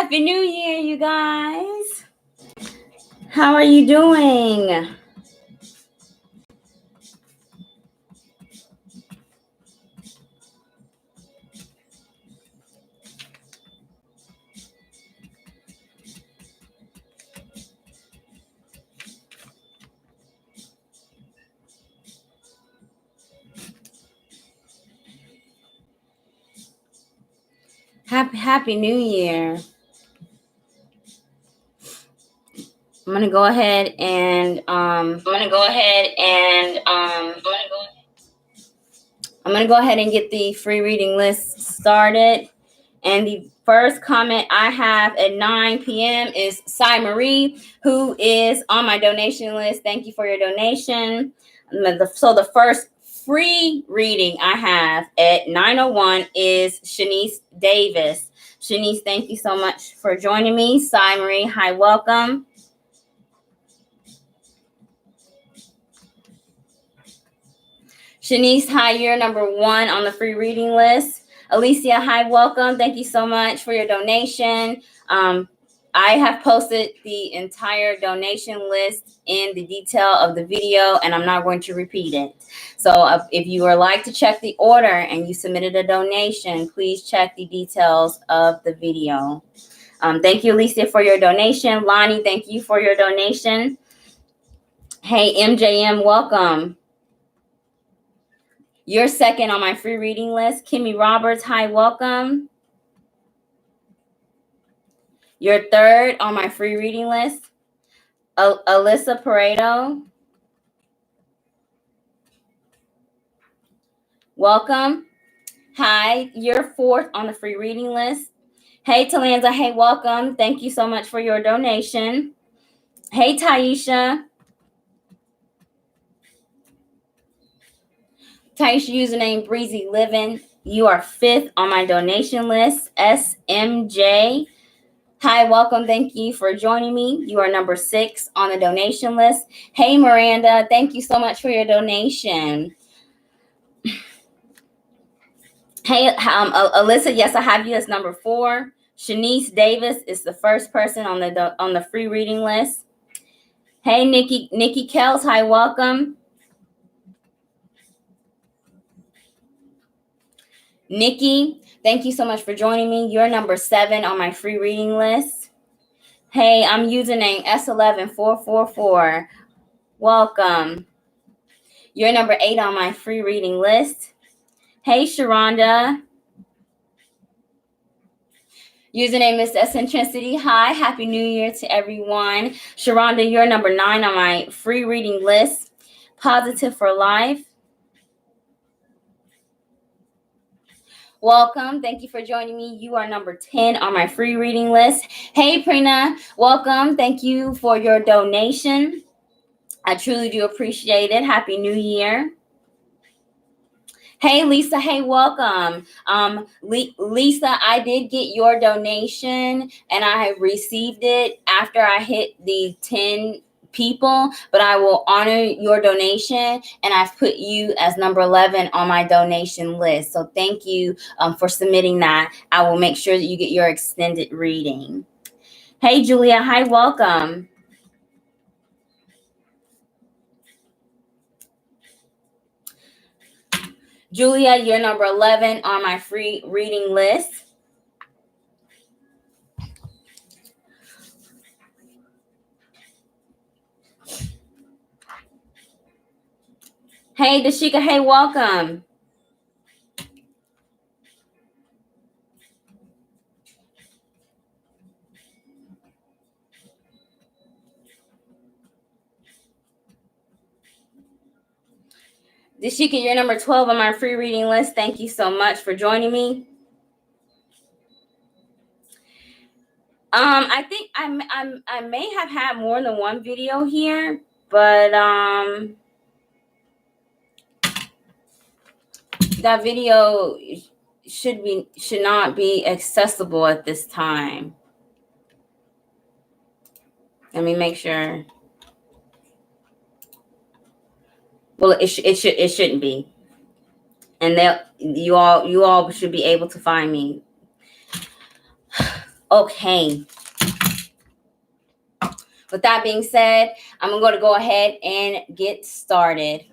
Happy New Year, you guys. How are you doing? Happy New Year. I'm gonna go ahead and get the free reading list started. And the first comment I have at 9 p.m. is Sai Marie, who is on my donation list. Thank you for your donation. So the first free reading I have at 9:01 is Shanice Davis. Shanice, thank you so much for joining me. Sai Marie, hi, welcome. Shanice, hi, you're number 1 on the free reading list. Alicia, hi, welcome. Thank you so much for your donation. I have posted the entire donation list in the detail of the video, and I'm not going to repeat it. So if you would like to check the order and you submitted a donation, please check the details of the video. Thank you, Alicia, for your donation. Lonnie, thank you for your donation. Hey, MJM, welcome. You're second on my free reading list. Kimmy Roberts, hi, welcome. You're third on my free reading list. Alyssa Pareto, welcome. Hi, you're fourth on the free reading list. Hey, Talanza, hey, welcome. Thank you so much for your donation. Hey, Taisha. Taisha, username Breezy Living. You are fifth on my donation list. SMJ. Hi, welcome. Thank you for joining me. You are number 6 on the donation list. Hey, Miranda. Thank you so much for your donation. Hey, Alyssa. Yes, I have you as number 4. Shanice Davis is the first person on the free reading list. Hey, Nikki Kels. Hi, welcome. Nikki, thank you so much for joining me. You're number 7 on my free reading list. Hey, I'm username S11444. Welcome. You're number 8 on my free reading list. Hey, Sharonda. Username is Eccentricity. Hi, Happy New Year to everyone. Sharonda, you're number 9 on my free reading list. Positive for Life. Welcome. Thank you for joining me. You are number 10 on my free reading list. Hey, Prina. Welcome. Thank you for your donation. I truly do appreciate it. Happy New Year. Hey, Lisa. Hey, welcome. Lisa, I did get your donation, and I received it after I hit the 10 people, but I will honor your donation, and I've put you as number 11 on my donation list. So thank you for submitting that. I will make sure that you get your extended reading. Hey, Julia. Hi, welcome. Julia, you're number 11 on my free reading list. Hey, Dashika, hey, welcome. Dashika, you're number 12 on my free reading list. Thank you so much for joining me. I think I may have had more than one video here, but that video should not be accessible at this time. Let me make sure. Well, it shouldn't be, and you all should be able to find me. Okay. With that being said, I'm going to go ahead and get started.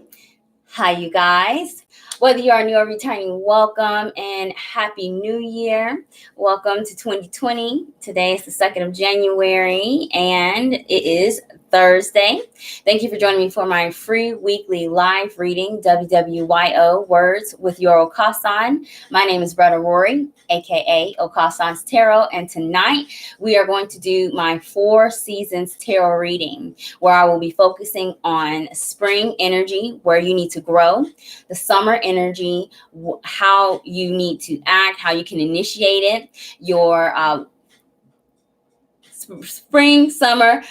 Hi, you guys. Whether you are new or returning, welcome and Happy New Year. Welcome to 2020. Today is the 2nd of January and it is Thursday. Thank you for joining me for my free weekly live reading, WWYO Words with Your 𝑭𝒂𝒂𝒔𝒐𝒏𝒔. My name is Brother Rory, aka 𝑭𝒂𝒂𝒂𝒔𝒐𝒕 Tarot, and tonight we are going to do my 4 seasons tarot reading, where I will be focusing on spring energy, where you need to grow, the summer energy, how you need to act, how you can initiate it, your spring, summer,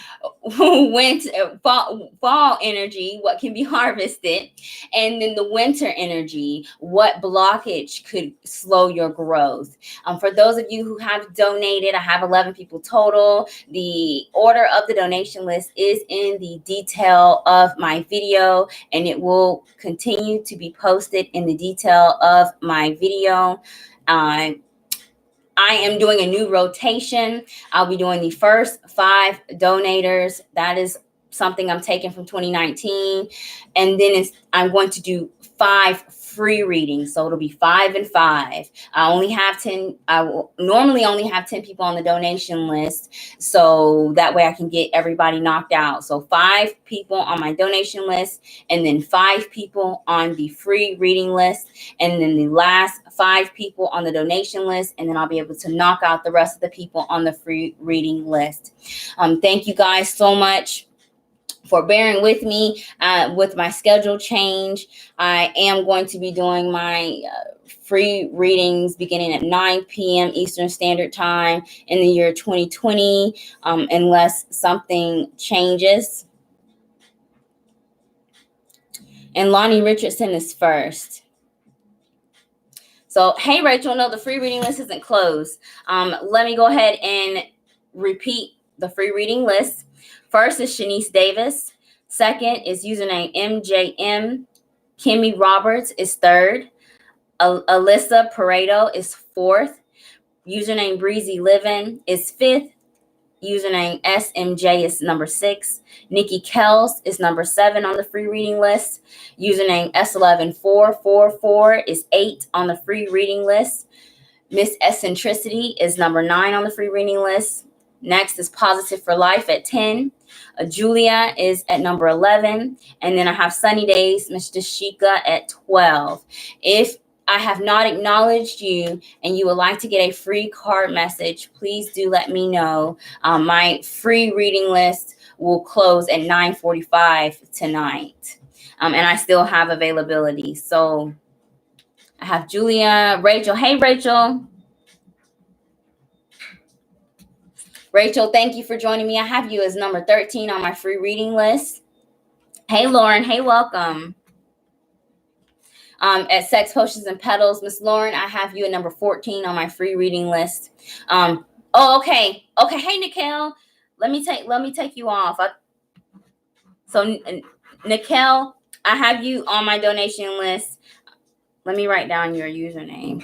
winter, fall energy, what can be harvested, and then the winter energy, what blockage could slow your growth. For those of you who have donated, I have 11 people total. The order of the donation list is in the detail of my video, and it will continue to be posted in the detail of my video. I am doing a new rotation. I'll be doing the first 5 donators. That is something I'm taking from 2019. And then I'm going to do 5 free readings. So it'll be 5 and 5. I only have 10. I will normally only have 10 people on the donation list. So that way I can get everybody knocked out. So 5 people on my donation list, and then 5 people on the free reading list, and then the last 5 people on the donation list, and then I'll be able to knock out the rest of the people on the free reading list. Thank you guys so much for bearing with me with my schedule change. I am going to be doing my free readings beginning at 9 p.m. Eastern Standard Time in the year 2020, unless something changes. And Lani Richardson is first. So, hey, Rachel, no, the free reading list isn't closed. Let me go ahead and repeat the free reading list. First is Shanice Davis. Second is username MJM. Kimmy Roberts is third. Alyssa Pareto is fourth. Username Breezy Living is fifth. Username SMJ is number 6. Nikelle is number 7 on the free reading list. Username S11444 is 8 on the free reading list. Miss Eccentricity is number 9 on the free reading list. Next is Positive for Life at 10. Julia is at number 11. And then I have Sunny Days, Miss Dashika at 12. If I have not acknowledged you and you would like to get a free card message, please do let me know. My free reading list will close at 9:45 tonight. And I still have availability. So I have Julia, Rachel. Hey, Rachel. Rachel, thank you for joining me. I have you as number 13 on my free reading list. Hey, Lauren. Hey, welcome. At Sex Potions and Petals, Miss Lauren, I have you at number 14 on my free reading list. Okay. Hey, Nikelle, let me take you off. So Nikelle, I have you on my donation list. Let me write down your username.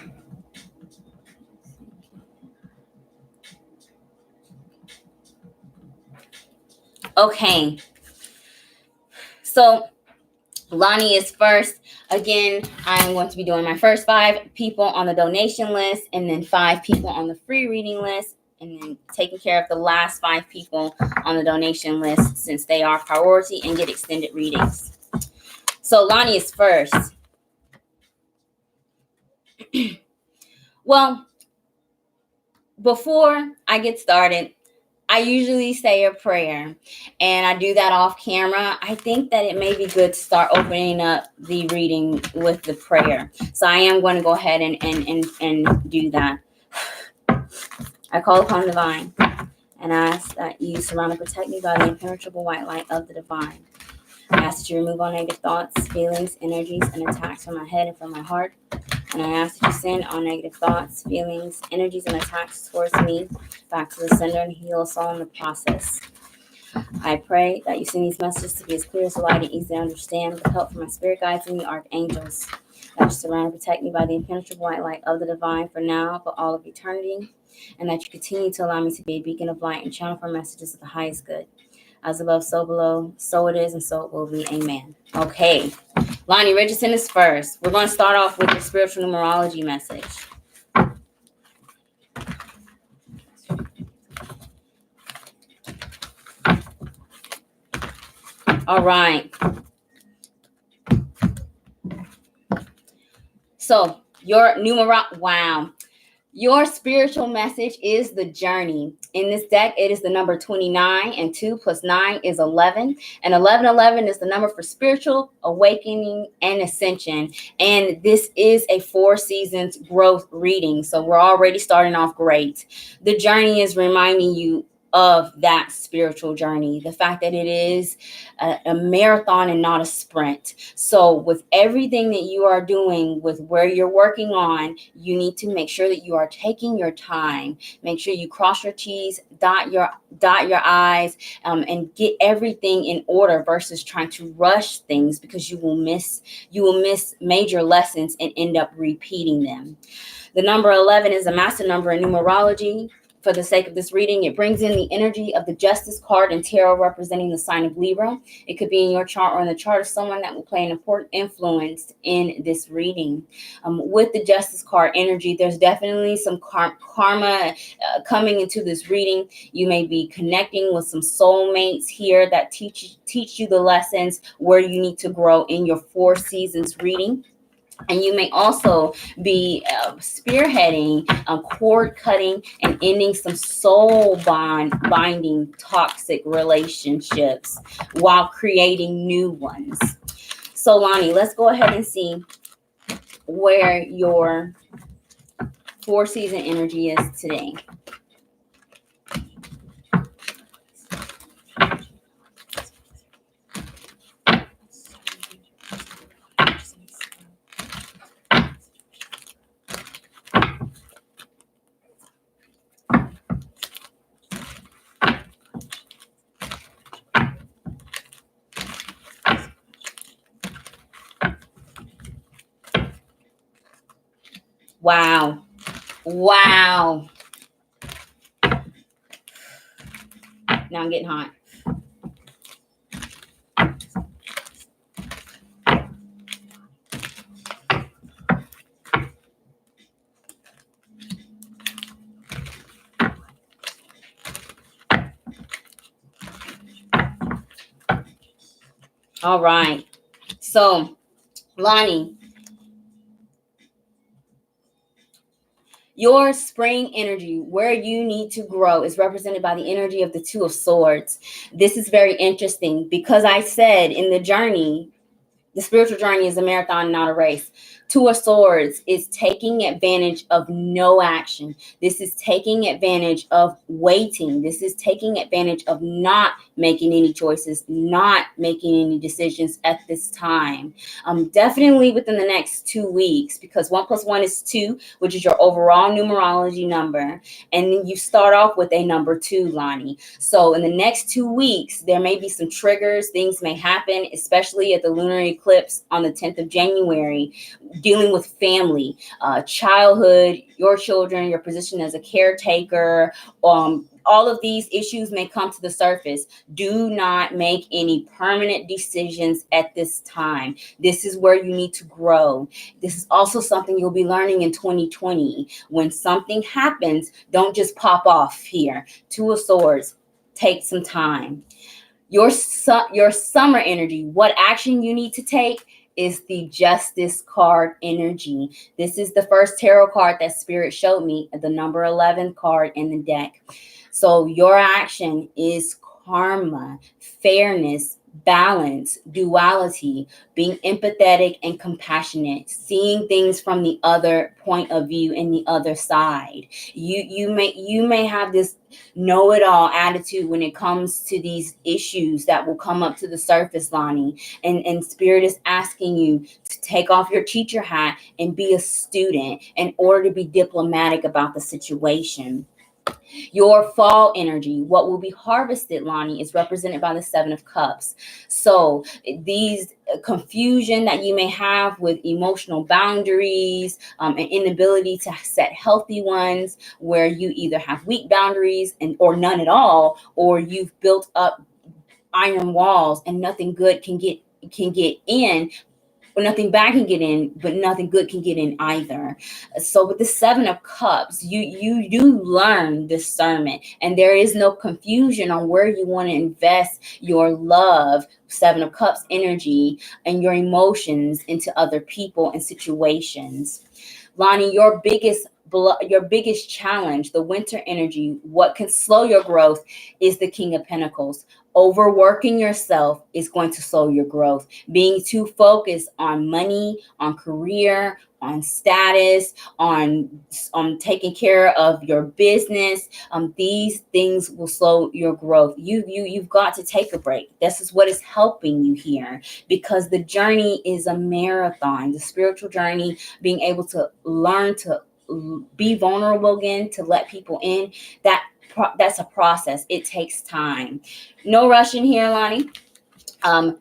Okay. So Lonnie is first. Again, I'm going to be doing my first 5 people on the donation list, and then 5 people on the free reading list, and then taking care of the last 5 people on the donation list, since they are priority and get extended readings. So Lonnie is first. Well, before I get started, I usually say a prayer, and I do that off camera. I think that it may be good to start opening up the reading with the prayer. So I am going to go ahead and do that. I call upon the divine and ask that you surround and protect me by the impenetrable white light of the divine. I ask that you remove all negative thoughts, feelings, energies, and attacks from my head and from my heart. And I ask that you send all negative thoughts, feelings, energies, and attacks towards me back to the sender and heal us all in the process. I pray that you send these messages to be as clear as the light and easy to understand, with help from my spirit guides and the archangels. That you surround and protect me by the impenetrable white light of the divine for now, for all of eternity. and that you continue to allow me to be a beacon of light and channel for messages of the highest good. As above, so below, so it is, and so it will be. Amen. Okay. Lani Richardson is first. We're going to start off with the spiritual numerology message. All right. So your your spiritual message is the journey. In this deck, it is the number 29, and 2 plus 9 is 11. And 1111 is the number for spiritual awakening and ascension. And this is a 4 seasons growth reading. So we're already starting off great. The journey is reminding you of that spiritual journey, the fact that it is a marathon and not a sprint. So with everything that you are doing, with where you're working on, you need to make sure that you are taking your time. Make sure you cross your T's, dot your I's, and get everything in order versus trying to rush things, because you will miss major lessons and end up repeating them. The number 11 is a master number in numerology. For the sake of this reading, it brings in the energy of the Justice card in tarot, representing the sign of Libra. It could be in your chart or in the chart of someone that will play an important influence in this reading. With the Justice card energy, there's definitely some karma coming into this reading. You may be connecting with some soulmates here that teach you the lessons where you need to grow in your 4 seasons reading. And you may also be spearheading, cord cutting, and ending some soul binding toxic relationships while creating new ones. So Lani, let's go ahead and see where your 4 season energy is today. Wow. Now I'm getting hot. All right. So, Lani, your spring energy, where you need to grow, is represented by the energy of the 2 of Swords. This is very interesting because I said in the journey, the spiritual journey is a marathon, not a race. 2 of Swords is taking advantage of no action. This is taking advantage of waiting. This is taking advantage of not making any choices, not making any decisions at this time. Definitely within the next 2 weeks, because 1 plus 1 is 2, which is your overall numerology number. And then you start off with a number 2, Lani. So in the next 2 weeks, there may be some triggers. Things may happen, especially at the lunar eclipse on the 10th of January, dealing with family, childhood, your children, your position as a caretaker. All of these issues may come to the surface. Do not make any permanent decisions at this time. This is where you need to grow. This is also something you'll be learning in 2020. When something happens, don't just pop off here. 2 of Swords, take some time. Your summer energy, what action you need to take, is the Justice card energy. This is the first tarot card that Spirit showed me, the number 11 card in the deck. So your action is karma, fairness, balance, duality, being empathetic and compassionate, seeing things from the other point of view and the other side. You may have this know-it-all attitude when it comes to these issues that will come up to the surface, Lani. And Spirit is asking you to take off your teacher hat and be a student in order to be diplomatic about the situation. Your fall energy, what will be harvested, Lonnie, is represented by the Seven of Cups. So these confusion that you may have with emotional boundaries, and inability to set healthy ones, where you either have weak boundaries or none at all, or you've built up iron walls and nothing good can get in, or nothing bad can get in, but nothing good can get in either. So with the Seven of Cups, you do learn discernment, and there is no confusion on where you want to invest your love, Seven of Cups energy, and your emotions into other people and situations. Lonnie, your biggest challenge, the winter energy, what can slow your growth is the King of Pentacles. Overworking yourself is going to slow your growth. Being too focused on money, on career, on status, on taking care of your business, these things will slow your growth. You've got to take a break. This is what is helping you here, because the journey is a marathon. The spiritual journey, being able to learn to be vulnerable again, to let people in, that's a process. It takes time. No rushing here, Lonnie.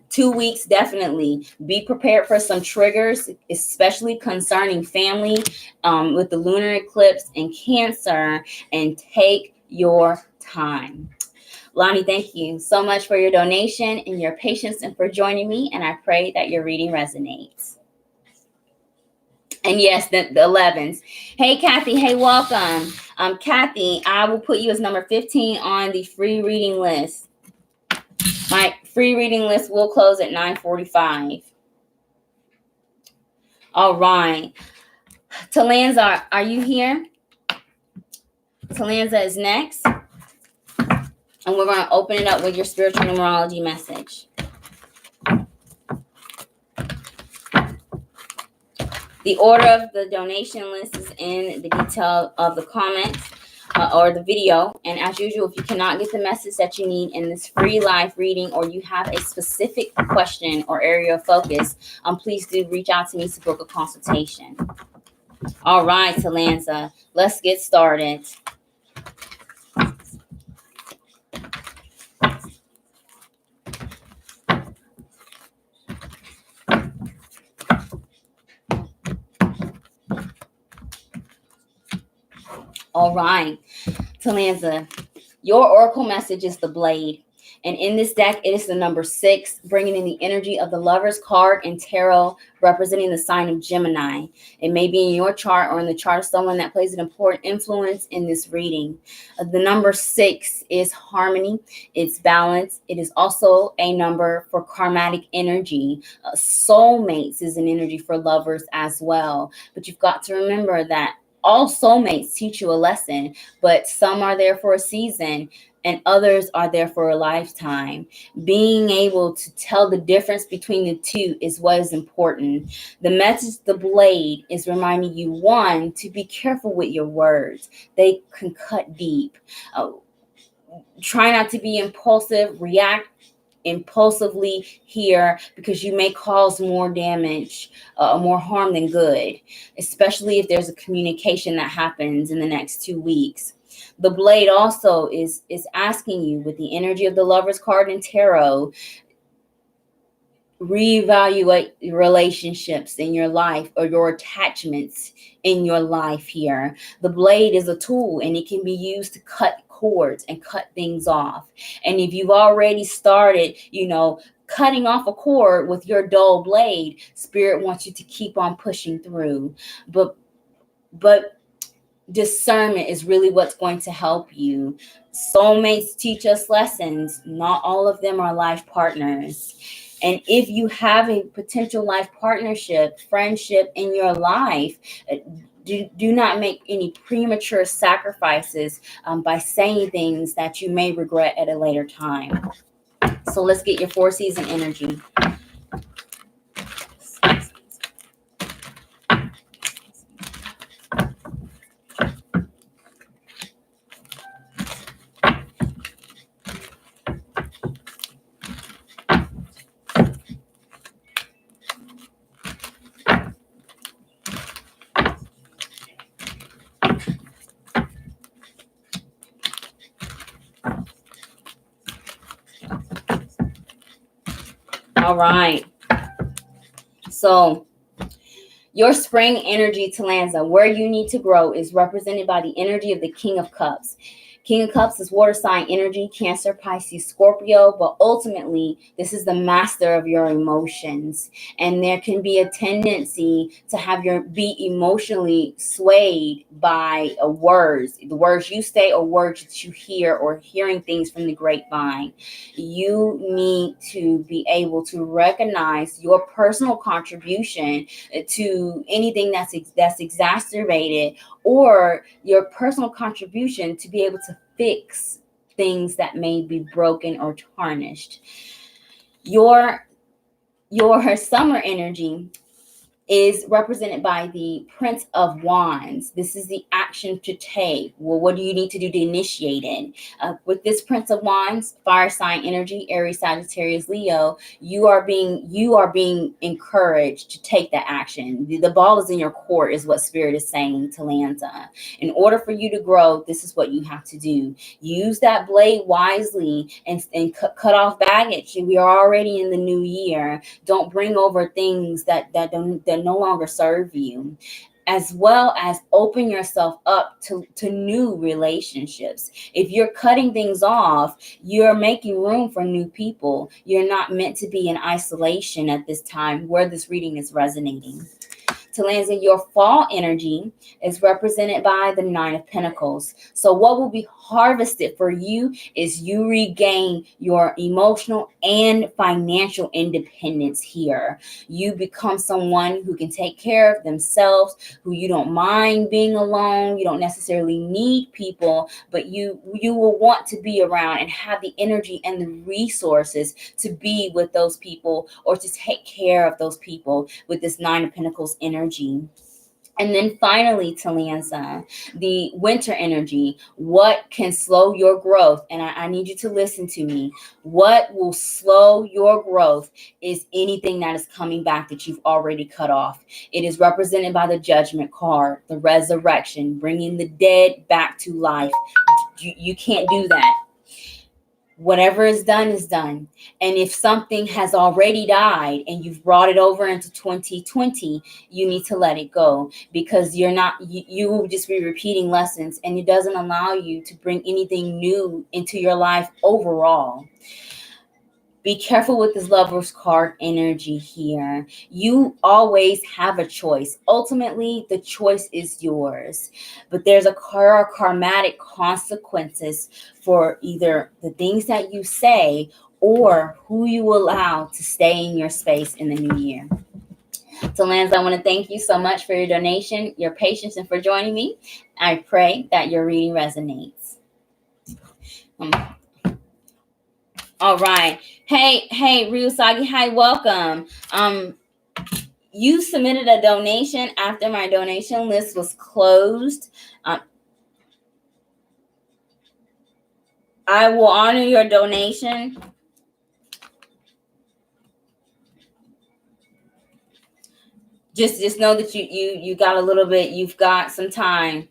2 weeks, definitely. Be prepared for some triggers, especially concerning family, with the lunar eclipse and Cancer, and take your time. Lonnie, thank you so much for your donation and your patience and for joining me, and I pray that your reading resonates. And yes, the 11s. Hey, Kathy. Hey, welcome. Kathy, I will put you as number 15 on the free reading list. My free reading list will close at 9:45. All right. Talanza, are you here? Talanza is next. And we're going to open it up with your spiritual numerology message. The order of the donation list is in the detail of the comments or the video. And as usual, if you cannot get the message that you need in this free live reading, or you have a specific question or area of focus, please do reach out to me to book a consultation. All right, Talanza, let's get started. All right, Talanza, your oracle message is the Blade. And in this deck, it is the number 6, bringing in the energy of the Lover's card and tarot, representing the sign of Gemini. It may be in your chart or in the chart of someone that plays an important influence in this reading. The number 6 is harmony. It's balance. It is also a number for karmatic energy. Soulmates is an energy for lovers as well. But you've got to remember that all soulmates teach you a lesson, but some are there for a season and others are there for a lifetime. Being able to tell the difference between the two is what is important. The message, the Blade, is reminding you, one, to be careful with your words. They can cut deep. Try not to be impulsive, react impulsively here, because you may cause more damage, more harm than good, especially if there's a communication that happens in the next 2 weeks. The Blade also is asking you, with the energy of the Lover's card and tarot, reevaluate relationships in your life or your attachments in your life here. The Blade is a tool, and it can be used to cut cords and cut things off. And if you've already started, cutting off a cord with your dull blade, Spirit wants you to keep on pushing through. But discernment is really what's going to help you. Soulmates teach us lessons. Not all of them are life partners. And if you have a potential life partnership, friendship in your life, do not make any premature sacrifices by saying things that you may regret at a later time. So let's get your 4-season energy. All right. So your spring energy, Talanza, where you need to grow, is represented by the energy of the King of Cups. King of Cups is water sign energy, Cancer, Pisces, Scorpio, but ultimately, this is the master of your emotions. And there can be a tendency to be emotionally swayed by words, the words you say or words that you hear, or hearing things from the grapevine. You need to be able to recognize your personal contribution to anything that's exacerbated, or your personal contribution to be able to fix things that may be broken or tarnished. Your summer energy is represented by the Prince of Wands. This is the action to take. Well, what do you need to do to initiate it? With this Prince of Wands, fire sign energy, Aries, Sagittarius, Leo, you are being encouraged to take that action. The ball is in your court, is what Spirit is saying to Talanza. In order for you to grow, this is what you have to do. Use that blade wisely and cut off baggage. We are already in the new year. Don't bring over things that no longer serve you, as well as open yourself up to new relationships. If you're cutting things off, you're making room for new people. You're not meant to be in isolation at this time where this reading is resonating. Talanza, your fall energy is represented by the Nine of Pentacles. So what will be harvested for you is you regain your emotional and financial independence here. You become someone who can take care of themselves, who you don't mind being alone. You don't necessarily need people, but you will want to be around and have the energy and the resources to be with those people, or to take care of those people with this Nine of Pentacles energy. And then finally, Talanza, the winter energy, what can slow your growth? And I need you to listen to me. What will slow your growth is anything that is coming back that you've already cut off. It is represented by the Judgment card, the resurrection, bringing the dead back to life. You can't do that. Whatever is done is done. And if something has already died and you've brought it over into 2020, you need to let it go, because you will just be repeating lessons, and it doesn't allow you to bring anything new into your life overall. Be careful with this Lover's card energy here. You always have a choice. Ultimately, the choice is yours. But there's karmatic consequences for either the things that you say or who you allow to stay in your space in the new year. Talanza, I want to thank you so much for your donation, your patience, and for joining me. I pray that your reading resonates. All right. Hey, 𝑭𝒐𝒖𝒓, hi, welcome. You submitted a donation after my donation list was closed. I will honor your donation. Just know that you got a little bit, you've got some time.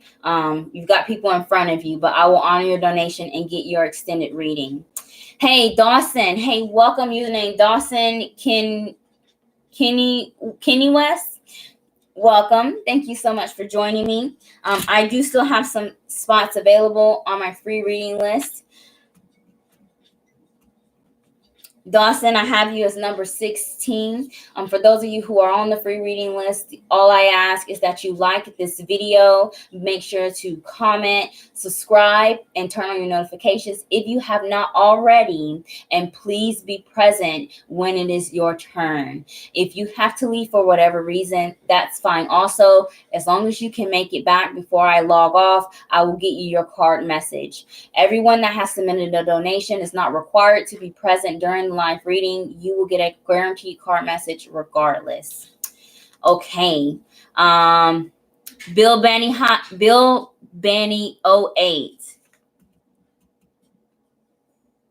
You've got people in front of you, but I will honor your donation and get your extended reading. Hey, Dawson. Hey, welcome. Username Dawson Kenny West. Welcome. Thank you so much for joining me. I do still have some spots available on my free reading list. Dawson, I have you as number 16. For those of you who are on the free reading list, all I ask is that you like this video, make sure to comment, subscribe, and turn on your notifications if you have not already, and please be present when it is your turn. If you have to leave for whatever reason, that's fine also. As long as you can make it back before I log off, I will get you your card message. Everyone that has submitted a donation is not required to be present during the live reading. You will get a guaranteed card message regardless. Okay. Bill Banny 08.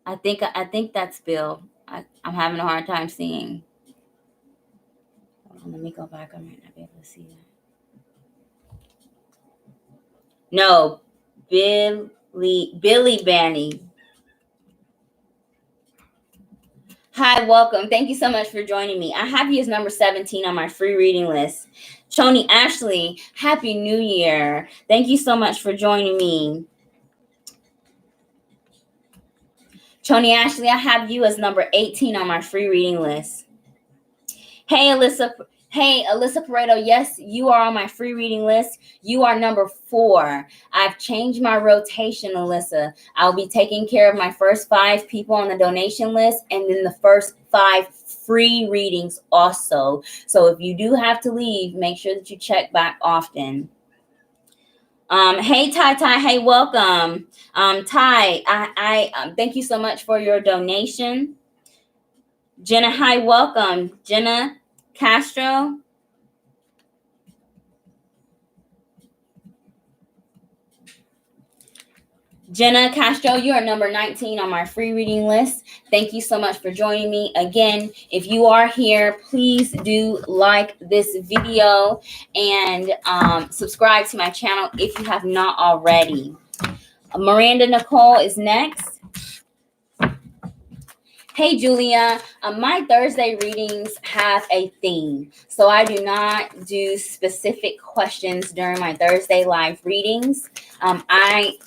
I think that's Bill. I'm having a hard time seeing. Hold on, let me go back. I might not be able to see that. No, Billy Banny. Hi, welcome. Thank you so much for joining me. I have you as number 17 on my free reading list. Shoni Ashley, Happy New Year. Thank you so much for joining me. Shoni Ashley, I have you as number 18 on my free reading list. Hey, Alyssa. Hey, Alyssa Pareto. Yes, you are on my free reading list. You are number 4. I've changed my rotation, Alyssa. I'll be taking care of my first 5 people on the donation list and then the first 5 free readings also. So if you do have to leave, make sure that you check back often. Hey, Ty. Hey, welcome. Ty, I thank you so much for your donation. Jenna, hi, welcome. Jenna Castro. Jenna Castro, you are number 19 on my free reading list. Thank you so much for joining me. Again, if you are here, please do like this video and subscribe to my channel if you have not already. Miranda Nicole is next. Hey, Julia. My Thursday readings have a theme. So I do not do specific questions during my Thursday live readings. I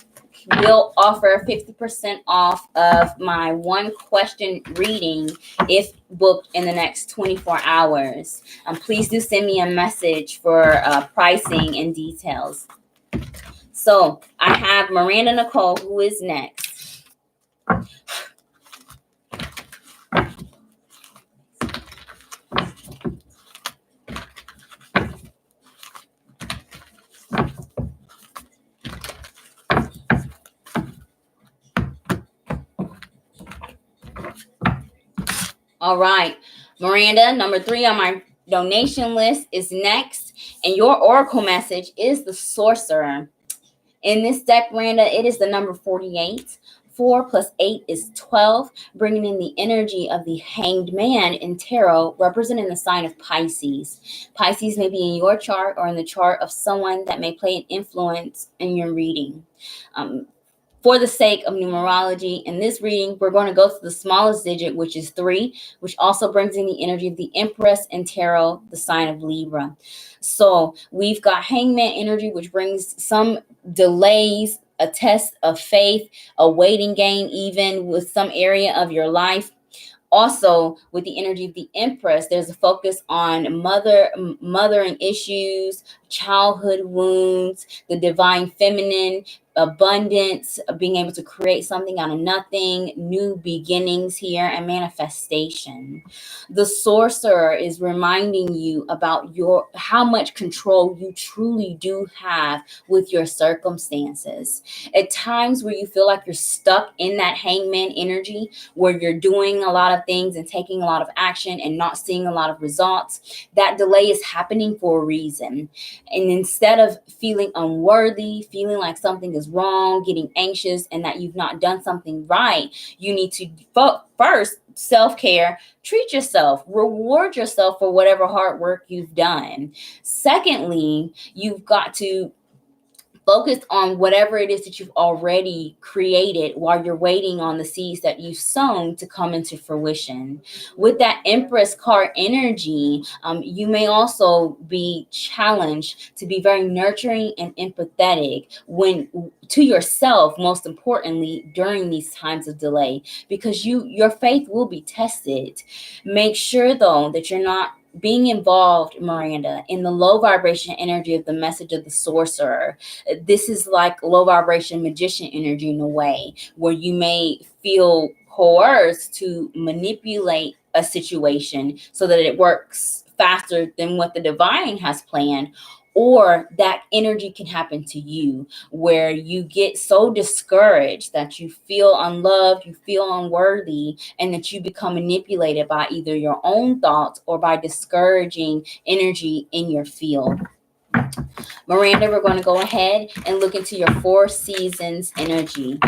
will offer 50% off of my 1 question reading if booked in the next 24 hours. Please do send me a message for pricing and details. So I have Miranda Nicole, who is next. All right, Miranda, number 3 on my donation list is next, and your oracle message is the Sorcerer. In this deck, Miranda, it is the number 48. 4 plus 8 is 12, bringing in the energy of the Hanged Man in tarot, representing the sign of Pisces. Pisces may be in your chart or in the chart of someone that may play an influence in your reading. For the sake of numerology, in this reading, we're going to go to the smallest digit, which is 3, which also brings in the energy of the Empress in tarot, the sign of Libra. So we've got Hangman energy, which brings some delays, a test of faith, a waiting game, even with some area of your life. Also, with the energy of the Empress, there's a focus on mothering issues, childhood wounds, the divine feminine, abundance, being able to create something out of nothing, new beginnings here, and manifestation. The Sorcerer is reminding you about how much control you truly do have with your circumstances. At times where you feel like you're stuck in that Hangman energy, where you're doing a lot of things and taking a lot of action and not seeing a lot of results, that delay is happening for a reason. And instead of feeling unworthy, feeling like something is wrong, getting anxious, and that you've not done something right, you need to first self-care, treat yourself, reward yourself for whatever hard work you've done. Secondly, you've got to focus on whatever it is that you've already created while you're waiting on the seeds that you've sown to come into fruition. With that Empress card energy, you may also be challenged to be very nurturing and empathetic to yourself, most importantly, during these times of delay, because your faith will be tested. Make sure, though, that you're not being involved, Miranda, in the low vibration energy of the message of the Sorcerer. This is like low vibration magician energy in a way, where you may feel coerced to manipulate a situation so that it works faster than what the divine has planned. Or that energy can happen to you, where you get so discouraged that you feel unloved, you feel unworthy, and that you become manipulated by either your own thoughts or by discouraging energy in your field. Miranda, we're going to go ahead and look into your 4 seasons energy.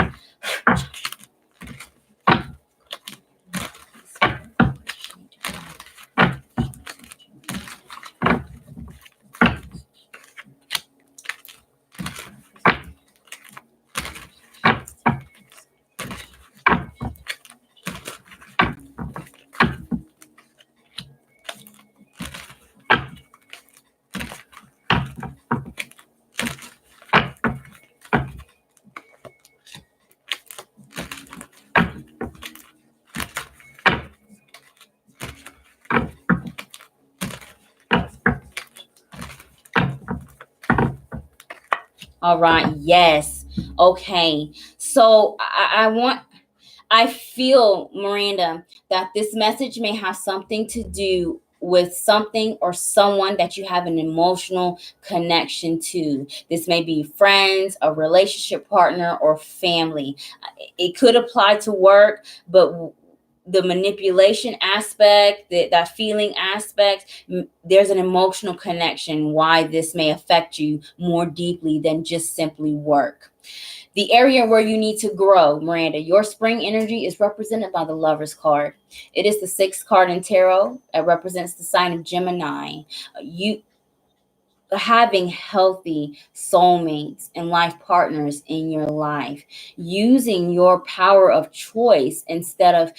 All right. Yes. Okay. So I feel, Miranda, that this message may have something to do with something or someone that you have an emotional connection to. This may be friends, a relationship partner, or family. It could apply to work, but the manipulation aspect, that feeling aspect, there's an emotional connection why this may affect you more deeply than just simply work. The area where you need to grow, Miranda, your spring energy is represented by the Lover's card. It is the sixth card in tarot. It represents the sign of Gemini. You having healthy soulmates and life partners in your life, using your power of choice instead of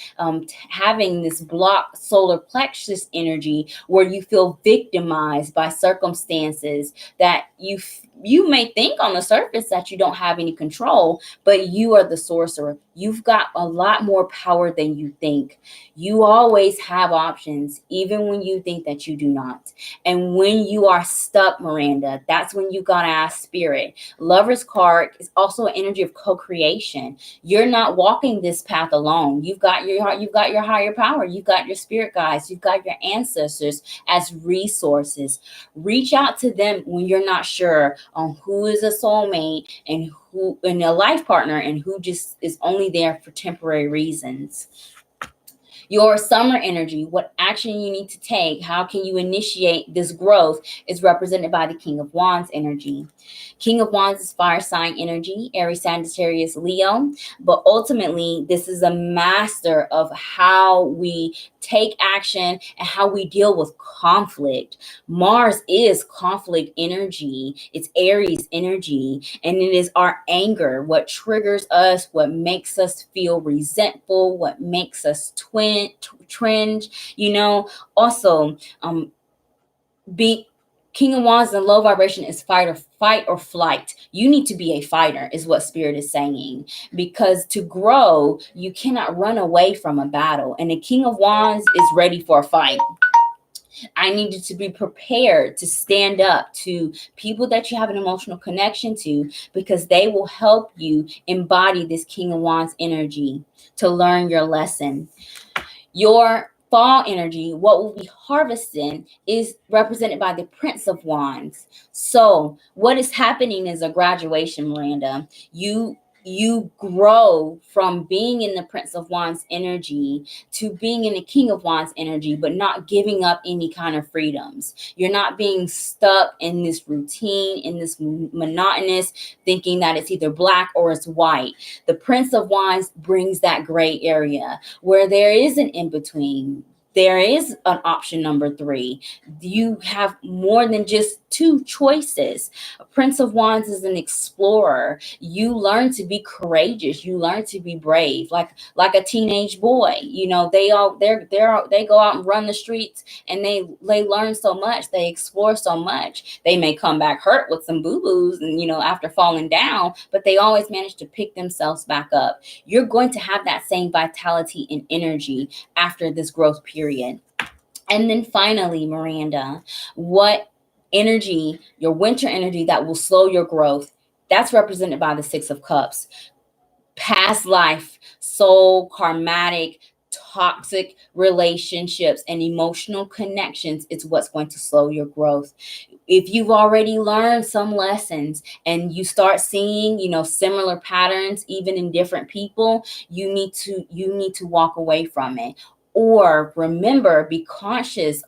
having this block solar plexus energy where you feel victimized by circumstances that you may think on the surface that you don't have any control, but you are the sorcerer. You've got a lot more power than you think. You always have options, even when you think that you do not. And when you are stuck, Miranda, that's when you gotta ask spirit. Lover's card is also an energy of co-creation. You're not walking this path alone. You've got your higher power. You've got your spirit guides. You've got your ancestors as resources. Reach out to them when you're not sure on who is a soulmate and who and a life partner and who just is only there for temporary reasons. Your summer energy, what action you need to take, how can you initiate this growth, is represented by the King of Wands energy. King of Wands is fire sign energy, Aries, Sagittarius, Leo. But ultimately, this is a master of how we take action and how we deal with conflict. Mars is conflict energy. It's Aries energy. And it is our anger, what triggers us, what makes us feel resentful, what makes us cringe. Also, be King of Wands and low vibration is fight or flight. You need to be a fighter, is what Spirit is saying. Because to grow, you cannot run away from a battle. And the King of Wands is ready for a fight. I needed to be prepared to stand up to people that you have an emotional connection to, because they will help you embody this King of Wands energy to learn your lesson. Your fall energy, what will be harvested, is represented by the Prince of Wands. So what is happening is a graduation, Miranda. You grow from being in the Prince of Wands energy to being in the King of Wands energy, but not giving up any kind of freedoms. You're not being stuck in this routine, in this monotonous thinking that it's either black or it's white. The Prince of Wands brings that gray area where there is an in-between. There is an option number 3. You have more than just 2 choices. Prince of Wands is an explorer. You learn to be courageous. You learn to be brave, like a teenage boy. They go out and run the streets, and they learn so much. They explore so much. They may come back hurt with some boo-boos, and after falling down, but they always manage to pick themselves back up. You're going to have that same vitality and energy after this growth period. And then finally, Miranda, what energy, your winter energy that will slow your growth, that's represented by the Six of Cups. Past life, soul, karmatic, toxic relationships, and emotional connections is what's going to slow your growth. If you've already learned some lessons and you start seeing, similar patterns even in different people, you need to walk away from it. Or remember, be consciously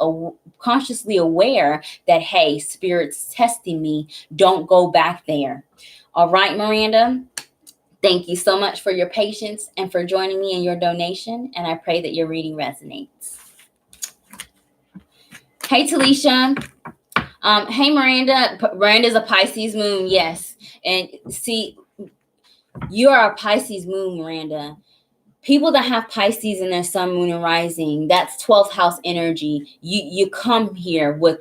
aware that, hey, Spirit's testing me. Don't go back there. All right, Miranda. Thank you so much for your patience and for joining me in your donation. And I pray that your reading resonates. Hey, Talisha. Hey, Miranda. Miranda's a Pisces moon. Yes. And see, you are a Pisces moon, Miranda. People that have Pisces in their sun, moon, and rising, that's 12th house energy. You come here with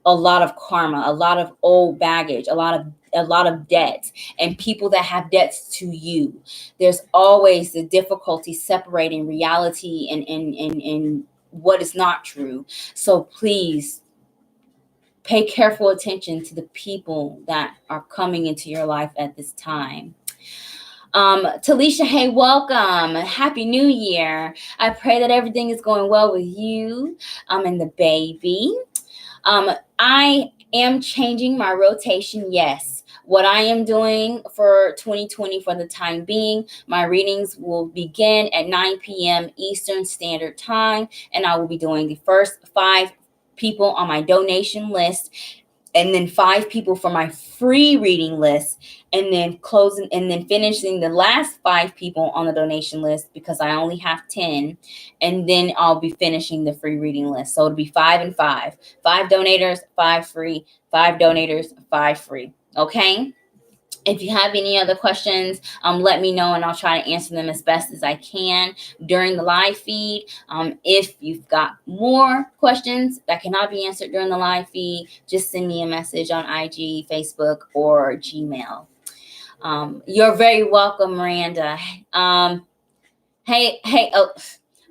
a lot of karma, a lot of old baggage, a lot of debts, and people that have debts to you. There's always the difficulty separating reality and what is not true. So please pay careful attention to the people that are coming into your life at this time. Talisha, hey, welcome. Happy New Year. I pray that everything is going well with you and the baby. I am changing my rotation, yes. What I am doing for 2020 for the time being, my readings will begin at 9 p.m. Eastern Standard Time, and I will be doing the first 5 people on my donation list, and then 5 people for my free reading list, and then closing and then finishing the last 5 people on the donation list because I only have 10, and then I'll be finishing the free reading list. So it'll be 5 and 5. 5 donators, 5 free, 5 donators, 5 free. Okay? If you have any other questions, let me know, and I'll try to answer them as best as I can during the live feed. If you've got more questions that cannot be answered during the live feed, just send me a message on IG, Facebook, or Gmail. You're very welcome, Miranda. Hey,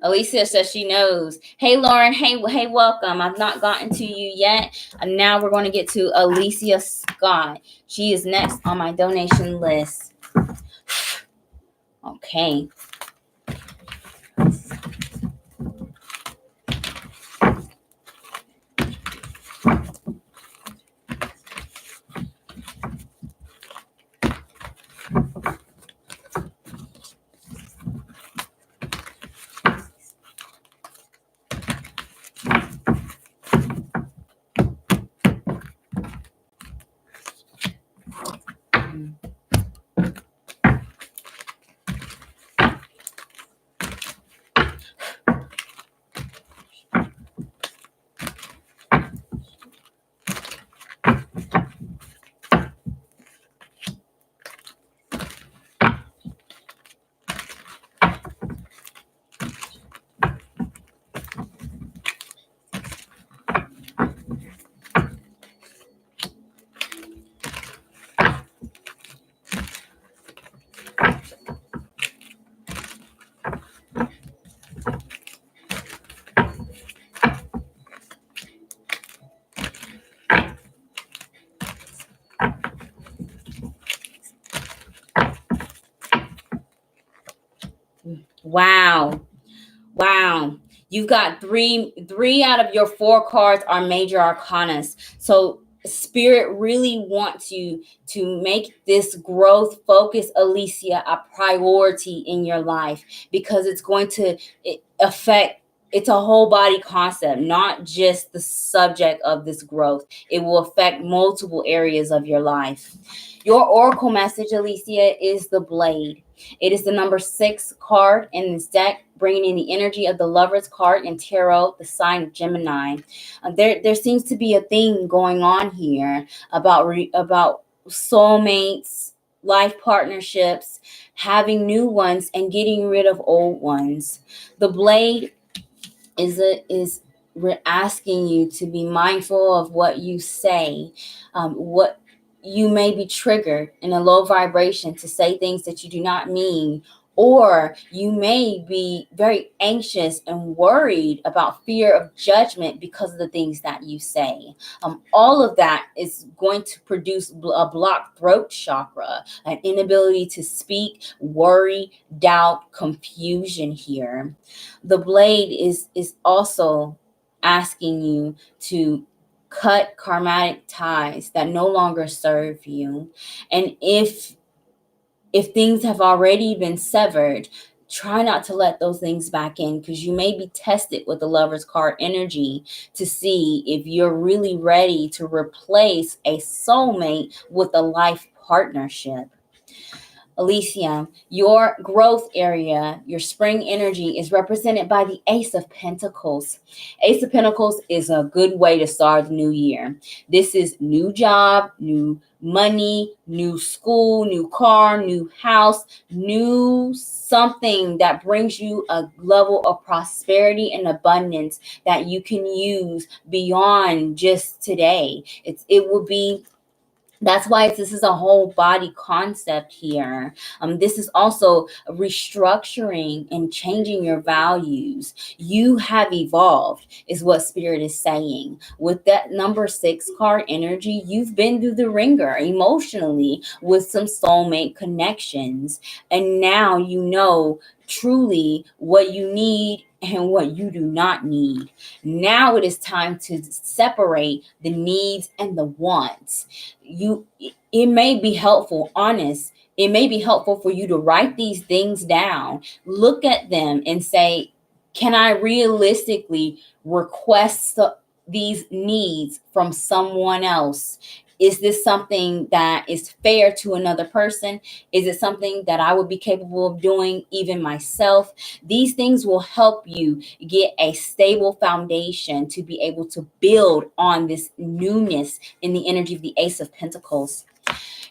Alysia says she knows. Hey, Lauren. Hey, welcome. I've not gotten to you yet. And now we're going to get to Alysia Scott. She is next on my donation list. Okay. Wow. You've got three out of your 4 cards are major arcanas. So Spirit really wants you to make this growth focus, Alysia, a priority in your life, because it's going to affect, it's a whole body concept, not just the subject of this growth. It will affect multiple areas of your life. Your oracle message, Alysia, is the Blade. It is the number 6 card in this deck, bringing in the energy of the Lover's card in Tarot, the sign of Gemini. There seems to be a thing going on here about soulmates, life partnerships, having new ones, and getting rid of old ones. The Blade we're asking you to be mindful of what you say, what you may be triggered in a low vibration to say things that you do not mean, or you may be very anxious and worried about fear of judgment because of the things that you say. All of that is going to produce a blocked throat chakra, an inability to speak, worry, doubt, confusion here. The Blade is also asking you to cut karmatic ties that no longer serve you. And if things have already been severed, try not to let those things back in, because you may be tested with the Lover's card energy to see if you're really ready to replace a soulmate with a life partnership. Alysia, your growth area, your spring energy is represented by the Ace of Pentacles. Ace of Pentacles is a good way to start the new year. This is new job, new money, new school, new car, new house, new something that brings you a level of prosperity and abundance that you can use beyond just today. It will be That's why this is a whole body concept here. This is also restructuring and changing your values. You have evolved, is what Spirit is saying. With that number 6 card energy, you've been through the ringer emotionally with some soulmate connections. And now you know truly what you need and what you do not need. Now it is time to separate the needs and the wants. It may be helpful, honest, it may be helpful for you to write these things down, look at them and say, can I realistically request these needs from someone else? Is this something that is fair to another person? Is it something that I would be capable of doing even myself? These things will help you get a stable foundation to be able to build on this newness in the energy of the Ace of Pentacles.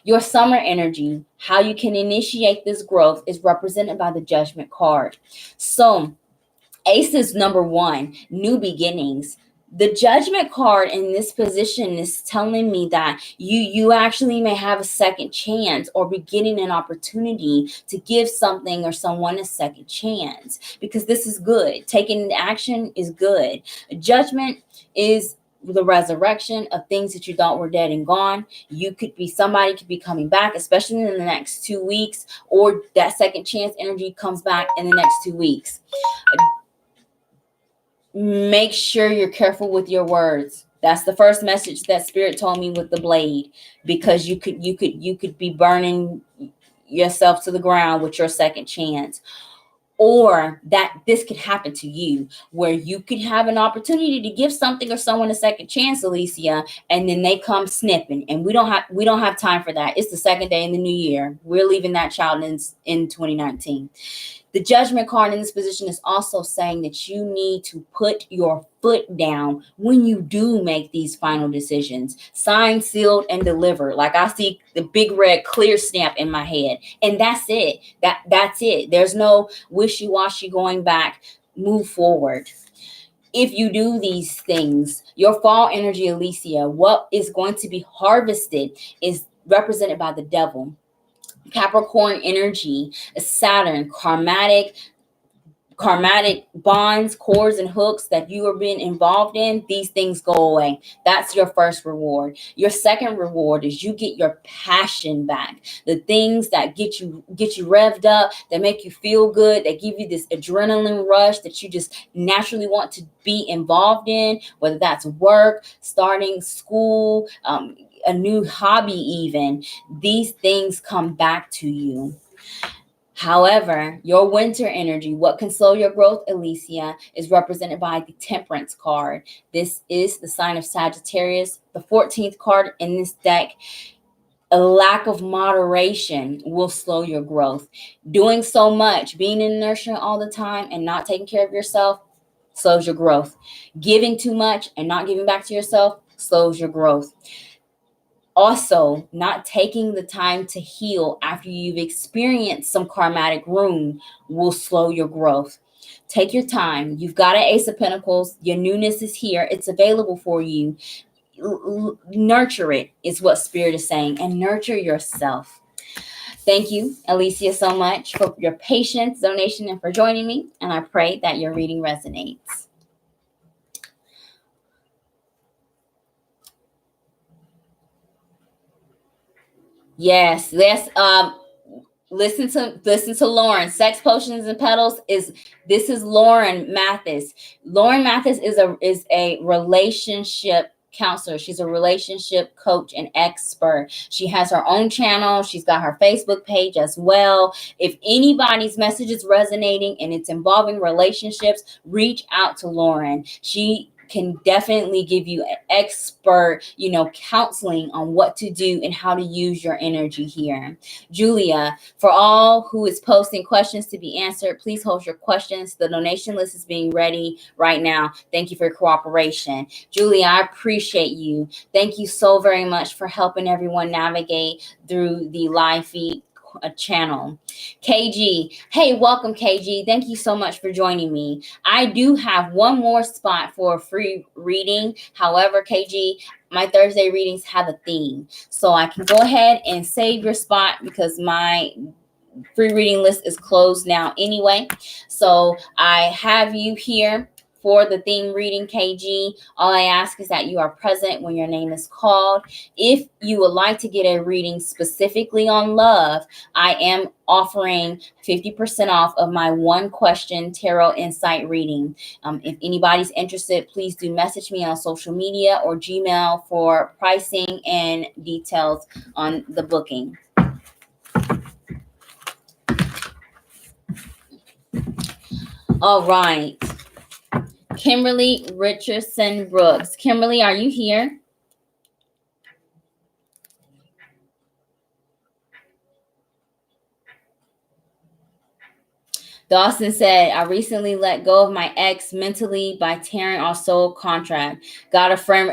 Your summer energy, how you can initiate this growth, is represented by the Judgment card. So Ace is number 1, new beginnings. The Judgment card in this position is telling me that you actually may have a second chance or be getting an opportunity to give something or someone a second chance, because this is good. Taking action is good. Judgment is the resurrection of things that you thought were dead and gone. Somebody could be coming back, especially in the next 2 weeks, or that second chance energy comes back in the next 2 weeks. Make sure you're careful with your words. That's the first message that Spirit told me with the blade, because you could be burning yourself to the ground with your second chance. Or that this could happen to you, where you could have an opportunity to give something or someone a second chance, Alicia, and then they come snipping, and we don't have time for that. It's the second day in the new year. We're leaving that child in 2019. The Judgment card in this position is also saying that you need to put your foot down when you do make these final decisions. Signed, sealed, and delivered. Like I see the big red clear stamp in my head. And that's it. That's it. There's no wishy-washy going back. Move forward. If you do these things, your fall energy, Alicia, what is going to be harvested is represented by the Devil. Capricorn energy, Saturn, karmatic bonds, cords, and hooks that you are being involved in. These things go away. That's your first reward. Your second reward is you get your passion back. The things that get you revved up, that make you feel good, that give you this adrenaline rush that you just naturally want to be involved in, whether that's work, starting school, a new hobby even. These things come back to you. However, your winter energy, what can slow your growth, Alicia, is represented by the Temperance card. This is the sign of Sagittarius, the 14th card in this deck. A lack of moderation will slow your growth. Doing so much, being in inertia all the time and not taking care of yourself, slows your growth. Giving too much and not giving back to yourself slows your growth. Also, not taking the time to heal after you've experienced some karmatic wound will slow your growth. Take your time. You've got an Ace of Pentacles. Your newness is here. It's available for you. Nurture it is what Spirit is saying, and nurture yourself. Thank you, Alysia, so much for your patience, donation, and for joining me. And I pray that your reading resonates. Yes. Listen to Lauren. Sex Potions and Petals is Lauren Mathis. Lauren Mathis is a relationship counselor. She's a relationship coach and expert. She has her own channel. She's got her Facebook page as well. If anybody's message is resonating and it's involving relationships, reach out to Lauren. She can definitely give you an expert, counseling on what to do and how to use your energy here. Julia, for all who is posting questions to be answered, please hold your questions. The donation list is being ready right now. Thank you for your cooperation. Julia, I appreciate you. Thank you so very much for helping everyone navigate through the live feed channel. KG, hey, welcome, KG. Thank you so much for joining me. I do have one more spot for a free reading. However, KG, my Thursday readings have a theme. So I can go ahead and save your spot because my free reading list is closed now anyway. So I have you here for the theme reading, KG. All I ask is that you are present when your name is called. If you would like to get a reading specifically on love, I am offering 50% off of my one question tarot insight reading. If anybody's interested, please do message me on social media or Gmail for pricing and details on the booking. All right. Kimberly Richardson-Brooks. Kimberly, are you here? Dawson said, I recently let go of my ex mentally by tearing our soul contract. Got a friend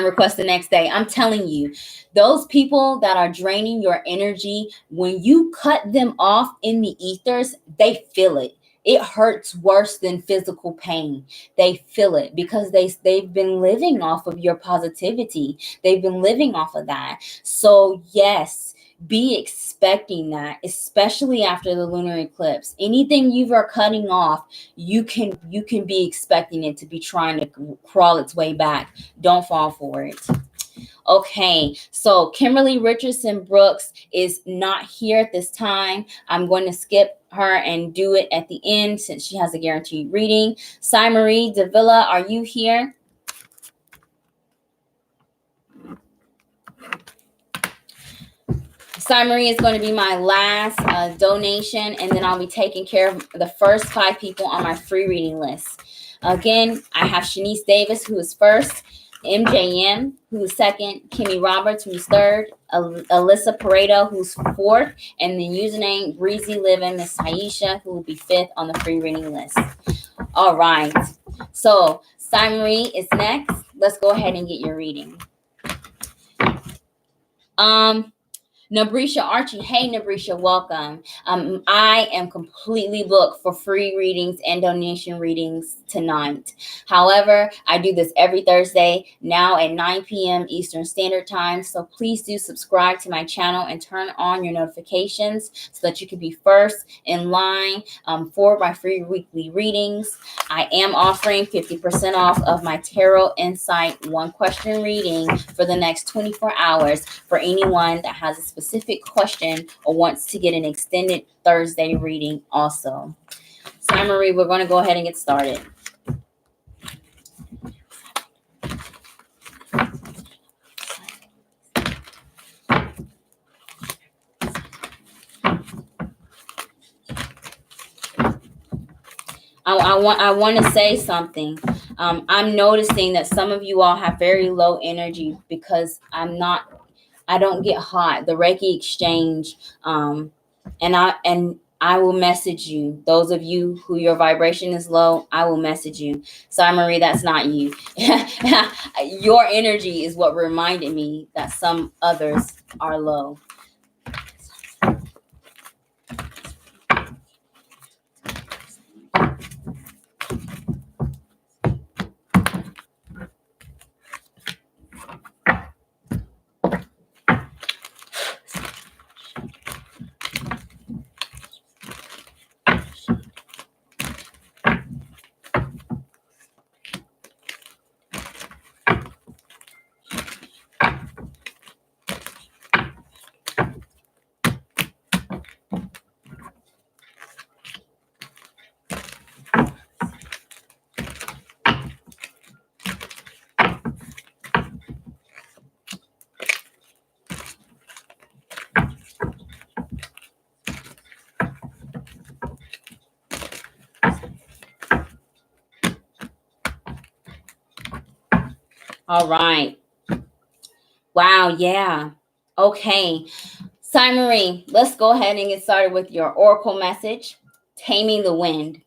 request the next day. I'm telling you, those people that are draining your energy, when you cut them off in the ethers, they feel it. It hurts worse than physical pain. They feel it because they've been living off of your positivity. They've been living off of that. So yes, be expecting that, especially after the lunar eclipse. Anything you are cutting off, you can be expecting it to be trying to crawl its way back. Don't fall for it. Okay, so Kimberly Richardson-Brooks is not here at this time. I'm going to skip her and do it at the end since she has a guaranteed reading. Saimarie Davila, are you here? Saimarie is going to be my last donation, and then I'll be taking care of the first 5 people on my free reading list. Again, I have Shanice Davis, who is first, MJM, who is second, Kimmy Roberts, who's third, Alyssa Pareto, who's fourth, and the username Breezy Living, Miss Taisha, who will be fifth on the free reading list. All right. So Saimarie is next. Let's go ahead and get your reading. Nabrisha Archie. Hey, Nabrisha, welcome. I am completely booked for free readings and donation readings tonight. However, I do this every Thursday now at 9 p.m. Eastern Standard Time. So please do subscribe to my channel and turn on your notifications so that you can be first in line for my free weekly readings. I am offering 50% off of my Tarot Insight one question reading for the next 24 hours for anyone that has a specific question or wants to get an extended Thursday reading also. Saimarie, we're going to go ahead and get started. I want to say something. I'm noticing that some of you all have very low energy because I don't get hot. The Reiki exchange, and I will message you. Those of you who your vibration is low, I will message you. Saimarie, that's not you. Your energy is what reminded me that some others are low. All right. Wow, yeah. Okay. Saimarie, let's go ahead and get started with your oracle message, Taming the Wind.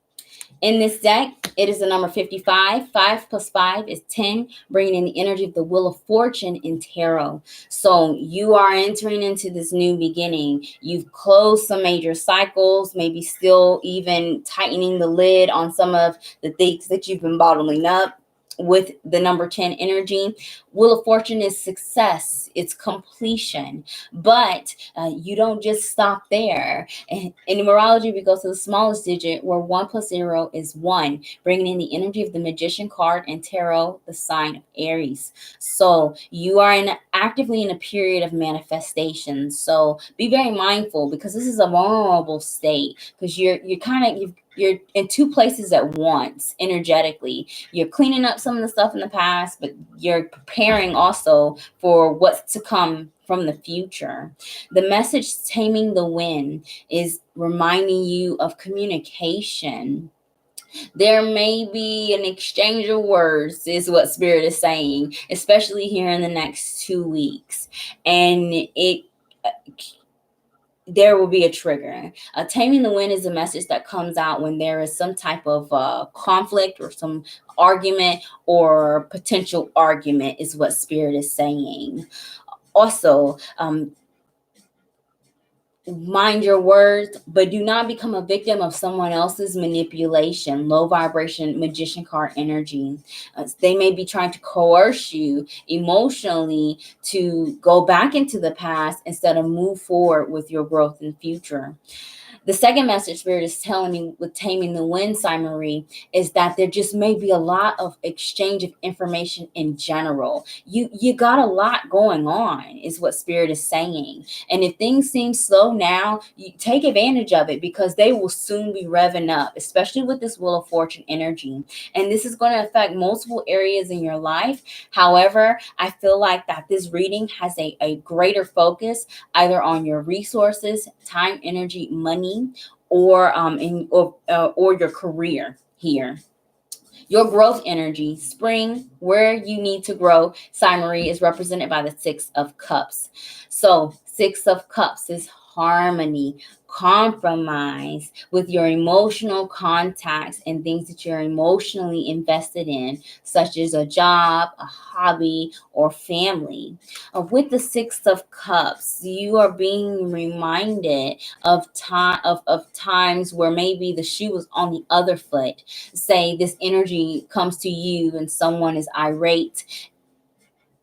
In this deck, it is the number 55. 5 plus 5 is 10, bringing in the energy of the Wheel of Fortune in tarot. So you are entering into this new beginning. You've closed some major cycles, maybe still even tightening the lid on some of the things that you've been bottling up. With the number 10 energy, Wheel of Fortune is success, it's completion, but you don't just stop there. And in numerology, we go to the smallest digit, where 1 plus 0 is 1, bringing in the energy of the Magician card and tarot, the sign of Aries. So you are actively in a period of manifestation. So be very mindful, because this is a vulnerable state, because you're in two places at once energetically. You're cleaning up some of the stuff in the past, but you're preparing also for what's to come from the future. The message Taming the Wind is reminding you of communication. There may be an exchange of words, is what Spirit is saying, especially here in the next 2 weeks. And there will be a trigger. Taming the Wind is a message that comes out when there is some type of conflict or some argument or potential argument, is what Spirit is saying. Also, mind your words, but do not become a victim of someone else's manipulation. Low vibration Magician card energy. They may be trying to coerce you emotionally to go back into the past instead of move forward with your growth in the future. The second message Spirit is telling me with Taming the Wind, Sai Marie, is that there just may be a lot of exchange of information in general. You got a lot going on, is what Spirit is saying. And if things seem slow now, you take advantage of it, because they will soon be revving up, especially with this Wheel of Fortune energy. And this is going to affect multiple areas in your life. However, I feel like that this reading has a greater focus either on your resources, time, energy, money, or your career here. Your growth energy, spring, where you need to grow, Sai Marie, is represented by the 6 of Cups. So 6 of Cups is harmony, compromise with your emotional contacts and things that you're emotionally invested in, such as a job, a hobby, or family. With the 6 of Cups, you are being reminded of times where maybe the shoe was on the other foot. Say this energy comes to you and someone is irate.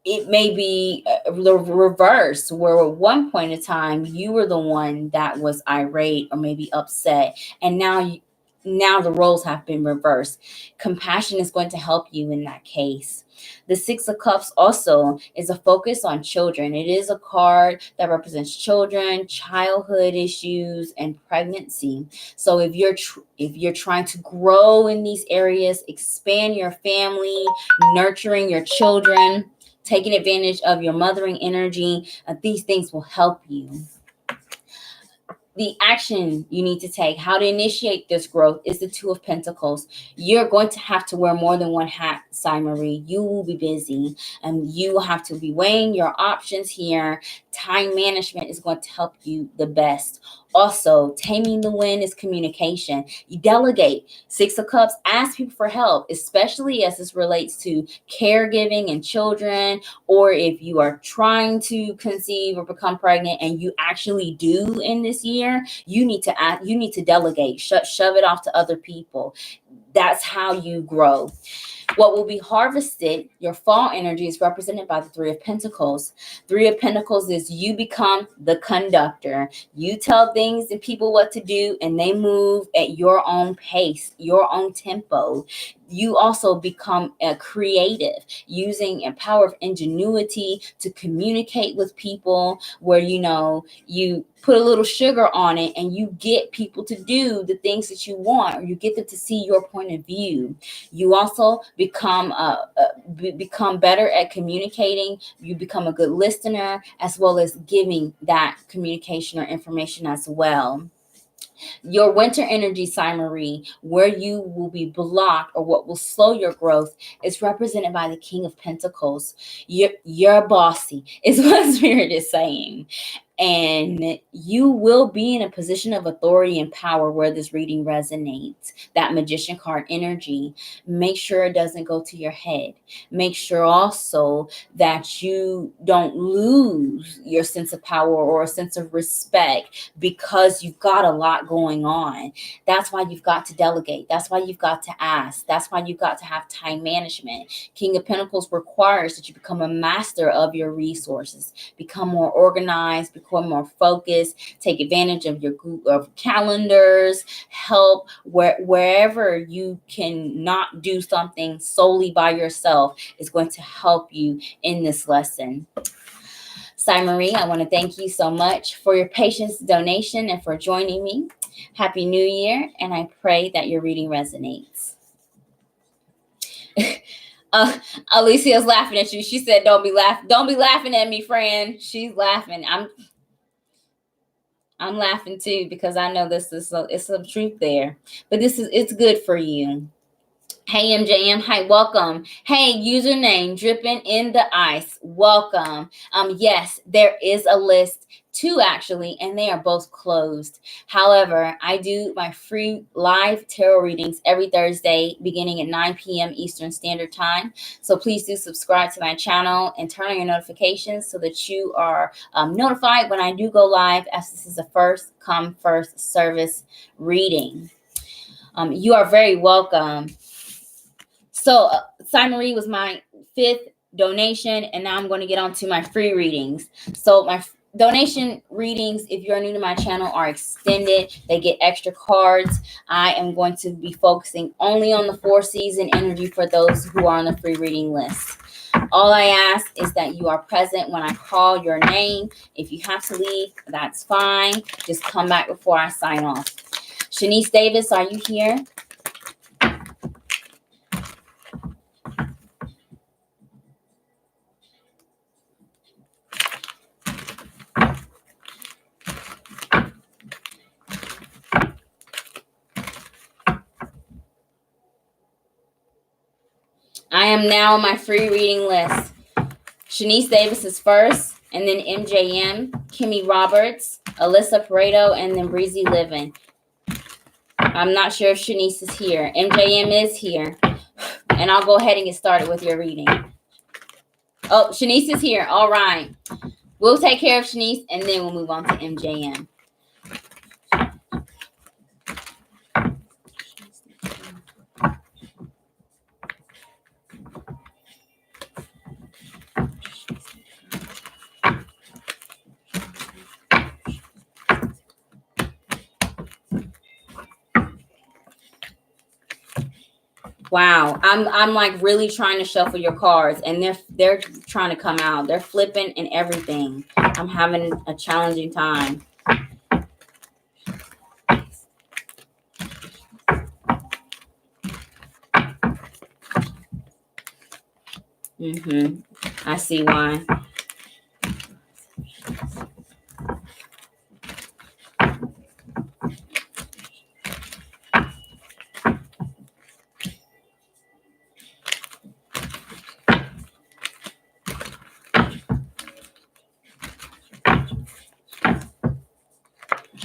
It may be the reverse, where at one point in time you were the one that was irate or maybe upset, and now the roles have been reversed. Compassion is going to help you in that case. The 6 of Cups also is a focus on children. It is a card that represents children, childhood issues, and pregnancy. So if you're trying to grow in these areas, expand your family, nurturing your children, taking advantage of your mothering energy, these things will help you. The action you need to take, how to initiate this growth, is the 2 of Pentacles. You're going to have to wear more than one hat, Sai Marie. You will be busy, and you will have to be weighing your options here. Time management is going to help you the best. Also, Taming the Wind is communication. You delegate. 6 of Cups, ask people for help, especially as this relates to caregiving and children, or if you are trying to conceive or become pregnant and you actually do in this year, you need to delegate, shove it off to other people. That's how you grow. What will be harvested, your fall energy, is represented by the 3 of Pentacles. 3 of Pentacles is you become the conductor. You tell things and people what to do, and they move at your own pace, your own tempo. You also become a creative, using a power of ingenuity to communicate with people, where you put a little sugar on it and you get people to do the things that you want, or you get them to see your point of view. You also become better at communicating. You become a good listener, as well as giving that communication or information as well. Your winter energy, Sai Marie, where you will be blocked or what will slow your growth, is represented by the King of Pentacles. You're bossy, is what Spirit is saying. And you will be in a position of authority and power where this reading resonates. That Magician card energy, make sure it doesn't go to your head. Make sure also that you don't lose your sense of power or a sense of respect because you've got a lot going on. That's why you've got to delegate. That's why you've got to ask. That's why you've got to have time management. King of Pentacles requires that you become a master of your resources, become more organized, become more focused, take advantage of your Google calendars, help wherever you can not do something solely by yourself is going to help you in this lesson. Sai Marie, I want to thank you so much for your patience, donation, and for joining me. Happy New Year, and I pray that your reading resonates. Alicia's laughing at you. She said, "Don't be laughing at me, friend." She's laughing. I'm laughing too because I know this is it's some truth there. But it's good for you. Hey MJM, hi, welcome. Hey, username dripping in the ice, welcome. Yes, there is a list, 2 actually, and they are both closed. However, I do my free live tarot readings every Thursday beginning at 9 p.m. Eastern Standard Time. So please do subscribe to my channel and turn on your notifications so that you are notified when I do go live, as this is a first come first service reading. You are very welcome. So Sai Marie was my 5th donation, and now I'm going to get on to my free readings. So my donation readings, if you're new to my channel, are extended. They get extra cards. I am going to be focusing only on the 4-season energy for those who are on the free reading list. All I ask is that you are present when I call your name. If you have to leave, that's fine. Just come back before I sign off. Shanice Davis, are you here? I am now on my free reading list. Shanice Davis is first, and then MJM, Kimmy Roberts, Alyssa Pareto, and then Breezy Living. I'm not sure if Shanice is here. MJM is here. And I'll go ahead and get started with your reading. Oh, Shanice is here. All right. We'll take care of Shanice, and then we'll move on to MJM. Wow, I'm like really trying to shuffle your cards, and they're trying to come out. They're flipping and everything. I'm having a challenging time. I see why.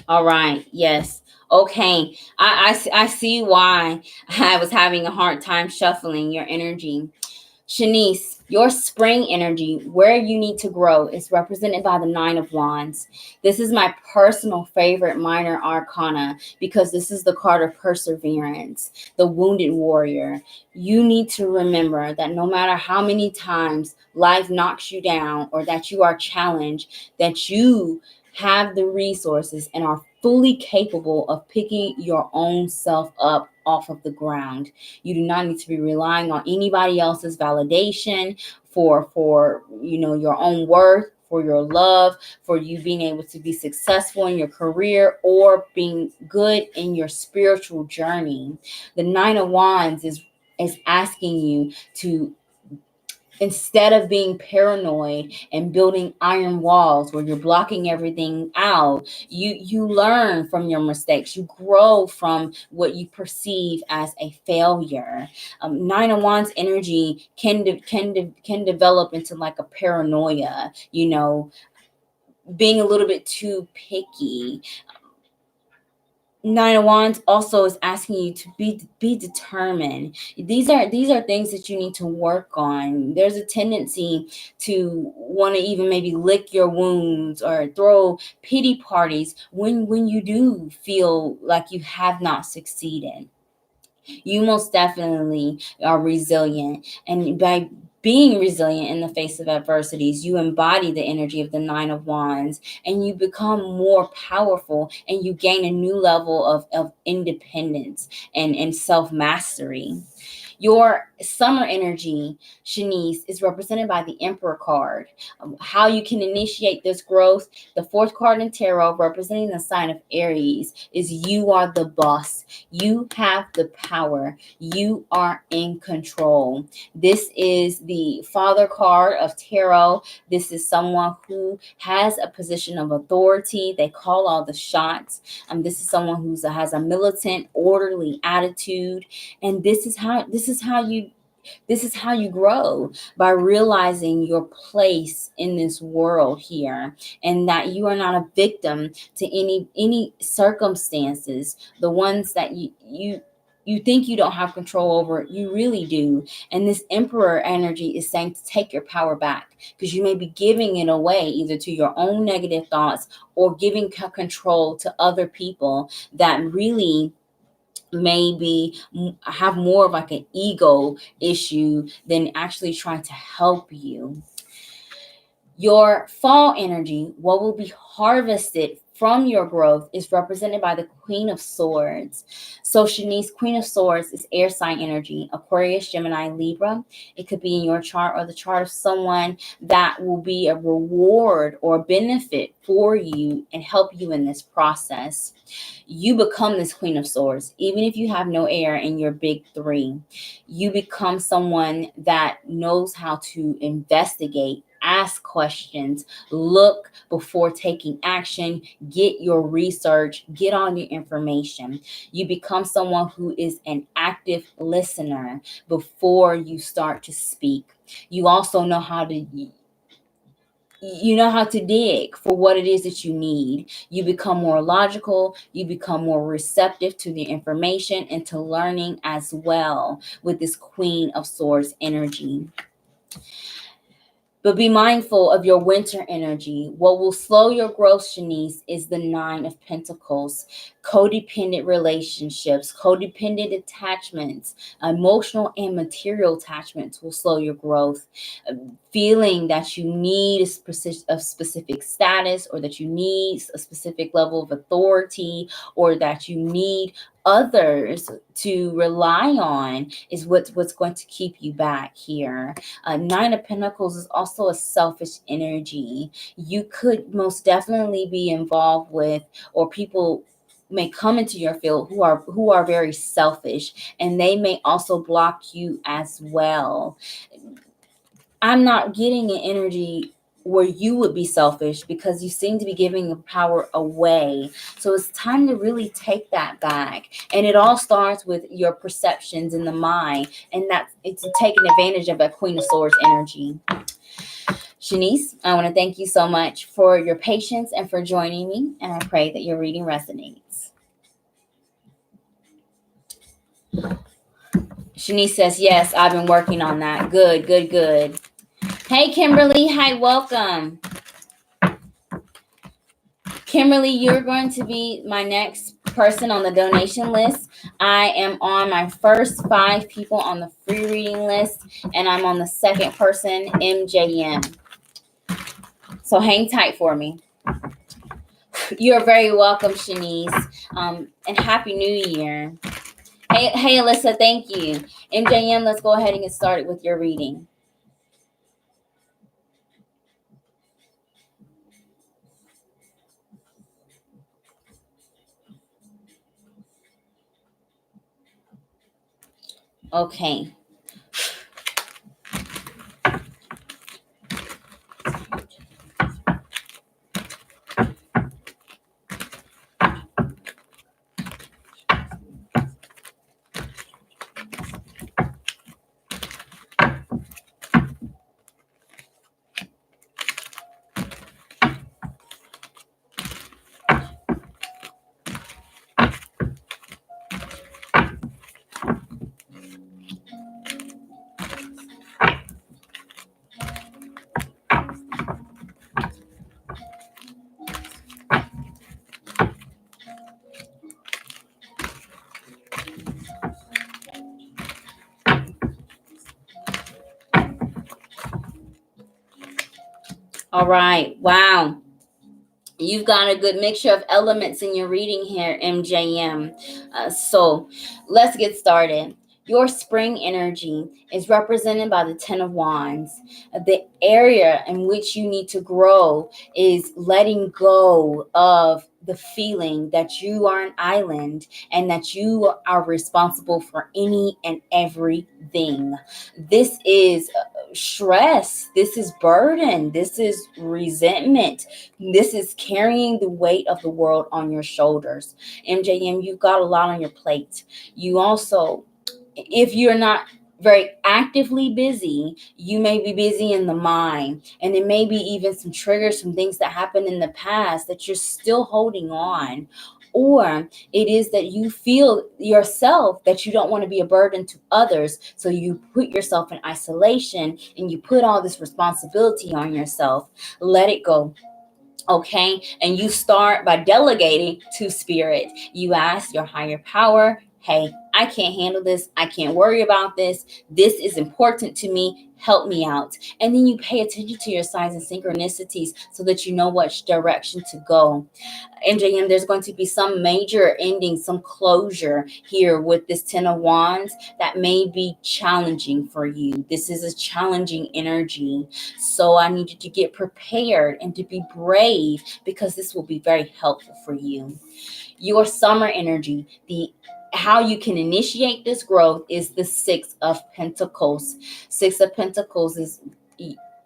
All right. Yes. Okay. I see why I was having a hard time shuffling your energy. Shanice, your spring energy, where you need to grow, is represented by the 9 of Wands. This is my personal favorite minor arcana because this is the card of perseverance, the wounded warrior. You need to remember that no matter how many times life knocks you down or that you are challenged, that you have the resources and are fully capable of picking your own self up off of the ground. You do not need to be relying on anybody else's validation for your own worth, for your love, for you being able to be successful in your career or being good in your spiritual journey. The 9 of Wands is asking you to, instead of being paranoid and building iron walls where you're blocking everything out, you learn from your mistakes. You grow from what you perceive as a failure. 9 of Wands energy can develop into like a paranoia. being a little bit too picky. Nine of Wands also is asking you to be determined. These are things that you need to work on. There's a tendency to want to even maybe lick your wounds or throw pity parties when you do feel like you have not succeeded. You most definitely are resilient, and by being resilient in the face of adversities, you embody the energy of the Nine of Wands, and you become more powerful, and you gain a new level of independence and self-mastery. Your summer energy, Shanice, is represented by the Emperor card. How you can initiate this growth. The fourth card in tarot, representing the sign of Aries, is you are the boss. You have the power. You are in control. This is the Father card of tarot. This is someone who has a position of authority. They call all the shots. This is someone who has a militant, orderly attitude, and this is how you grow, by realizing your place in this world here, and that you are not a victim to any circumstances. The ones that you think you don't have control over, you really do. And this Emperor energy is saying to take your power back, because you may be giving it away either to your own negative thoughts or giving control to other people that really maybe have more of like an ego issue than actually trying to help you. Your fall energy, what will be harvested from your growth, is represented by the Queen of Swords. So Shanice, Queen of Swords is air sign energy, Aquarius, Gemini, Libra. It could be in your chart or the chart of someone that will be a reward or benefit for you and help you in this process. You become this Queen of Swords, even if you have no air in your big three. You become someone that knows how to investigate, ask questions, look before taking action, get your research, get on your information. You become someone who is an active listener before you start to speak. You also know how to dig for what it is that you need. You become more logical, you become more receptive to the information and to learning as well with this Queen of Swords energy. But be mindful of your winter energy. What will slow your growth, Shanice, is the Nine of Pentacles. Codependent relationships, codependent attachments, emotional and material attachments will slow your growth. Feeling that you need a specific status, or that you need a specific level of authority, or that you need others to rely on is what's going to keep you back here. Nine of Pentacles is also a selfish energy. You could most definitely be involved with, or people may come into your field who are very selfish, and they may also block you as well. I'm not getting an energy where you would be selfish, because you seem to be giving the power away. So it's time to really take that back. And it all starts with your perceptions in the mind, and that's it's taking advantage of that Queen of Swords energy. Shanice, I want to thank you so much for your patience and for joining me, and I pray that your reading resonates. Shanice says, yes, I've been working on that. Good, good, good. Hey, Kimberly. Hi, welcome. Kimberly, you're going to be my next person on the donation list. I am on my first 5 people on the free reading list, and I'm on the second person, MJM. So hang tight for me. You're very welcome, Shanice, and Happy New Year. Hey, Alyssa, thank you. MJM, let's go ahead and get started with your reading. Okay. All right. Wow. You've got a good mixture of elements in your reading here, MJM. So let's get started. Your spring energy is represented by the Ten of Wands. The area in which you need to grow is letting go of the feeling that you are an island and that you are responsible for any and everything. This is stress. This is burden. This is resentment. This is carrying the weight of the world on your shoulders. MJM, you've got a lot on your plate. You also, if you're not very actively busy, you may be busy in the mind, and it may be even some triggers from things that happened in the past that you're still holding on. Or it is that you feel yourself that you don't want to be a burden to others, so you put yourself in isolation and you put all this responsibility on yourself. Let it go. Okay, and you start by delegating to spirit. You ask your higher power, hey, I can't handle this, I can't worry about this is important to me, help me out. And then you pay attention to your signs and synchronicities so that you know which direction to go. MJM, there's going to be some major ending, some closure here with this Ten of Wands that may be challenging for you. This is a challenging energy. So I need you to get prepared and to be brave, because this will be very helpful for you. Your summer energy, how you can initiate this growth is the Six of Pentacles. Six of Pentacles is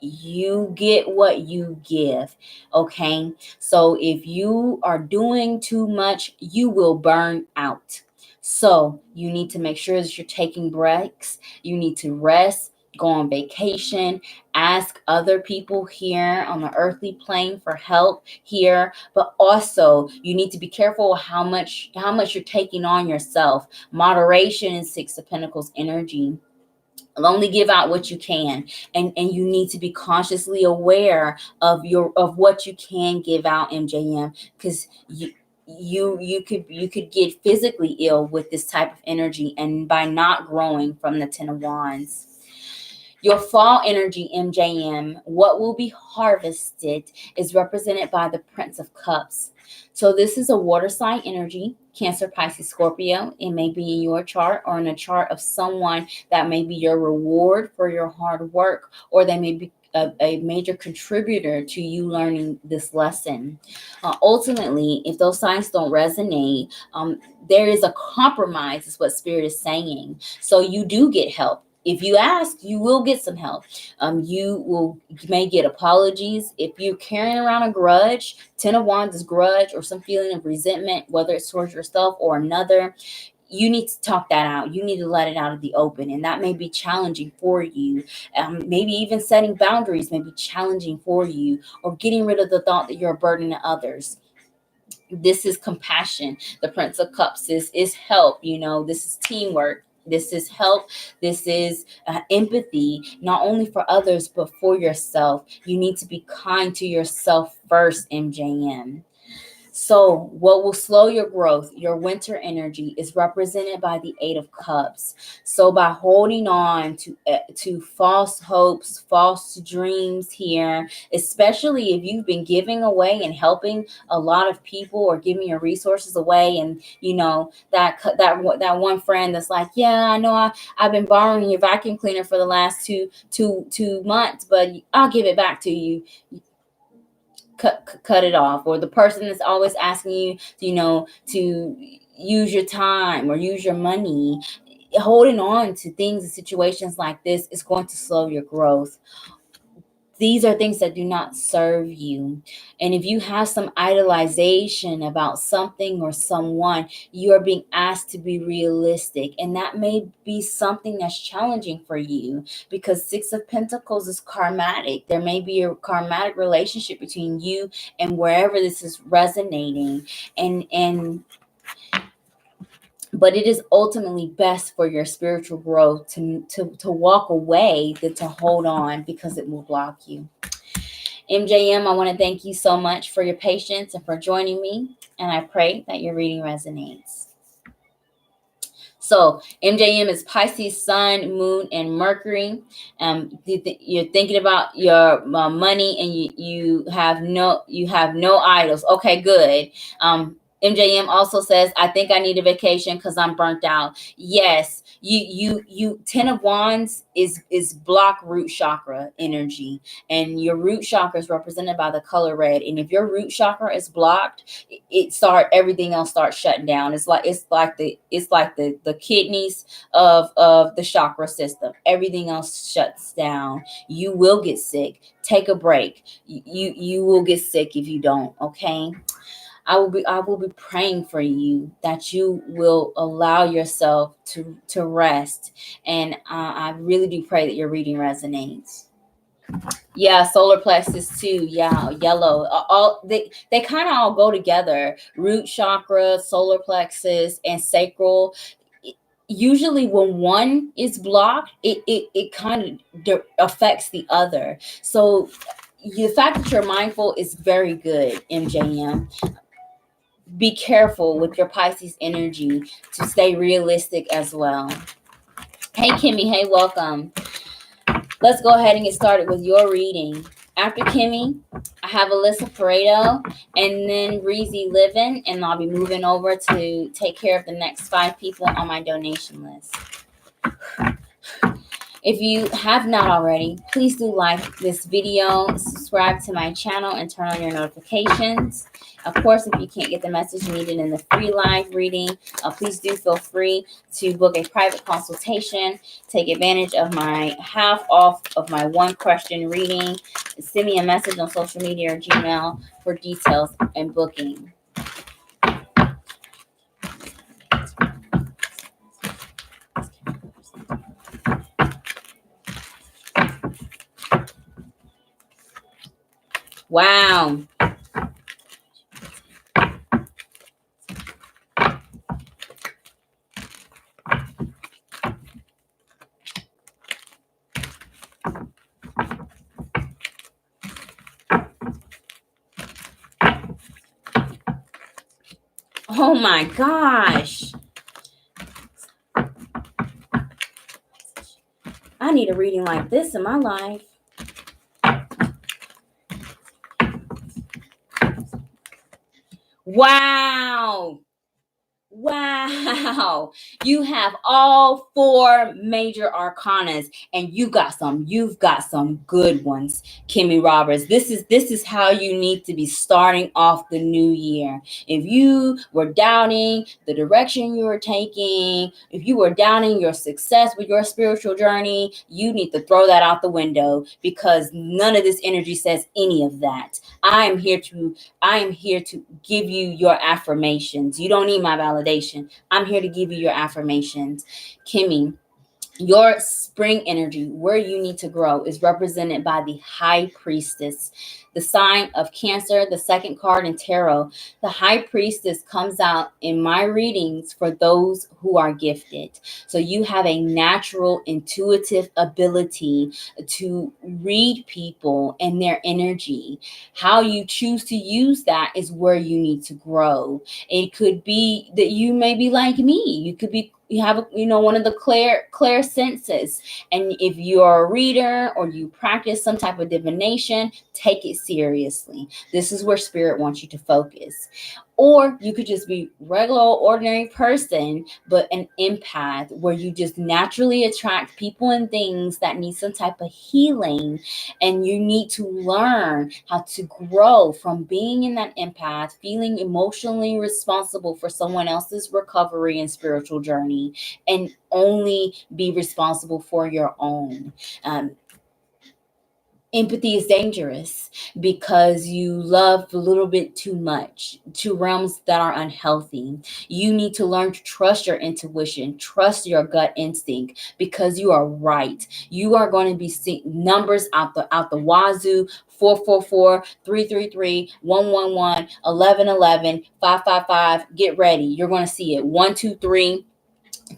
you get what you give. Okay, so if you are doing too much, you will burn out. So you need to make sure that you're taking breaks. You need to rest, go on vacation, ask other people here on the earthly plane for help here. But also you need to be careful how much you're taking on yourself. Moderation in Six of Pentacles energy. Only give out what you can, and you need to be consciously aware of what you can give out, MJM, because you could get physically ill with this type of energy, and by not growing from the Ten of Wands. Your fall energy, MJM, what will be harvested is represented by the Prince of Cups. So this is a water sign energy, Cancer, Pisces, Scorpio. It may be in your chart or in a chart of someone that may be your reward for your hard work, or they may be a major contributor to you learning this lesson. Ultimately, if those signs don't resonate, there is a compromise, is what Spirit is saying. So you do get help. If you ask, you will get some help. You may get apologies. If you're carrying around a grudge, Ten of Wands is grudge or some feeling of resentment, whether it's towards yourself or another, you need to talk that out. You need to let it out of the open, and that may be challenging for you. Maybe even setting boundaries may be challenging for you, or getting rid of the thought that you're a burden to others. This is compassion. The Prince of Cups is help. This is teamwork. This is help. This is empathy, not only for others, but for yourself. You need to be kind to yourself first, MJM. So what will slow your growth, your winter energy, is represented by the Eight of Cups. So by holding on to false hopes, false dreams here, especially if you've been giving away and helping a lot of people, or giving your resources away, and that one friend that's like, yeah, I know I've been borrowing your vacuum cleaner for the last two months, but I'll give it back to you. Cut it off. Or the person that's always asking you, to use your time or use your money. Holding on to things and situations like this is going to slow your growth. These are things that do not serve you. And if you have some idolization about something or someone, you are being asked to be realistic. And that may be something that's challenging for you, because Six of Pentacles is karmatic. There may be a karmatic relationship between you and wherever this is resonating. But it is ultimately best for your spiritual growth to walk away than to hold on, because it will block you. MJM, I want to thank you so much for your patience and for joining me, and I pray that your reading resonates. So MJM is Pisces, Sun, Moon, and Mercury. You're thinking about your money, and you have no idols. Okay, good. MJM also says, I think I need a vacation because I'm burnt out. Yes, you 10 of Wands is block root chakra energy, and your root chakra is represented by the color red. And if your root chakra is blocked, everything else starts shutting down. It's like the kidneys of the chakra system. Everything else shuts down. You will get sick. Take a break. You will get sick if you don't. Okay. I will be praying for you that you will allow yourself to rest. And I really do pray that your reading resonates. Yeah, solar plexus too. Yeah, yellow. All they kind of all go together. Root chakra, solar plexus, and sacral. Usually when one is blocked, it kind of affects the other. So the fact that you're mindful is very good, MJM. Be careful with your Pisces energy to stay realistic as well. Hey, Kimmy. Hey, welcome. Let's go ahead and get started with your reading. After Kimmy, I have Alyssa Pareto and then Reezy Living, and I'll be moving over to take care of the next 5 people on my donation list. If you have not already, please do like this video, subscribe to my channel, and turn on your notifications. Of course, if you can't get the message needed in the free live reading, please do feel free to book a private consultation. Take advantage of my half off of my 1-question reading. Send me a message on social media or Gmail for details and booking. Wow. Oh my gosh. I need a reading like this in my life. Wow. Wow. You have all 4 major arcanas, and you've got some good ones, Kimmy Roberts. This is how you need to be starting off the new year. If you were doubting the direction you were taking, if you were doubting your success with your spiritual journey, you need to throw that out the window, because none of this energy says any of that. I am here to give you your affirmations. You don't need my validation. I'm here to give you your affirmations. Kimmy, your spring energy, where you need to grow, is represented by the High Priestess, the sign of Cancer, the 2nd card in tarot. The High Priestess comes out in my readings for those who are gifted. So you have a natural, intuitive ability to read people and their energy. How you choose to use that is where you need to grow. It could be that you may be like me. You have one of the clear senses, and if you're a reader or you practice some type of divination, take it seriously. This is where spirit wants you to focus. Or you could just be regular, ordinary person, but an empath, where you just naturally attract people and things that need some type of healing, and you need to learn how to grow from being in that empath, feeling emotionally responsible for someone else's recovery and spiritual journey, and only be responsible for your own. Empathy is dangerous because you love a little bit too much, to realms that are unhealthy. You need to learn to trust your intuition, trust your gut instinct, because you are right. You are going to be seeing numbers out the wazoo: 444, 333, 111, 1111, 555. Get ready. You're going to see it. 123.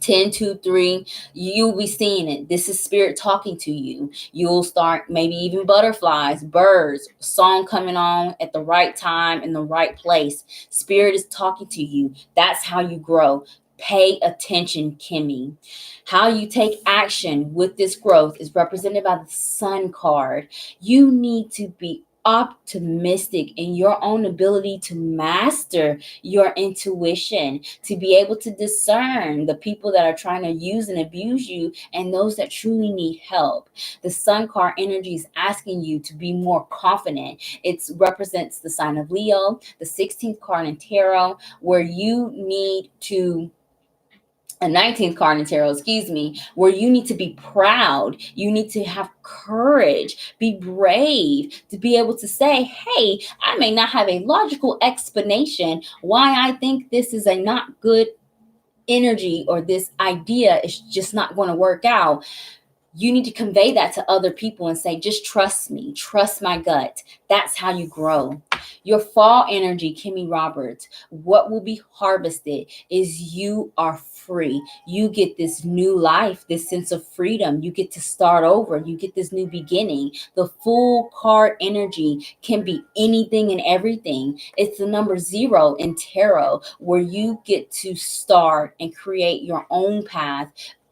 10, 2, 3, you'll be seeing it. This is spirit talking to you. You'll start maybe even butterflies, birds, song coming on at the right time in the right place. Spirit is talking to you. That's how you grow. Pay attention, Kimmy. How you take action with this growth is represented by the Sun card. You need to be optimistic in your own ability to master your intuition, to be able to discern the people that are trying to use and abuse you and those that truly need help. The Sun card energy is asking you to be more confident. It represents the sign of Leo, the 16th card in tarot, where you need to a 19th card in tarot, where you need to be proud. You need to have courage, be brave to be able to say, hey, I may not have a logical explanation why I think this is a not good energy or this idea is just not going to work out. You need to convey that to other people and say, just trust me, trust my gut. That's how you grow. Your fall energy, Kimmy Roberts, what will be harvested is you are free. You get this new life, this sense of freedom. You get to start over. You get this new beginning. The full card energy can be anything and everything. It's the number 0 in tarot, where you get to start and create your own path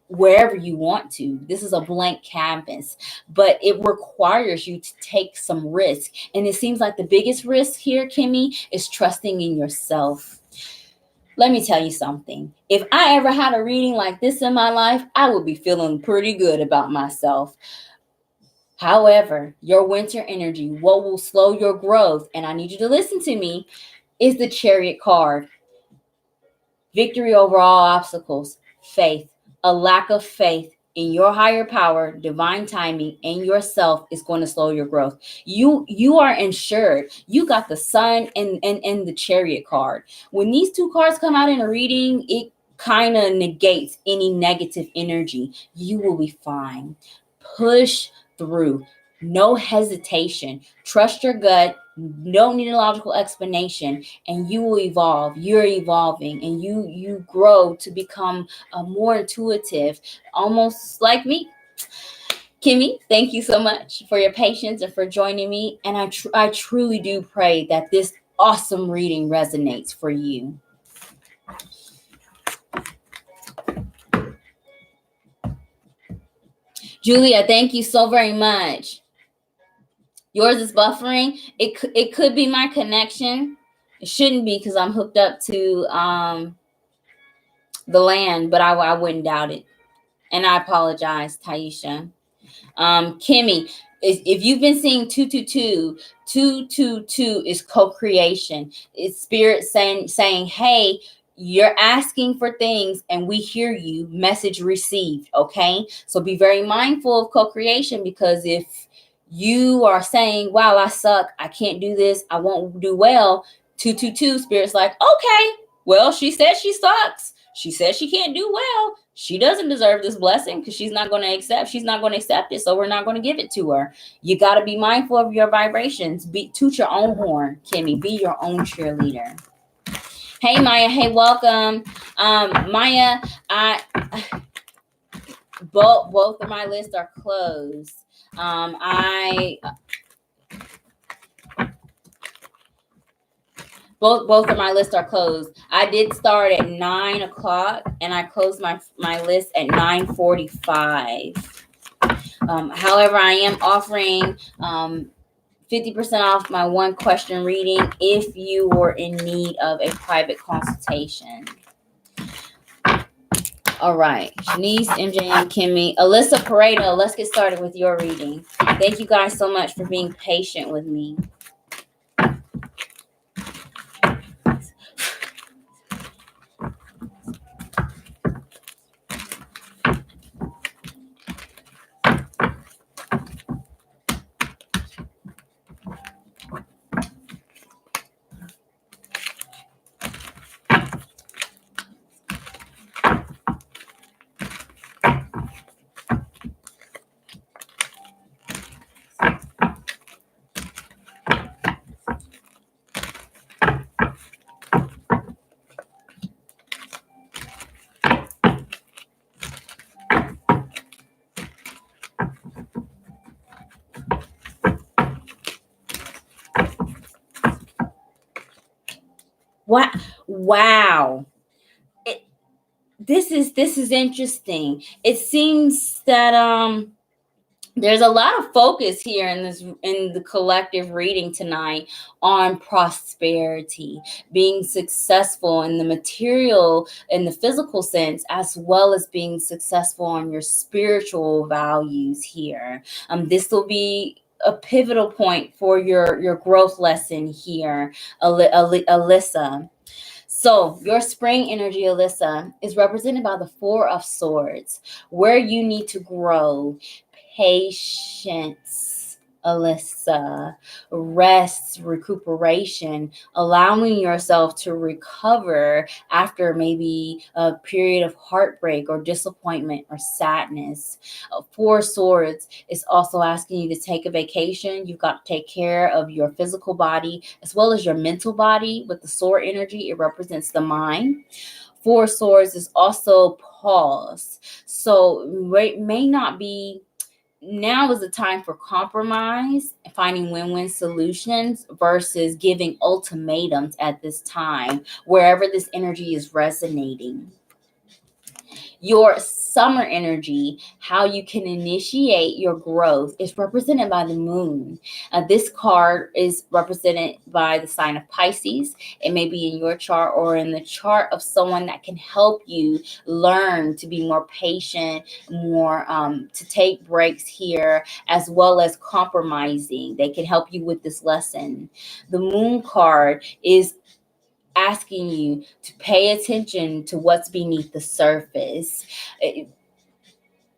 wherever you want to. This is a blank canvas, but it requires you to take some risk. And it seems like the biggest risk here, Kimmy, is trusting in yourself. Let me tell you something. If I ever had a reading like this in my life, I would be feeling pretty good about myself. However, your winter energy, what will slow your growth, and I need you to listen to me, is the Chariot card. Victory over all obstacles, faith. A lack of faith in your higher power, divine timing, and yourself is going to slow your growth. You are insured. You got the Sun and the Chariot card. When these two cards come out in a reading, it kind of negates any negative energy. You will be fine. Push through. No hesitation. Trust your gut. Don't need a logical explanation, and you will evolve. You're evolving, and you grow to become more intuitive, almost like me. Kimmy, thank you so much for your patience and for joining me. And I truly do pray that this awesome reading resonates for you. Julia, thank you so very much. Yours is buffering. It could be my connection. It shouldn't be, because I'm hooked up to the land, but I wouldn't doubt it. And I apologize, Taisha. Kimmy, if you've been seeing 222, 222 is co-creation. It's spirit saying, hey, you're asking for things and we hear you. Message received. Okay, so be very mindful of co-creation, because if you are saying, wow, I suck, I can't do this, I won't do well, 222 spirit's like, okay, well, she said she sucks, she says she can't do well, she doesn't deserve this blessing because she's not going to accept it, so we're not going to give it to her. You got to be mindful of your vibrations. Toot your own horn, Kimmy. Be your own cheerleader. Hey, Maya. Hey, welcome. Maya, both of my lists are closed. Both of my lists are closed. I did start at 9 o'clock and I closed my list at 9:45. However, I am offering 50% off my 1 question reading if you were in need of a private consultation. All right, Shanice, MJ, and Kimmy. Alyssa Pareto, let's get started with your reading. Thank you guys so much for being patient with me. Wow. this is interesting. It seems that there's a lot of focus here in the collective reading tonight on prosperity, being successful in the material, in the physical sense, as well as being successful on your spiritual values here. This will be a pivotal point for your growth lesson here, Alyssa. So your spring energy, Alyssa, is represented by the Four of Swords, where you need to grow. Patience, Alyssa, rest, recuperation, allowing yourself to recover after maybe a period of heartbreak or disappointment or sadness. Four Swords is also asking you to take a vacation. You've got to take care of your physical body as well as your mental body. With the sword energy, it represents the mind. Four Swords is also pause. So it may not be. Now is the time for compromise, finding win-win solutions versus giving ultimatums at this time, wherever this energy is resonating. Your summer energy, how you can initiate your growth, is represented by the moon. This card is represented by the sign of Pisces. It may be in your chart or in the chart of someone that can help you learn to be more patient, more to take breaks here, as well as compromising. They can help you with this lesson. The moon card is asking you to pay attention to what's beneath the surface.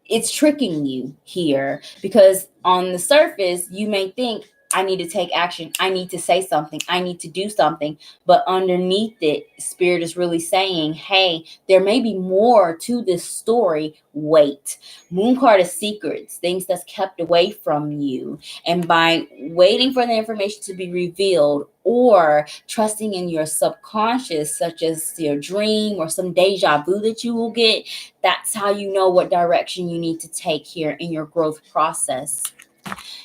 It's tricking you here because on the surface, you may think, I need to take action. I need to say something. I need to do something. But underneath it, Spirit is really saying, hey, there may be more to this story. Wait. Moon card is secrets, things that's kept away from you. And by waiting for the information to be revealed or trusting in your subconscious, such as your dream or some deja vu that you will get, that's how you know what direction you need to take here in your growth process.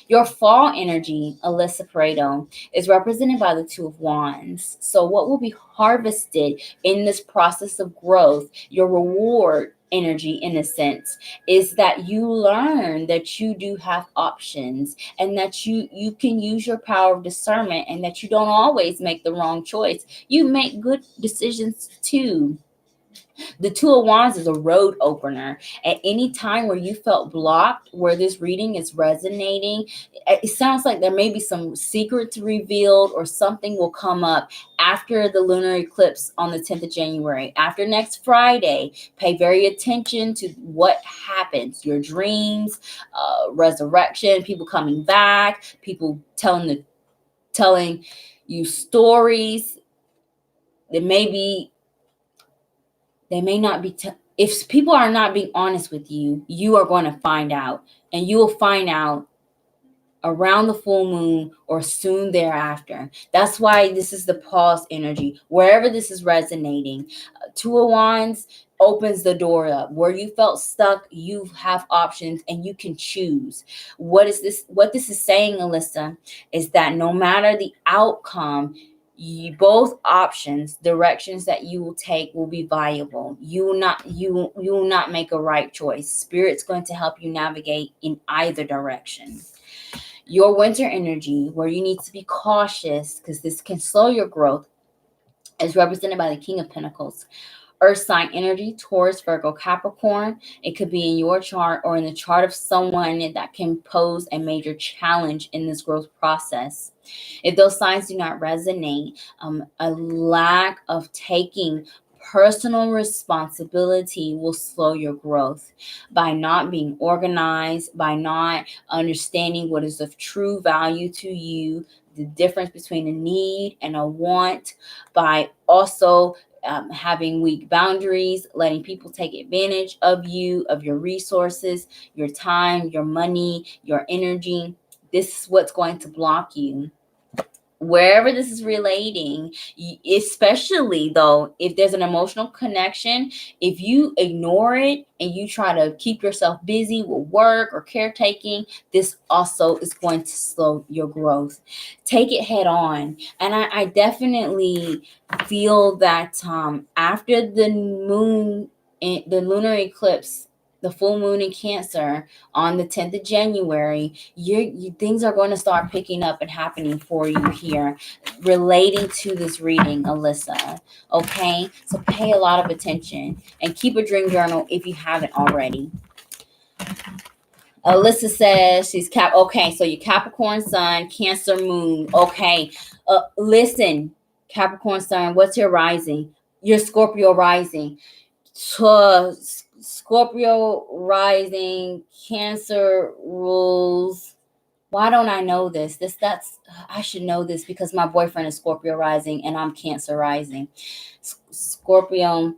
Your fall energy, Alyssa Pareto, is represented by the Two of Wands. So what will be harvested in this process of growth, your reward energy in a sense, is that you learn that you do have options and that you can use your power of discernment and that you don't always make the wrong choice. You make good decisions too. The Two of Wands is a road opener. At any time where you felt blocked, where this reading is resonating, it sounds like there may be some secrets revealed or something will come up after the lunar eclipse on the 10th of January. After next Friday, pay very attention to what happens. Your dreams, resurrection, people coming back, people telling you stories that maybe they may not be, if people are not being honest with you, you are going to find out. And you will find out around the full moon or soon thereafter. That's why this is the pause energy. Wherever this is resonating, Two of Wands opens the door up. Where you felt stuck, you have options and you can choose. What this is saying, Alyssa, is that no matter the outcome, both options, directions that you will take will be viable. You will not make a right choice. Spirit's going to help you navigate in either direction. Your winter energy, where you need to be cautious because this can slow your growth, is represented by the King of Pentacles. Earth sign energy, Taurus, Virgo, Capricorn. It could be in your chart or in the chart of someone that can pose a major challenge in this growth process. If those signs do not resonate, a lack of taking personal responsibility will slow your growth by not being organized, by not understanding what is of true value to you, the difference between a need and a want, by also having weak boundaries, letting people take advantage of you, of your resources, your time, your money, your energy. This is what's going to block you. Wherever this is relating, especially though, if there's an emotional connection, if you ignore it and you try to keep yourself busy with work or caretaking, this also is going to slow your growth. Take it head on. And I definitely feel that after the moon the lunar eclipse, the full moon in Cancer on the 10th of January, things are going to start picking up and happening for you here relating to this reading, Alyssa. Okay? So pay a lot of attention and keep a dream journal if you haven't already. Alyssa says she's okay, so your Capricorn sun, Cancer moon. Okay. Listen, Capricorn sun, what's your rising? Your Scorpio rising. Scorpio rising, Cancer rules. Why don't I know this? I should know this because my boyfriend is Scorpio rising and I'm Cancer rising. Scorpio,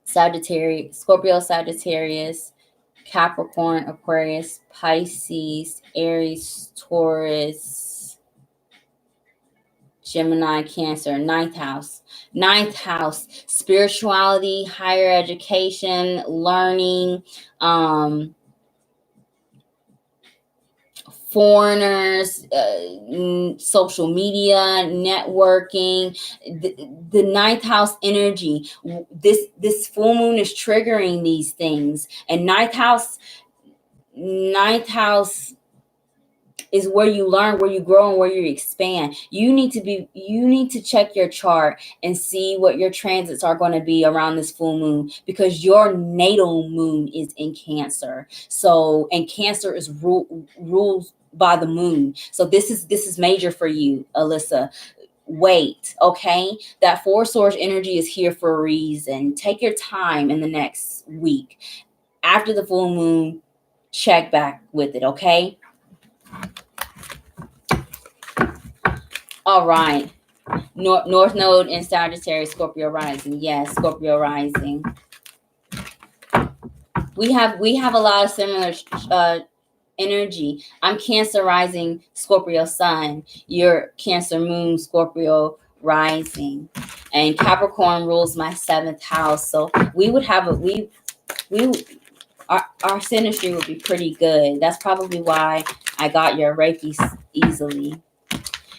Sagittarius, Capricorn, Aquarius, Pisces, Aries, Taurus, Gemini, Cancer. Ninth house, spirituality, higher education, learning, foreigners, social media, networking. The ninth house energy, this full moon is triggering these things. And ninth house is where you learn, where you grow, and where you expand. You need to check your chart and see what your transits are going to be around this full moon, because your natal moon is in Cancer. So, and Cancer is ruled by the moon. So this is major for you, Alyssa. Wait, okay? That four source energy is here for a reason. Take your time in the next week. After the full moon, check back with it, okay? All right. North Node in Sagittarius, Scorpio rising. Yes, Scorpio rising. We have a lot of similar energy. I'm Cancer rising, Scorpio sun. You're Cancer moon, Scorpio rising. And Capricorn rules my 7th house. So we would have our synastry would be pretty good. That's probably why I got your Reiki easily.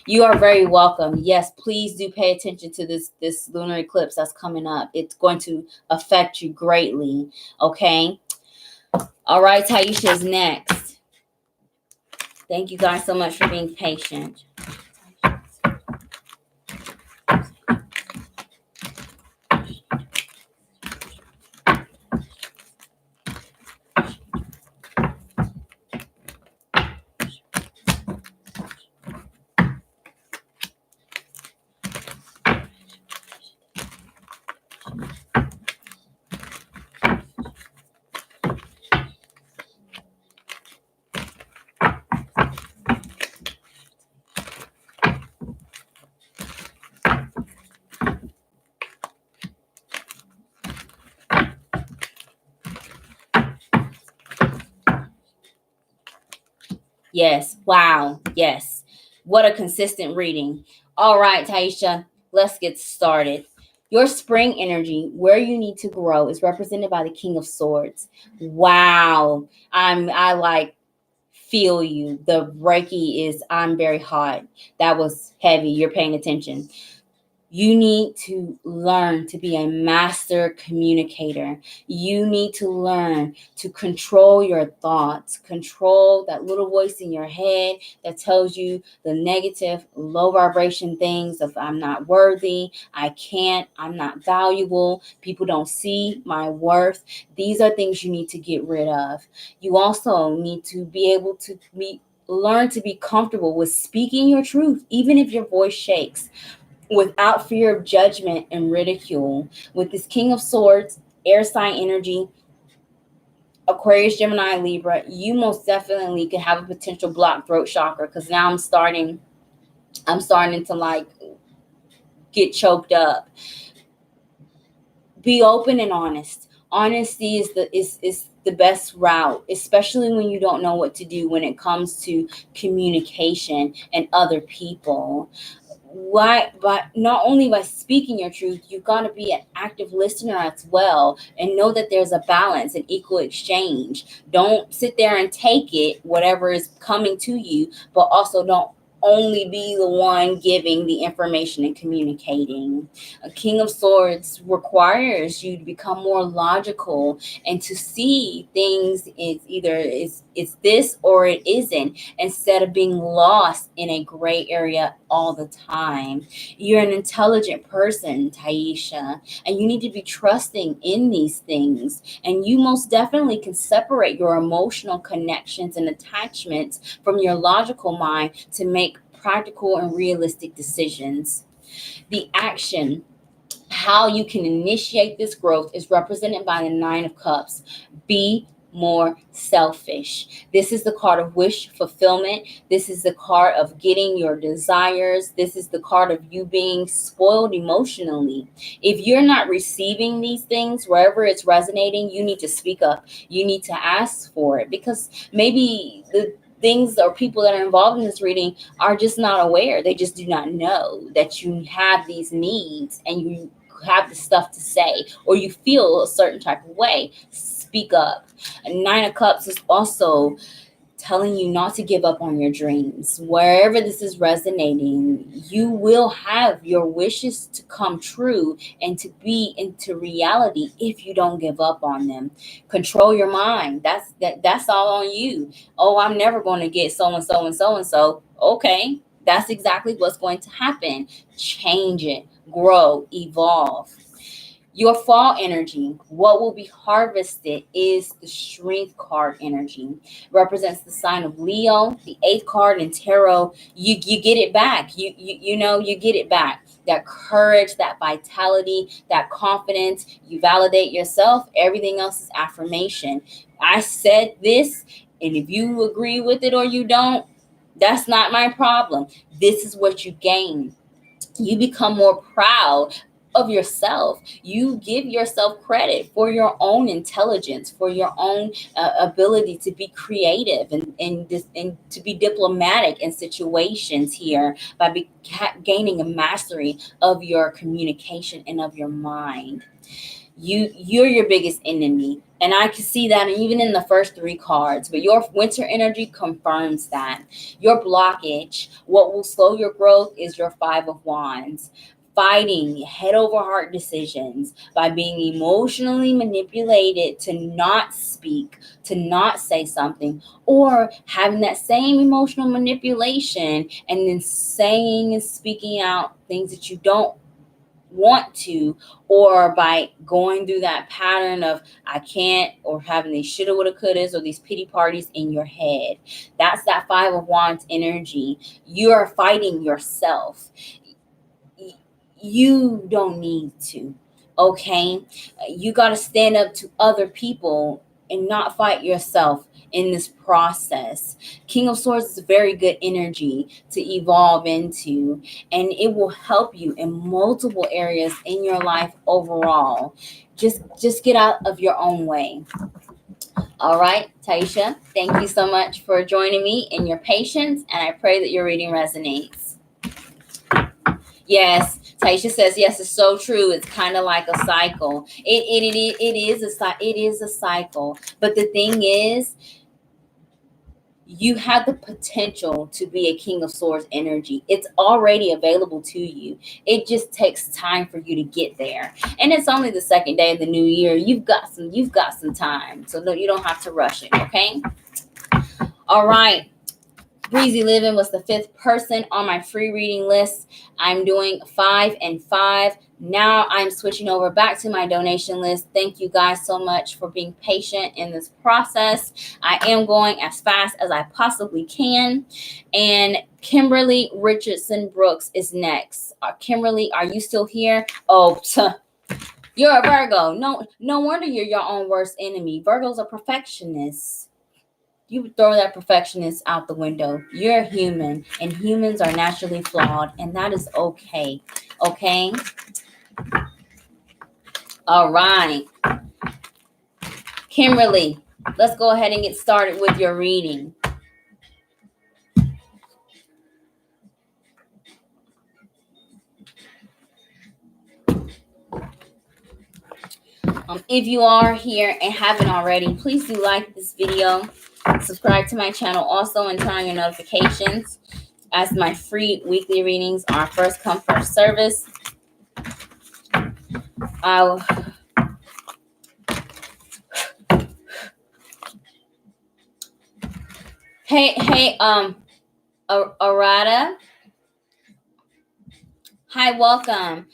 You are very welcome. Yes, please do pay attention to this lunar eclipse that's coming up. It's going to affect you greatly. Okay. All right, Taisha is next. Thank you guys so much for being patient. Yes. Wow. Yes. What a consistent reading. All right, Taisha, let's get started. Your spring energy, where you need to grow, is represented by the King of Swords. Wow. I feel you. The Reiki is, I'm very hot. That was heavy. You're paying attention. You need to learn to be a master communicator. You need to learn to control your thoughts, control that little voice in your head that tells you the negative, low vibration things of I'm not worthy, I can't, I'm not valuable, people don't see my worth. These are things you need to get rid of. You also need to be able to learn to be comfortable with speaking your truth, even if your voice shakes, without fear of judgment and ridicule. With this King of Swords, air sign energy, Aquarius, Gemini, Libra, you most definitely could have a potential blocked throat chakra, because now I'm starting to get choked up. Be open and honest. Honesty is the best route, especially when you don't know what to do when it comes to communication and other people. Why? But not only by speaking your truth, you've got to be an active listener as well, and know that there's a balance, an equal exchange. Don't sit there and take it, whatever is coming to you, but also don't only be the one giving the information and communicating. A King of Swords requires you to become more logical and to see things is either it's this or it isn't, instead of being lost in a gray area all the time. You're an intelligent person, Taisha, and you need to be trusting in these things. And you most definitely can separate your emotional connections and attachments from your logical mind to make practical and realistic decisions. The action, how you can initiate this growth, is represented by the Nine of Cups. Be more selfish. This is the card of wish fulfillment. This is the card of getting your desires. This is the card of you being spoiled emotionally. If you're not receiving these things, wherever it's resonating, you need to speak up. You need to ask for it, because maybe the things or people that are involved in this reading are just not aware. They just do not know that you have these needs and you have the stuff to say, or you feel a certain type of way. Speak up. Nine of Cups is also telling you not to give up on your dreams. Wherever this is resonating, you will have your wishes to come true and to be into reality if you don't give up on them. Control your mind. That's all on you. Oh, I'm never going to get so and so and so and so. Okay, that's exactly what's going to happen. Change it, grow, evolve. Your fall energy, what will be harvested, is the Strength card energy. Represents the sign of Leo. The 8th card in tarot, you get it back. You know, you get it back. That courage, that vitality, that confidence. You validate yourself. Everything else is affirmation. I said this, and if you agree with it or you don't, that's not my problem. This is what you gain. You become more proud of yourself. You give yourself credit for your own intelligence, for your own ability to be creative and to be diplomatic in situations here by gaining a mastery of your communication and of your mind. You're your biggest enemy. And I can see that even in the first 3 cards. But your winter energy confirms that. Your blockage, what will slow your growth, is your 5 of Wands. Fighting head over heart decisions by being emotionally manipulated to not speak, to not say something, or having that same emotional manipulation and then saying and speaking out things that you don't want to, or by going through that pattern of I can't, or having these shoulda, woulda, couldas, or these pity parties in your head. That's that 5 of Wands energy. You are fighting yourself. You don't need to, okay? You got to stand up to other people and not fight yourself in this process. King of Swords is a very good energy to evolve into, and it will help you in multiple areas in your life overall. Just get out of your own way. All right, Taisha, thank you so much for joining me and your patience, and I pray that your reading resonates. Yes, Taisha says, yes, it's so true. It's kind of like a cycle. It is a cycle. But the thing is, you have the potential to be a King of Swords energy. It's already available to you. It just takes time for you to get there. And it's only the 2nd day of the new year. You've got some time. So no, you don't have to rush it, okay? All right. Breezy Living was the 5th person on my free reading list. I'm doing 5 and 5. Now I'm switching over back to my donation list. Thank you guys so much for being patient in this process. I am going as fast as I possibly can. And Kimberly Richardson-Brooks is next. Kimberly, are you still here? Oh, you're a Virgo. No wonder you're your own worst enemy. Virgos are perfectionists. You throw that perfectionist out the window. You're a human, and humans are naturally flawed, and that is okay. Okay? All right. Kimberly, let's go ahead and get started with your reading. If you are here and haven't already, please do like this video. Subscribe to my channel also and turn on your notifications. as my free weekly readings are first come, first service. Hey, Arada. Hi, welcome.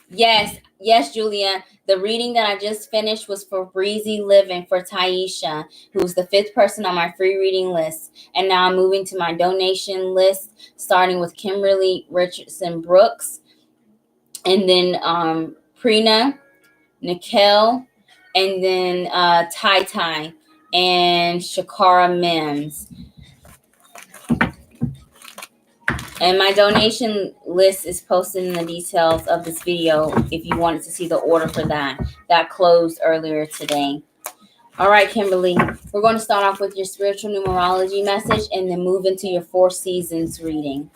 Yes, Julia. The reading that I just finished was for Breezy Living for Taisha, who's the 5th person on my free reading list. And now I'm moving to my donation list, starting with Kimberly Richardson-Brooks, and then Prina, Nikelle, and then Tai and Shacarra Mimms. And my donation list is posted in the details of this video if you wanted to see the order for that. That closed earlier today. All right, Kimberly, we're going to start off with your spiritual numerology message and then move into your 4 seasons reading.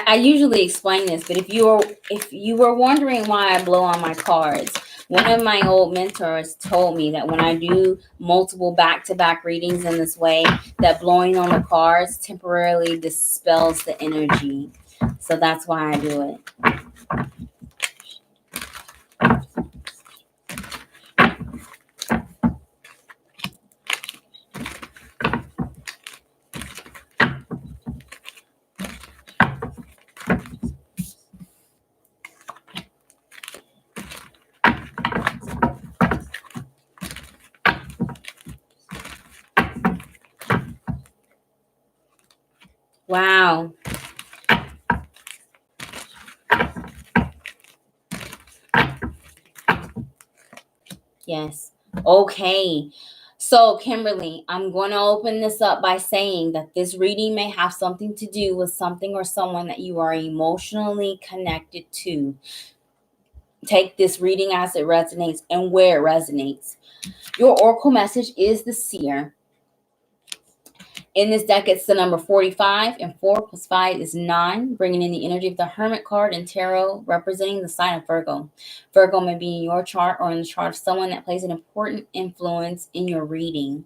I usually explain this, but if you were wondering why I blow on my cards, one of my old mentors told me that when I do multiple back-to-back readings in this way, that blowing on the cards temporarily dispels the energy. So that's why I do it. Wow. Yes. Okay. So, Kimberly, I'm going to open this up by saying that this reading may have something to do with something or someone that you are emotionally connected to. Take this reading as it resonates and where it resonates. Your oracle message is the seer. In this deck, it's the number 45, and 4 plus 5 is 9, bringing in the energy of the Hermit card and tarot, representing the sign of Virgo. Virgo may be in your chart or in the chart of someone that plays an important influence in your reading.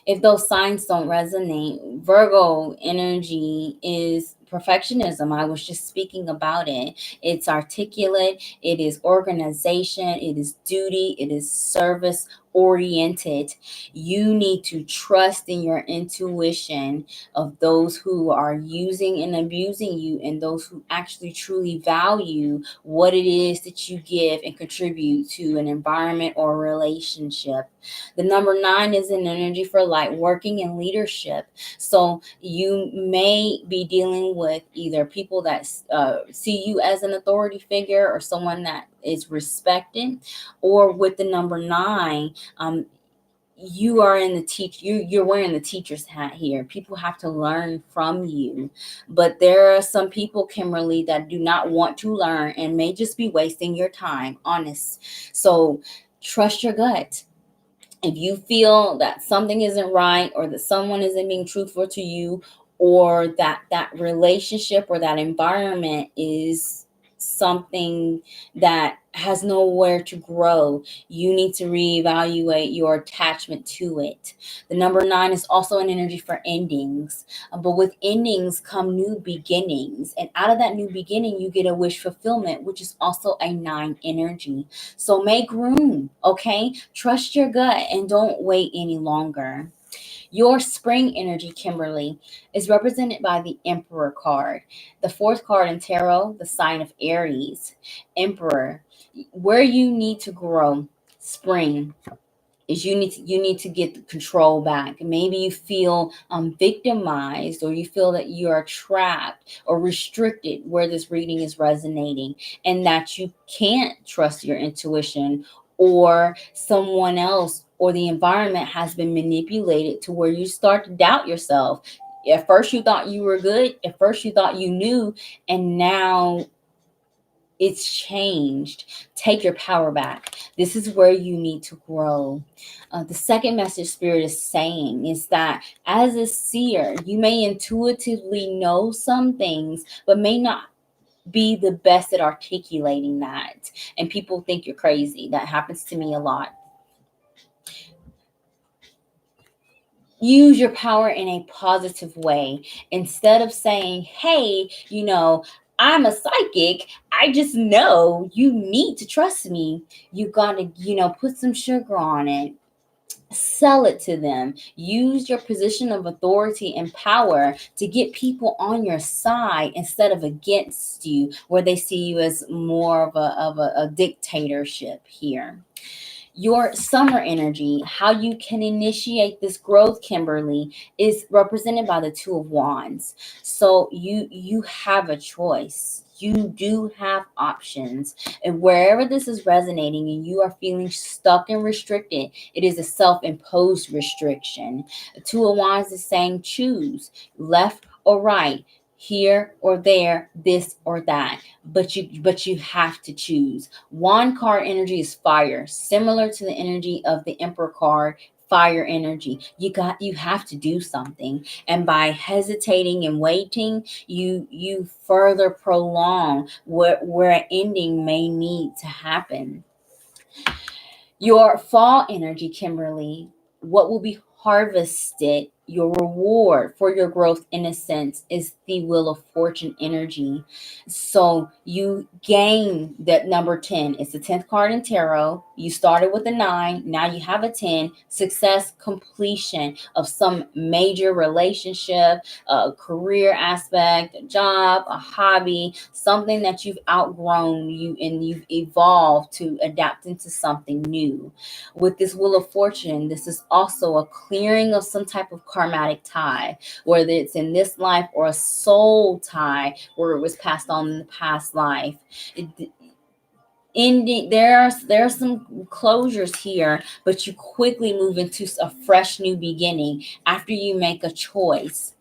If those signs don't resonate, Virgo energy is perfectionism. I was just speaking about it. It's articulate, it is organization, it is duty, it is service oriented. You need to trust in your intuition of those who are using and abusing you, and those who actually truly value what it is that you give and contribute to an environment or a relationship. The number 9 is an energy for light working in leadership. So you may be dealing with either people that see you as an authority figure or someone that is respected, or with the number 9, you are in the you're wearing the teacher's hat here. People have to learn from you, but there are some people, Kimberly, that do not want to learn and may just be wasting your time. Honest. So trust your gut. If you feel that something isn't right, or that someone isn't being truthful to you, or that relationship or that environment is something that has nowhere to grow, you need to reevaluate your attachment to it. The number 9 is also an energy for endings, but with endings come new beginnings, and out of that new beginning you get a wish fulfillment, which is also a 9 energy. So make room, okay? Trust your gut and don't wait any longer. Your spring energy, Kimberly, is represented by the Emperor card, the 4th card in tarot, the sign of Aries. Emperor, where you need to grow, spring, is you need to get the control back. Maybe you feel victimized, or you feel that you are trapped or restricted where this reading is resonating, and that you can't trust your intuition, or someone else or the environment has been manipulated to where you start to doubt yourself. At first you thought you were good, at first you thought you knew, and now It's changed. Take your power back. This is where you need to grow. The second message Spirit is saying is that as a seer, you may intuitively know some things, but may not be the best at articulating that. And people think you're crazy. That happens to me a lot. Use your power in a positive way. Instead of saying, hey, I'm a psychic, I just know you need to trust me. You gotta, put some sugar on it. Sell it to them. Use your position of authority and power to get people on your side instead of against you, where they see you as more of a dictatorship here. Your summer energy, how you can initiate this growth, Kimberly, is represented by the Two of Wands. So you have a choice. You do have options. And wherever this is resonating and you are feeling stuck and restricted, it is a self-imposed restriction. The Two of Wands is saying choose left or right, here or there, this or that, but you have to choose. Wand card energy is fire, similar to the energy of the Emperor card. Fire energy. You have to do something, and by hesitating and waiting, you further prolong where an ending may need to happen. Your fall energy, Kimberly, what will be harvested, your reward for your growth, in a sense, is the Wheel of Fortune energy. So you gain that number 10. It's the 10th card in tarot. You started with a 9. Now you have a 10. Success, completion of some major relationship, a career aspect, a job, a hobby, something that you've outgrown and you've evolved to adapt into something new. With this Wheel of Fortune, this is also a clearing of some type of karmatic tie, whether it's in this life or a soul tie where it was passed on in the past life. There are some closures here, but you quickly move into a fresh new beginning after you make a choice.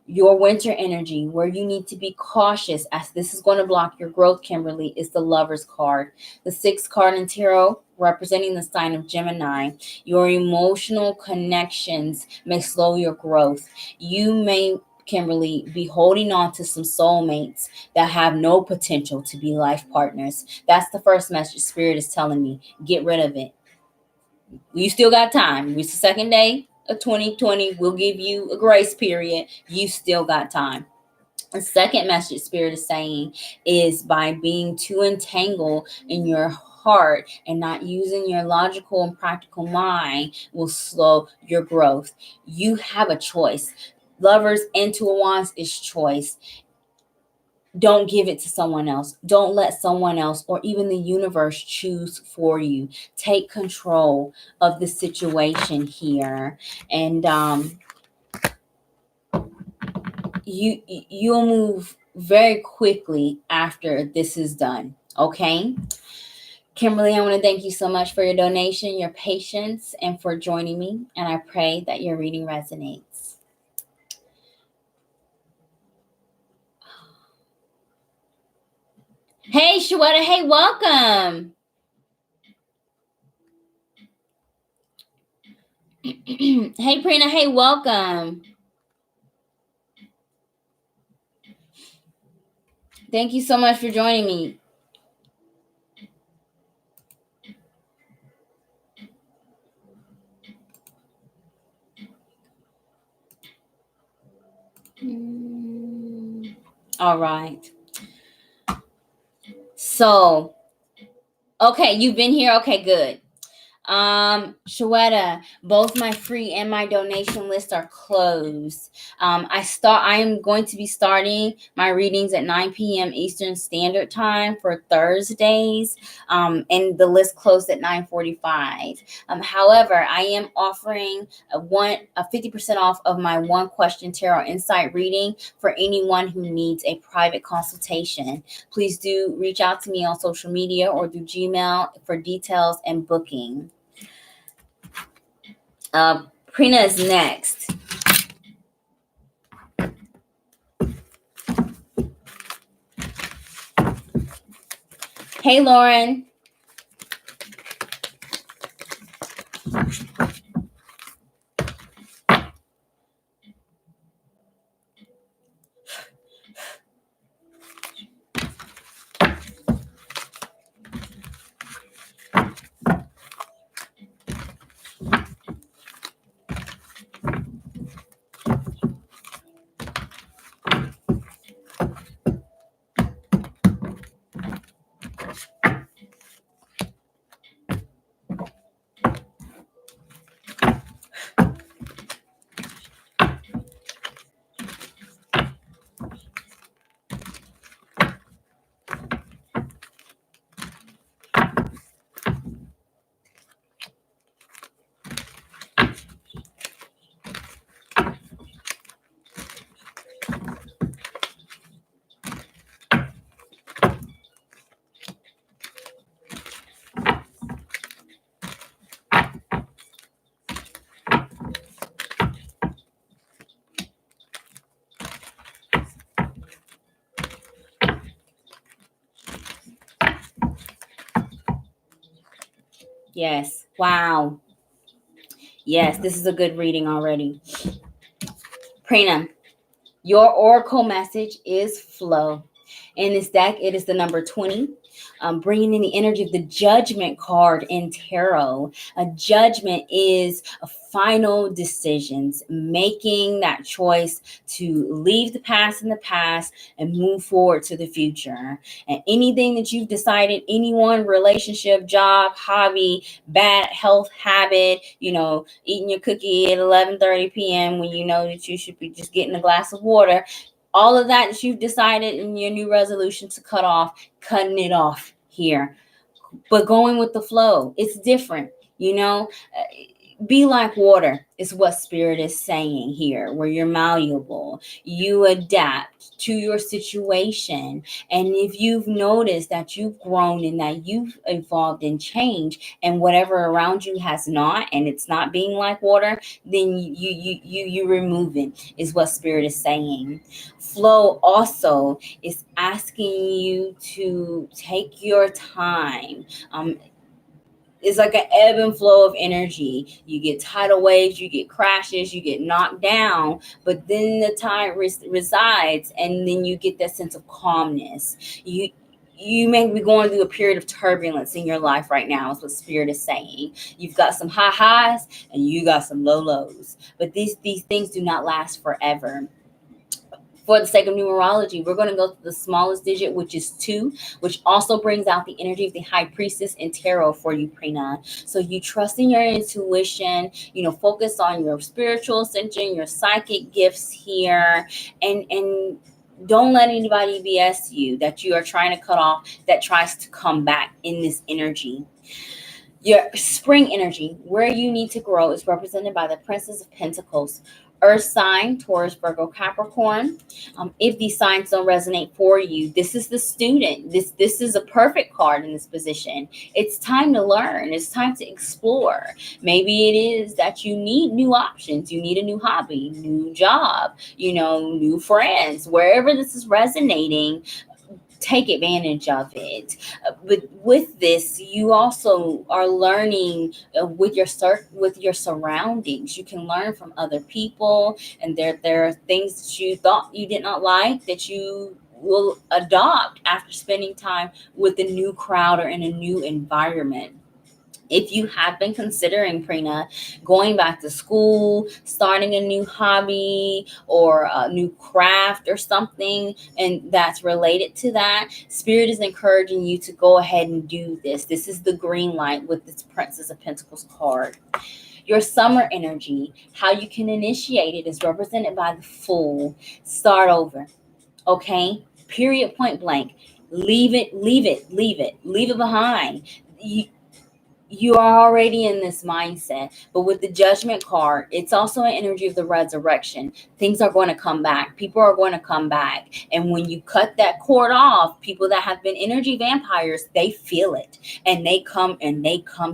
Your winter energy, where you need to be cautious, as this is going to block your growth, Kimberly, is the Lover's card. The 6th card in tarot, representing the sign of Gemini. Your emotional connections may slow your growth. You may, Kimberly, be holding on to some soulmates that have no potential to be life partners. That's the first message Spirit is telling me. Get rid of it. You still got time. It's the second day of 2020. We'll give you a grace period. You still got time. The second message Spirit is saying is by being too entangled in your heart and not using your logical and practical mind will slow your growth. You have a choice. Lovers and Two of Wands is choice. Don't give it to someone else. Don't let someone else or even the universe choose for you. Take control of the situation here. And you'll move very quickly after this is done. Okay? Kimberly, I want to thank you so much for your donation, your patience, and for joining me. And I pray that your reading resonates. Hey, Shawetta. Hey, welcome. Hey, Prina. Hey, welcome. Thank you so much for joining me. All right. So, okay, you've been here. Okay, good. Shawetta, both my free and my donation list are closed. I am going to be starting my readings at 9 p.m. Eastern Standard Time for Thursdays. And the list closed at 9:45. However, I am offering a 50% off of my one question tarot insight reading for anyone who needs a private consultation. Please do reach out to me on social media or through Gmail for details and booking. Prina is next. Hey, Lauren. Yes. Wow. Yes, this is a good reading already. Prina, your oracle message is flow. In this deck, it is the number 20, bringing in the energy of the judgment card in tarot. A judgment is a final decisions, making that choice to leave the past in the past and move forward to the future. And anything that you've decided, anyone, relationship, job, hobby, bad health habit, eating your cookie at 11:30 p.m. when you know that you should be just getting a glass of water, all of that you've decided in your new resolution to cut off, cutting it off here. But going with the flow, it's different, Be like water is what Spirit is saying here, where you're malleable. You adapt to your situation. And if you've noticed that you've grown and that you've evolved and changed, and whatever around you has not, and it's not being like water, then you remove it, is what Spirit is saying. Flow also is asking you to take your time. It's like an ebb and flow of energy. You get tidal waves, you get crashes, you get knocked down, but then the tide resides, and then you get that sense of calmness. You may be going through a period of turbulence in your life right now, is what Spirit is saying. You've got some high highs and you got some low lows, but these things do not last forever. For the sake of numerology, we're going to go to the smallest digit, which is 2, which also brings out the energy of the High Priestess in tarot for you, Prina. So you trust in your intuition, focus on your spiritual ascension, your psychic gifts here, and don't let anybody BS you that you are trying to cut off that tries to come back in this energy. Your spring energy, where you need to grow, is represented by the Princess of Pentacles. Earth sign, Taurus, Virgo, Capricorn. If these signs don't resonate for you, this is the student. This is a perfect card in this position. It's time to learn. It's time to explore. Maybe it is that you need new options. You need a new hobby, new job, new friends. Wherever this is resonating, take advantage of it. But with this, you also are learning with your surroundings. You can learn from other people, and there are things that you thought you did not like that you will adopt after spending time with a new crowd or in a new environment. If you have been considering, Prina, going back to school, starting a new hobby or a new craft or something, and that's related to that, Spirit is encouraging you to go ahead and do this. This is the green light with this Princess of Pentacles card. Your summer energy, how you can initiate it, is represented by the Fool. Start over, okay? Period, point blank. Leave it behind. You are already in this mindset, but with the Judgment card, it's also an energy of the resurrection. Things are going to come back. People are going to come back. And when you cut that cord off, people that have been energy vampires, they feel it, and they come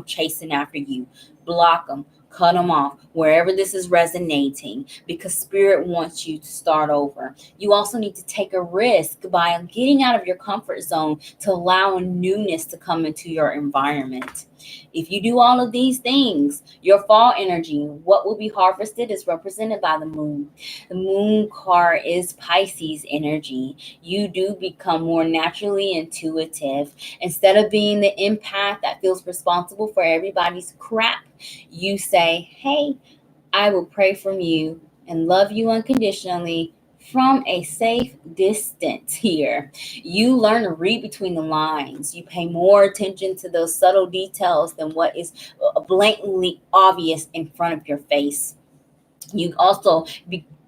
chasing after you. Block them, Cut them off wherever this is resonating, because spirit wants you to start over. You also need to take a risk by getting out of your comfort zone to allow newness to come into your environment. If you do all of these things, your fall energy, what will be harvested, is represented by the moon. The moon card is Pisces energy. You do become more naturally intuitive. Instead of being the empath that feels responsible for everybody's crap, you say, hey, I will pray from you and love you unconditionally from a safe distance here. You learn to read between the lines. You pay more attention to those subtle details than what is blatantly obvious in front of your face. You also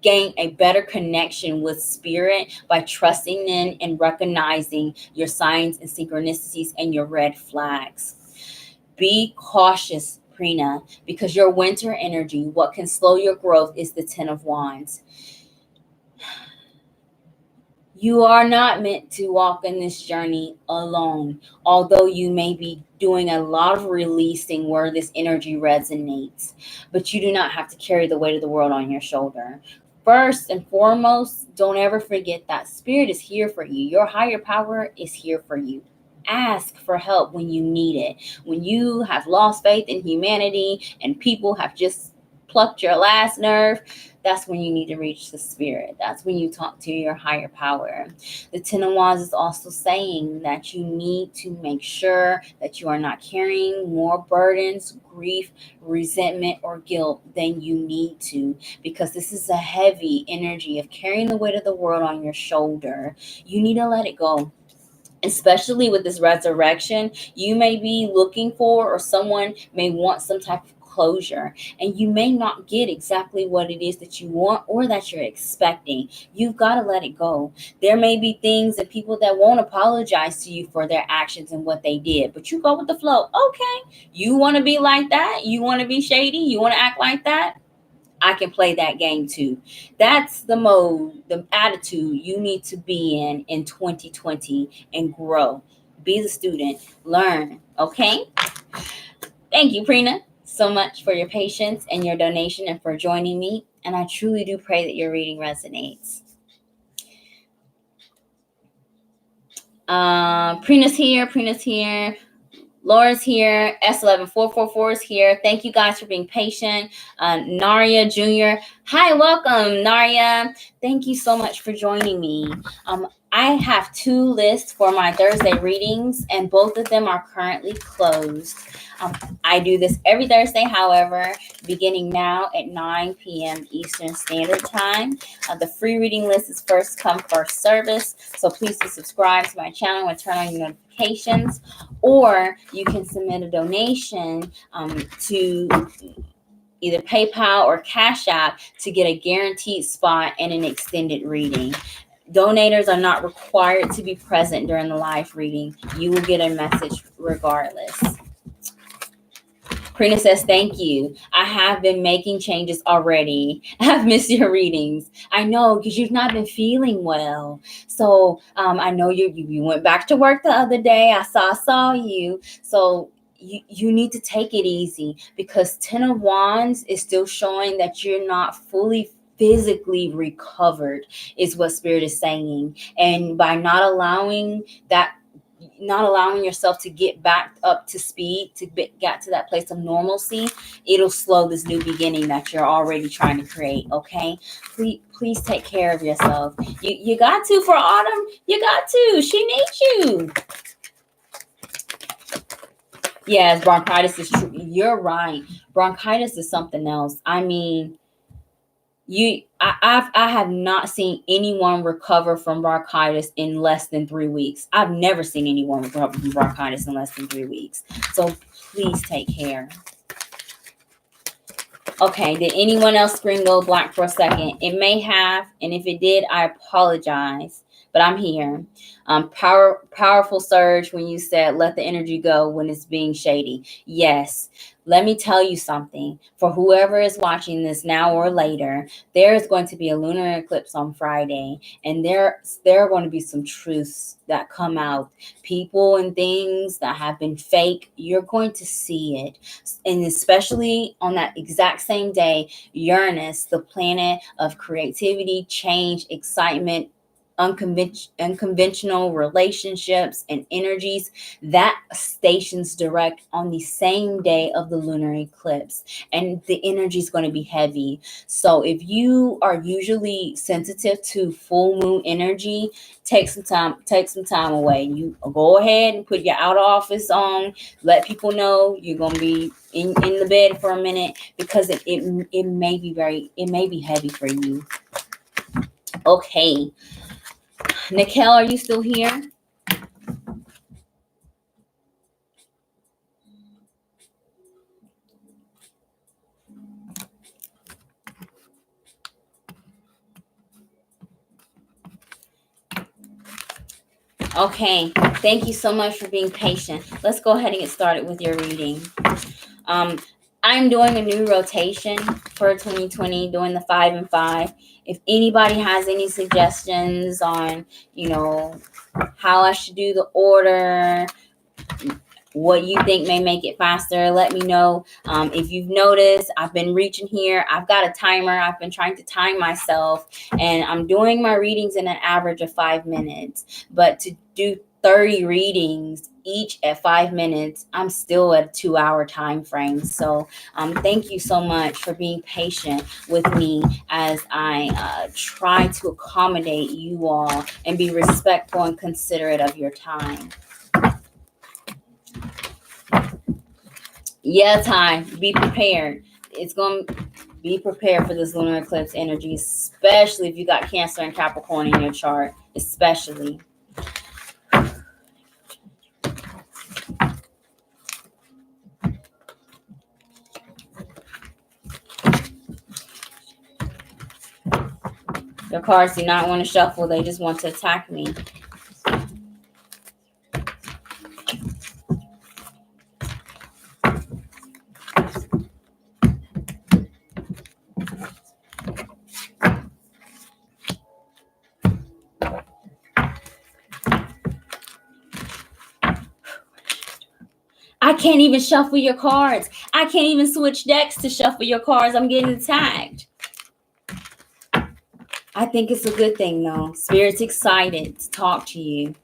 gain a better connection with spirit by trusting in and recognizing your signs and synchronicities and your red flags. Be cautious, Prina, because your winter energy, what can slow your growth, is the Ten of Wands. You are not meant to walk in this journey alone, although you may be doing a lot of releasing where this energy resonates, but you do not have to carry the weight of the world on your shoulder. First and foremost, don't ever forget that spirit is here for you. Your higher power is here for you. Ask for help when you need it. When you have lost faith in humanity and people have just plucked your last nerve, that's when you need to reach the spirit. That's when you talk to your higher power. The Ten of Wands is also saying that you need to make sure that you are not carrying more burdens, grief, resentment, or guilt than you need to, because this is a heavy energy of carrying the weight of the world on your shoulder. You need to let it go. Especially with this resurrection, you may be looking for, or someone may want some type of closure, and you may not get exactly what it is that you want or that you're expecting. You've got to let it go. There may be things and people that won't apologize to you for their actions and what they did, but you go with the flow. Okay, you want to be like that? You want to be shady? You want to act like that? I can play that game too. That's the mode, the attitude you need to be in 2020 and grow. Be the student, learn, okay? Thank you, Prina, so much for your patience and your donation and for joining me. And I truly do pray that your reading resonates. Prina's here. Laura's here. S11444 is here. Thank you guys for being patient. Naria Jr. Hi, welcome, Naria. Thank you so much for joining me. I have 2 lists for my Thursday readings, and both of them are currently closed. I do this every Thursday, however, beginning now at 9 p.m. Eastern Standard Time. The free reading list is first come, first service, so please do subscribe to my channel and turn on your notifications, or you can submit a donation to either PayPal or Cash App to get a guaranteed spot and an extended reading. Donators are not required to be present during the live reading. You will get a message regardless. Prina says, thank you. I have been making changes already. I've missed your readings. I know, because you've not been feeling well. So I know you went back to work the other day. I saw you. So you need to take it easy, because Ten of Wands is still showing that you're not fully physically recovered, is what Spirit is saying. And by not allowing yourself to get back up to speed, to get to that place of normalcy, it'll slow this new beginning that you're already trying to create. Okay, please take care of yourself. You got to, for Autumn. You got to. She needs you. Yes, bronchitis is true. You're right. Bronchitis is something else. I mean, I have not seen anyone recover from bronchitis in less than 3 weeks. I've never seen anyone recover from bronchitis in less than 3 weeks. So please take care. Okay, did anyone else screen go black for a second? It may have, and if it did, I apologize. but I'm here. Powerful surge when you said let the energy go when it's being shady. Yes. Let me tell you something. For whoever is watching this now or later, there is going to be a lunar eclipse on Friday, and there are going to be some truths that come out. People and things that have been fake, you're going to see it. And especially on that exact same day, Uranus, the planet of creativity, change, excitement, unconventional relationships and energies, that stations direct on the same day of the lunar eclipse, and the energy is going to be heavy. So if you are usually sensitive to full moon energy, take some time away. You go ahead and put your out of office on, let people know you're going to be in the bed for a minute, because it may be heavy for you. Okay, Nikelle, are you still here? Okay, thank you so much for being patient. Let's go ahead and get started with your reading. I'm doing a new rotation for 2020, doing the 5 and 5. If anybody has any suggestions on, how I should do the order, what you think may make it faster, let me know. If you've noticed, I've been reaching here. I've got a timer. I've been trying to time myself, and I'm doing my readings in an average of 5 minutes. But to do 30 readings each at 5 minutes, I'm still at a 2-hour time frame. So thank you so much for being patient with me as I try to accommodate you all and be respectful and considerate of your time. Yeah, time. Be prepared. It's going to be prepared for this lunar eclipse energy, especially if you got Cancer and Capricorn in your chart, especially. Your cards do not want to shuffle. They just want to attack me. I can't even shuffle your cards. I can't even switch decks to shuffle your cards. I'm getting attacked. I think it's a good thing, though. Spirit's excited to talk to you.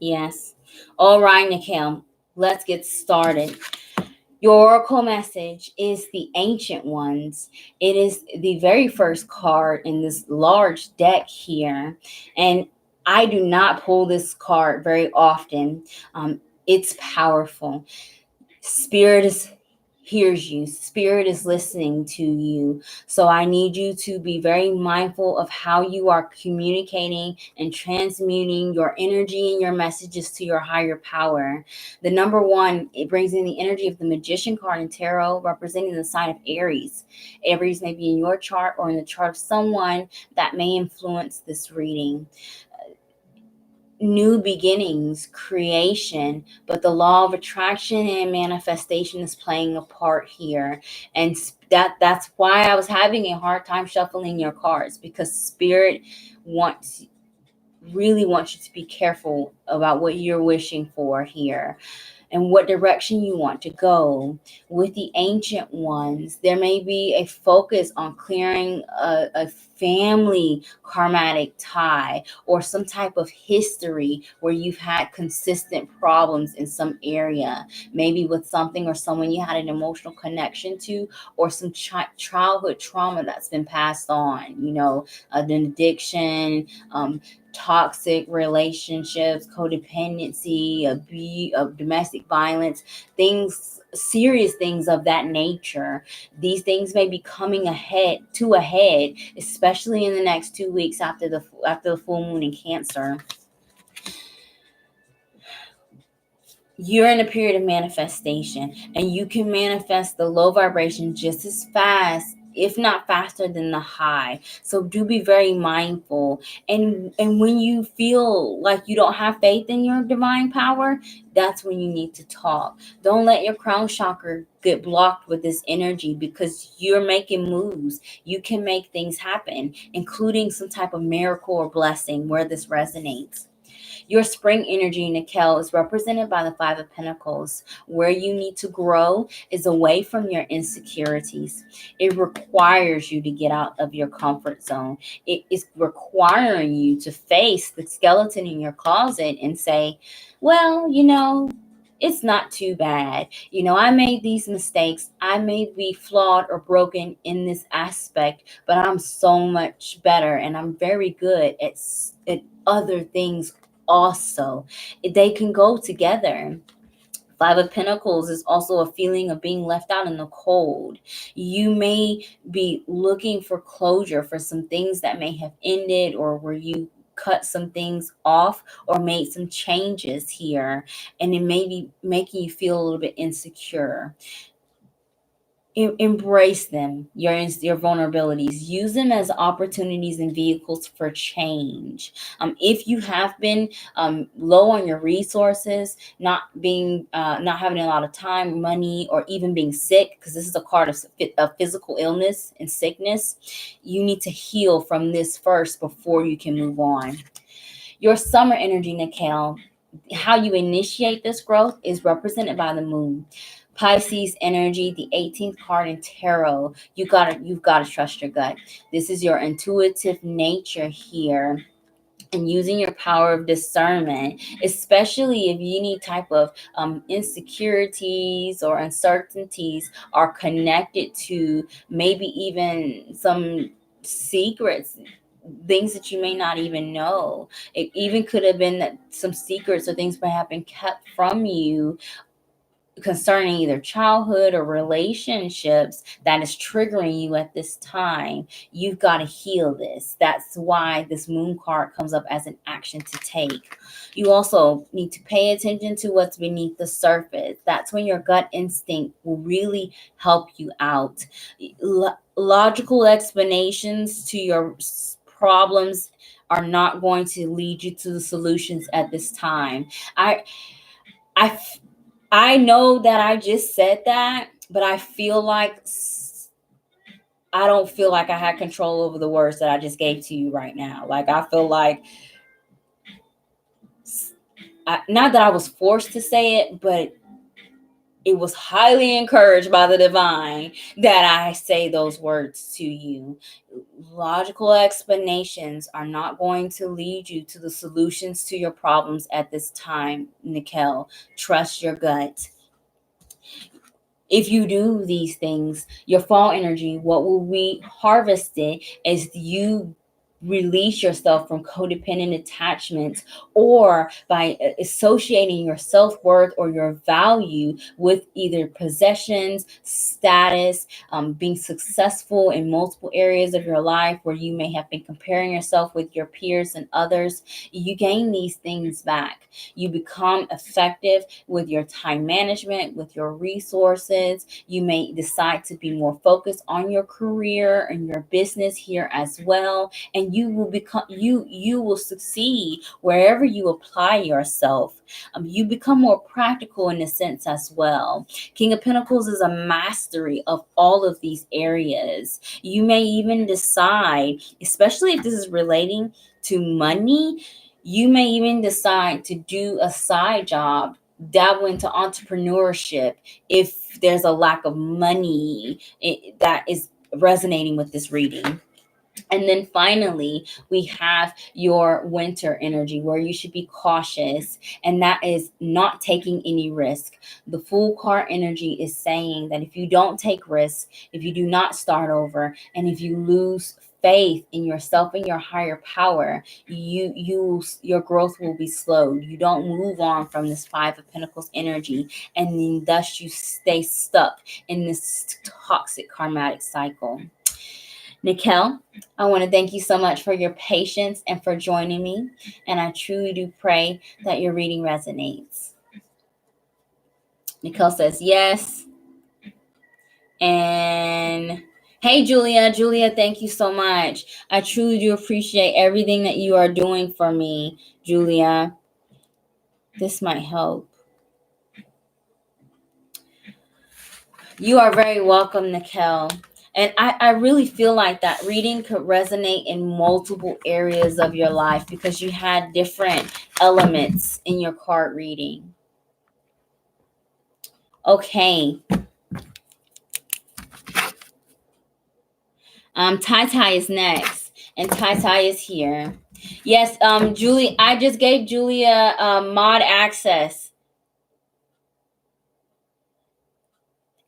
Yes. All right, Nikelle, let's get started. Your oracle message is the Ancient Ones. It is the very first card in this large deck here. And I do not pull this card very often. It's powerful. Spirit hears you. Spirit is listening to you. So I need you to be very mindful of how you are communicating and transmuting your energy and your messages to your higher power. The number one, it brings in the energy of the Magician card in tarot, representing the sign of Aries. Aries may be in your chart or in the chart of someone that may influence this reading. New beginnings, creation, but the law of attraction and manifestation is playing a part here. And that's why I was having a hard time shuffling your cards, because Spirit really wants you to be careful about what you're wishing for here and what direction you want to go. With the Ancient Ones, there may be a focus on clearing a family karmatic tie or some type of history where you've had consistent problems in some area, maybe with something or someone you had an emotional connection to, or some childhood trauma that's been passed on, an addiction, toxic relationships, codependency, abuse, domestic violence, things, serious things of that nature. These things may be coming ahead, especially in the next 2 weeks after the full moon in Cancer. You're in a period of manifestation, and you can manifest the low vibration just as fast, if not faster than the high. So do be very mindful. And when you feel like you don't have faith in your divine power, that's when you need to talk. Don't let your crown chakra get blocked with this energy, because you're making moves. You can make things happen, including some type of miracle or blessing where this resonates. Your spring energy, Nikelle, is represented by the Five of Pentacles. Where you need to grow is away from your insecurities. It requires you to get out of your comfort zone. It is requiring you to face the skeleton in your closet and say, well, it's not too bad. I made these mistakes. I may be flawed or broken in this aspect, but I'm so much better, and I'm very good at other things also. They can go together. Five of Pentacles is also a feeling of being left out in the cold. You may be looking for closure for some things that may have ended, or where you cut some things off or made some changes here, and it may be making you feel a little bit insecure. Embrace them, your vulnerabilities. Use them as opportunities and vehicles for change. If you have been low on your resources, not having a lot of time, money, or even being sick, because this is a card of physical illness and sickness, you need to heal from this first before you can move on. Your summer energy, Nikelle, how you initiate this growth is represented by the moon. Pisces energy, the 18th card in tarot. You've got to trust your gut. This is your intuitive nature here, and using your power of discernment, especially if any type of insecurities or uncertainties are connected to maybe even some secrets, things that you may not even know. It even could have been that some secrets or things may have been kept from you concerning either childhood or relationships that is triggering you at this time. You've got to heal this. That's why this moon card comes up as an action to take. You also need to pay attention to what's beneath the surface. That's when your gut instinct will really help you out. Logical explanations to your problems are not going to lead you to the solutions at this time. I know that I just said that, but I feel like I don't feel like I had control over the words that I just gave to you right now. Like, I feel like, not that I was forced to say it, but it was highly encouraged by the divine that I say those words to you. Logical explanations are not going to lead you to the solutions to your problems at this time, Nikelle. Trust your gut. If you do these things, your fall energy, what will be harvested is you release yourself from codependent attachments, or by associating your self-worth or your value with either possessions, status, being successful in multiple areas of your life where you may have been comparing yourself with your peers and others. You gain these things back. You become effective with your time management, with your resources. You may decide to be more focused on your career and your business here as well, and you will succeed wherever you apply yourself. You become more practical in a sense as well. King of Pentacles is a mastery of all of these areas. You may even decide, especially if this is relating to money, you may even decide to do a side job, dabble into entrepreneurship if there's a lack of money that is resonating with this reading. And then finally, we have your winter energy where you should be cautious, and that is not taking any risk. The Fool card energy is saying that if you don't take risks, if you do not start over, and if you lose faith in yourself and your higher power, your growth will be slowed. You don't move on from this Five of Pentacles energy, and then thus you stay stuck in this toxic karmatic cycle. Nikelle, I want to thank you so much for your patience and for joining me. And I truly do pray that your reading resonates. Nikelle says yes. And hey, Julia. Julia, thank you so much. I truly do appreciate everything that you are doing for me, Julia. This might help. You are very welcome, Nikelle. And I really feel like that reading could resonate in multiple areas of your life because you had different elements in your card reading. Okay. Tai is next. And Tai is here. Yes, Julie, I just gave Julia mod access.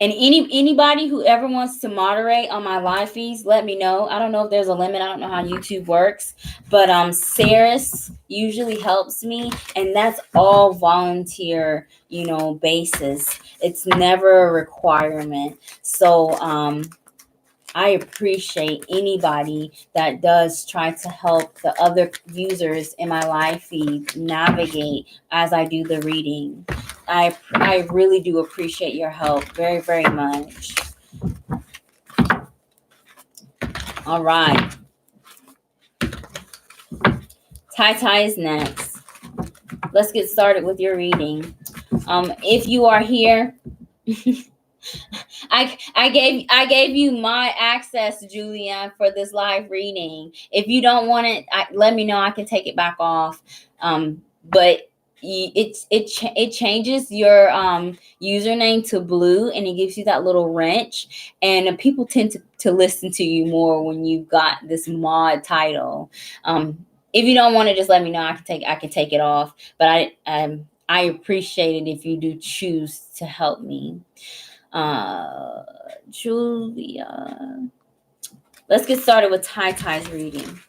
And anybody who ever wants to moderate on my live feeds, let me know. I don't know if there's a limit. I don't know how YouTube works. But Saris usually helps me. And that's all volunteer, basis. It's never a requirement. So I appreciate anybody that does try to help the other users in my live feed navigate as I do the reading. I really do appreciate your help very, very much. All right. Tai is next. Let's get started with your reading. If you are here, I gave you my access, Julia, for this live reading. If you don't want it, let me know. I can take it back off. But it changes your username to blue, and it gives you that little wrench. And people tend to listen to you more when you've got this mod title. If you don't want to, just let me know. I can take it off. But I appreciate it if you do choose to help me. Julia. Let's get started with Tai's reading.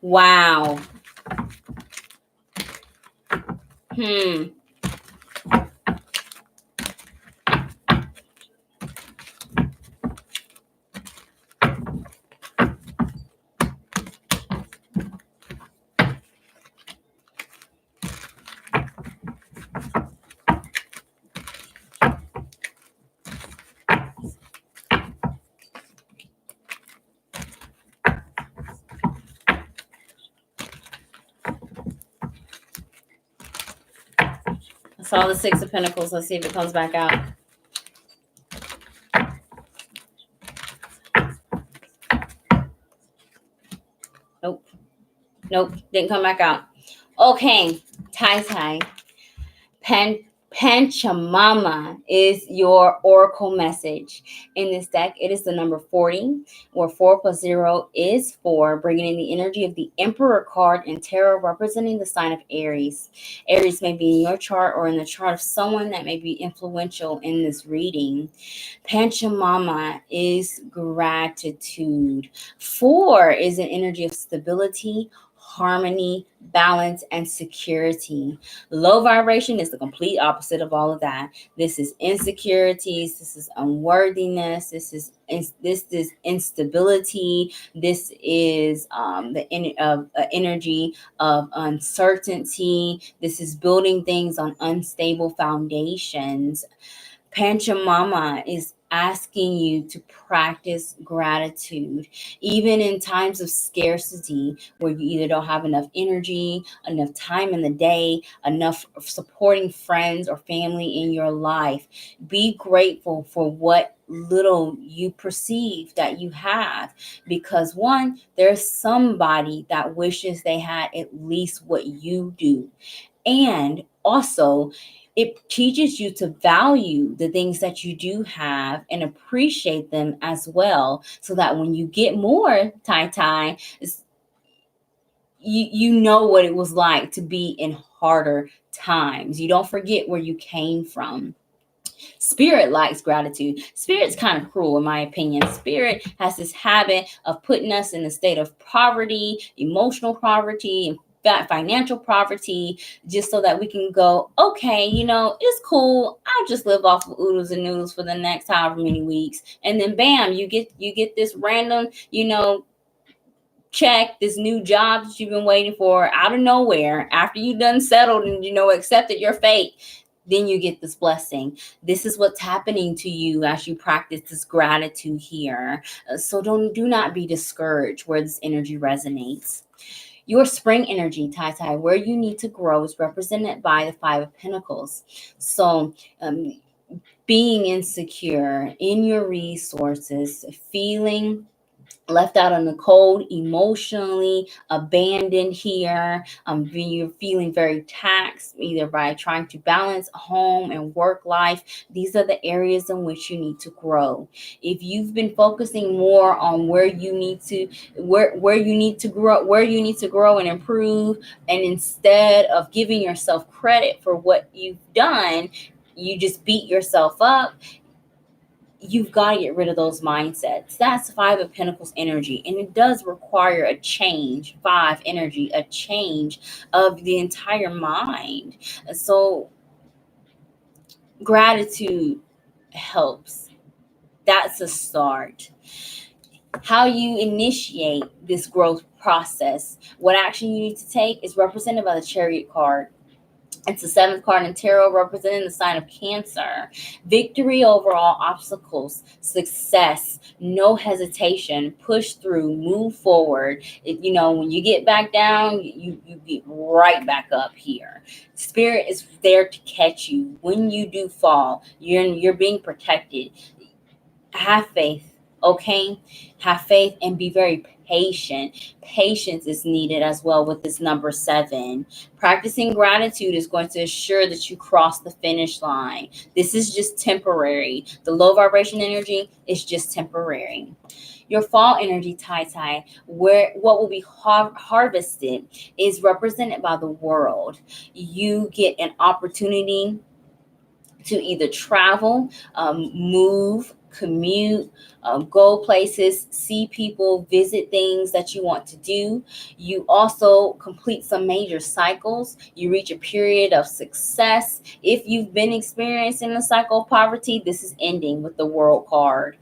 Wow. I saw the Six of Pentacles. Let's see if it comes back out. Nope, didn't come back out. Okay, Tai. Pachamama is your oracle message. In this deck, it is the number 40, where 4 plus 0 is 4, bringing in the energy of the Emperor card in tarot, representing the sign of Aries. Aries may be in your chart or in the chart of someone that may be influential in this reading. Pachamama is gratitude. 4 is an energy of stability, harmony, balance, and security. Low vibration is the complete opposite of all of that. This is insecurities. This is unworthiness. This is instability. This is energy of uncertainty. This is building things on unstable foundations. Pachamama is asking you to practice gratitude, even in times of scarcity where you either don't have enough energy, enough time in the day, enough supporting friends or family in your life. Be grateful for what little you perceive that you have, because one, there's somebody that wishes they had at least what you do. And also, it teaches you to value the things that you do have and appreciate them as well, so that when you get more, Tai, you know what it was like to be in harder times. You don't forget where you came from. Spirit likes gratitude. Spirit's kind of cruel, in my opinion. Spirit has this habit of putting us in a state of poverty, emotional poverty, and financial poverty, just so that we can go, okay, it's cool. I'll just live off of oodles and noodles for the next however many weeks. And then bam, you get this random, check, this new job that you've been waiting for out of nowhere after you've done settled and, accepted your fate. Then you get this blessing. This is what's happening to you as you practice this gratitude here. So do not be discouraged where this energy resonates. Your spring energy, Tai, where you need to grow, is represented by the Five of Pentacles. So being insecure in your resources, feeling left out in the cold, emotionally abandoned here. You're feeling very taxed, either by trying to balance home and work life. These are the areas in which you need to grow. If you've been focusing more on where you need to grow and improve, and instead of giving yourself credit for what you've done, you just beat yourself up. You've got to get rid of those mindsets. That's Five of Pentacles energy. And it does require a change, five energy, a change of the entire mind. So gratitude helps. That's a start. How you initiate this growth process, what action you need to take, is represented by the Chariot card. It's the seventh card in tarot, representing the sign of Cancer. Victory over all obstacles, success, no hesitation, push through, move forward. When you get back down, you get right back up here. Spirit is there to catch you when you do fall. You're being protected. Have faith. Okay, have faith and be very patient. Patience is needed as well with this number 7. Practicing gratitude is going to ensure that you cross the finish line. This is just temporary. The low vibration energy is just temporary. Your fall energy, Tai, where what will be harvested, is represented by the world. You get an opportunity to either travel, move, commute, go places, see people, visit things that you want to do. You also complete some major cycles. You reach a period of success. If you've been experiencing a cycle of poverty, this is ending with the World card,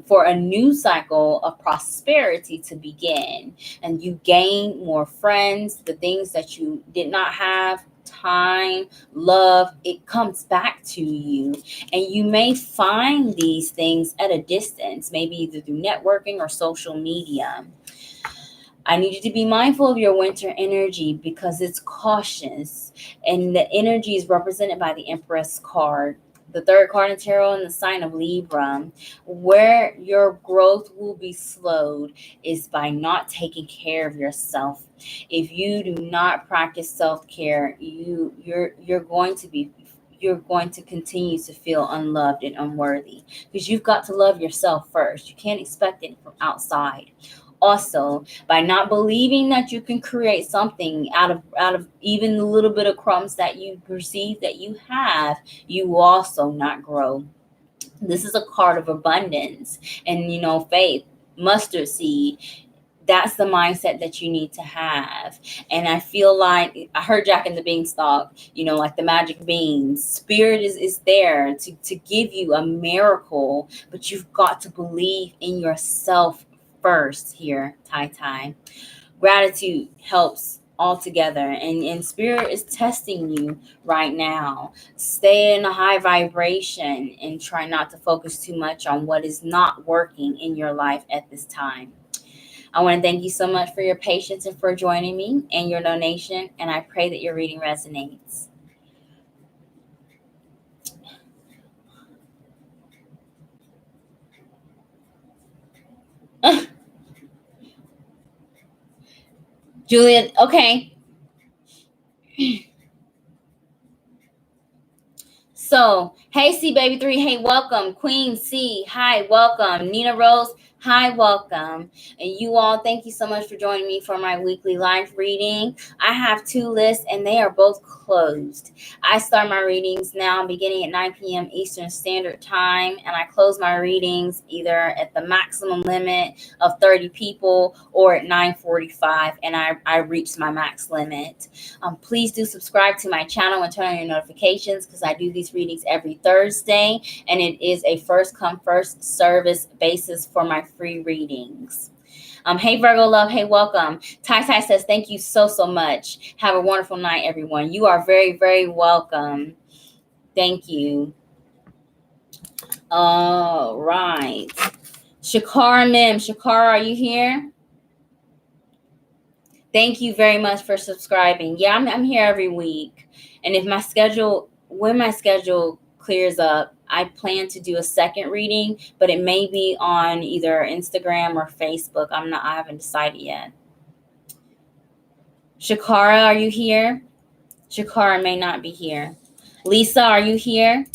for a new cycle of prosperity to begin. And you gain more friends, the things that you did not have, time, love, it comes back to you. And you may find these things at a distance, maybe either through networking or social media. I need you to be mindful of your winter energy because it's cautious, and the energy is represented by the Empress card, the third card in tarot, in the sign of Libra. Where your growth will be slowed is by not taking care of yourself. If you do not practice self-care, you're going to continue to feel unloved and unworthy, because you've got to love yourself first. You can't expect it from outside. Also, by not believing that you can create something out of even the little bit of crumbs that you perceive that you have, you will also not grow. This is a card of abundance and faith. Mustard seed. That's the mindset that you need to have. And I feel like I heard Jack and the Beanstalk, like the magic beans. Spirit is there to give you a miracle, but you've got to believe in yourself first here, Tai. Gratitude helps altogether, and Spirit is testing you right now. Stay in a high vibration and try not to focus too much on what is not working in your life at this time. I want to thank you so much for your patience and for joining me and your donation, and I pray that your reading resonates. Julia, okay. So, hey, C Baby 3, hey, welcome. Queen C, hi, welcome. Nina Rose, hi, welcome. And you all, thank you so much for joining me for my weekly live reading. I have 2 lists, and they are both closed. I start my readings now beginning at 9 p.m. Eastern Standard Time, and I close my readings either at the maximum limit of 30 people or at 9:45, and I reach my max limit. Please do subscribe to my channel and turn on your notifications, because I do these readings every Thursday, and it is a first come first service basis for my free readings. Hey Virgo love, hey, welcome. Tai says thank you so much. Have a wonderful night, everyone. You are very, very welcome. Thank you. All right. Shacarra Mimms, Shakara, are you here? Thank you very much for subscribing. Yeah, I'm here every week. And when my schedule clears up, I plan to do a second reading, but it may be on either Instagram or Facebook. I haven't decided yet. Shakara, are you here? Shakara may not be here. Lisa, are you here?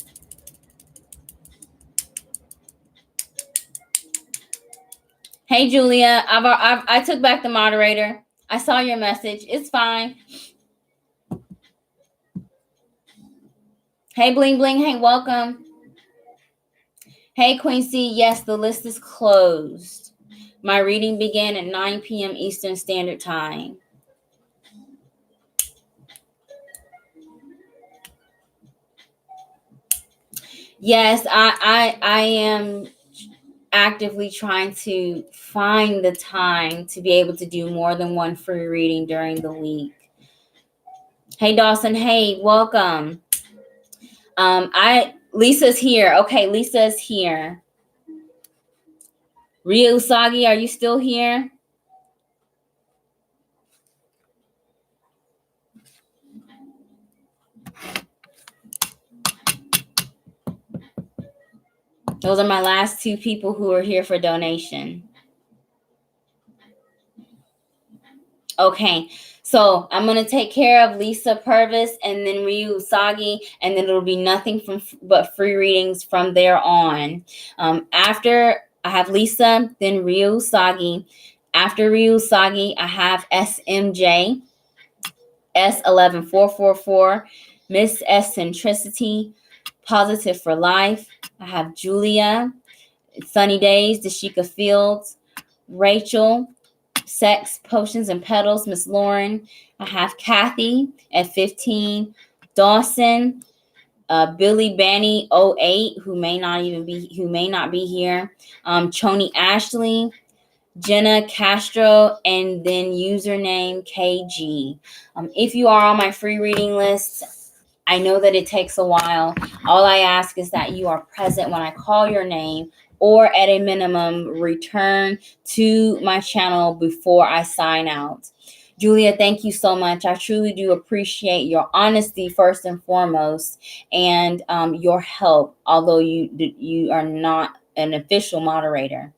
Hey, Julia, I took back the moderator. I saw your message. It's fine. Hey, Bling Bling. Hey, welcome. Hey, Queen C. Yes, the list is closed. My reading began at 9 p.m. Eastern Standard Time. Yes, I am actively trying to find the time to be able to do more than one free reading during the week. Hey, Dawson. Hey, welcome. Lisa's here. Okay, Lisa's here. 𝒂𝒊𝒏𝒔𝒐𝒕, are you still here? Those are my last 2 people who are here for donation. Okay, so I'm going to take care of Lisa, Purvis, and then 𝒂𝒊𝒏𝒔𝒐𝒕, and then it'll be nothing but free readings from there on. After I have Lisa, then 𝒂𝒊𝒏𝒔𝒐𝒕. After 𝒂𝒊𝒏𝒔𝒐𝒕, I have SMJ, S11444, Miss Eccentricity, Positive for Life. I have Julia, Sunny Days, Dashika Fields, Rachel, Sex, Potions, and Petals, Miss Lauren. I have Kathy at 15, Dawson, Billy Banny 08, who may not be here, Choni Ashley, Jenna Castro, and then username KG. If you are on my free reading list, I know that it takes a while. All I ask is that you are present when I call your name, or at a minimum, return to my channel before I sign out. Julia, thank you so much. I truly do appreciate your honesty first and foremost, and your help, although you are not an official moderator.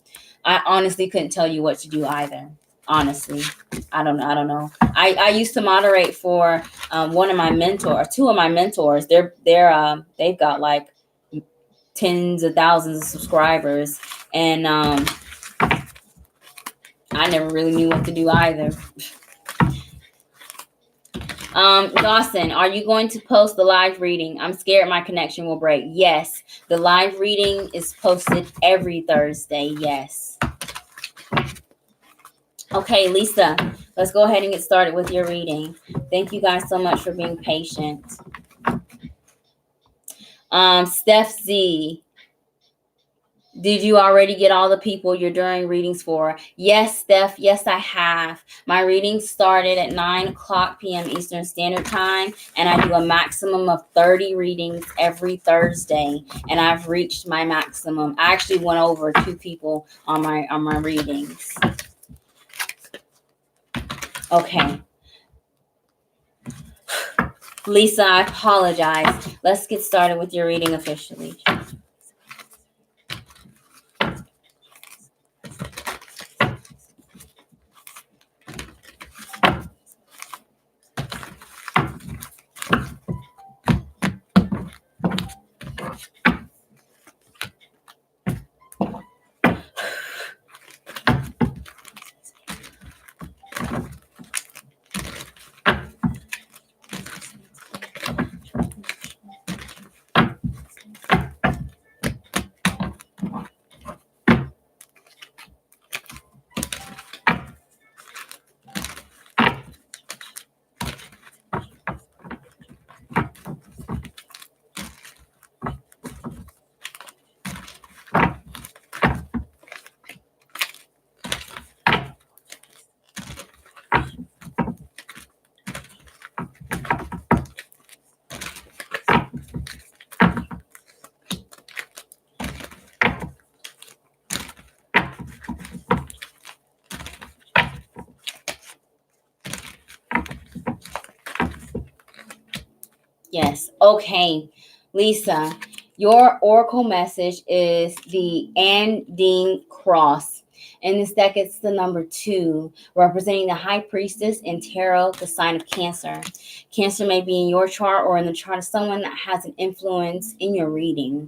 I honestly couldn't tell you what to do either. Honestly, I don't know. I used to moderate for one of my mentors, 2 of my mentors. They've got like tens of thousands of subscribers, and I never really knew what to do either. Dawson, are you going to post the live reading? I'm scared my connection will break. Yes, the live reading is posted every Thursday. Yes. Okay, Lisa, let's go ahead and get started with your reading. Thank you guys so much for being patient. Steph Z, did you already get all the people you're doing readings for? Yes, Steph. Yes, I have. My readings started at 9:00 p.m. Eastern Standard Time, and I do a maximum of 30 readings every Thursday, and I've reached my maximum. I actually went over 2 people on my readings. Okay. Lisa, I apologize. Let's get started with your reading officially. Yes. Okay. Lisa, your oracle message is the Andine Cross. In this deck, it's the number 2, representing the High Priestess in Tarot, the sign of Cancer. Cancer may be in your chart or in the chart of someone that has an influence in your reading.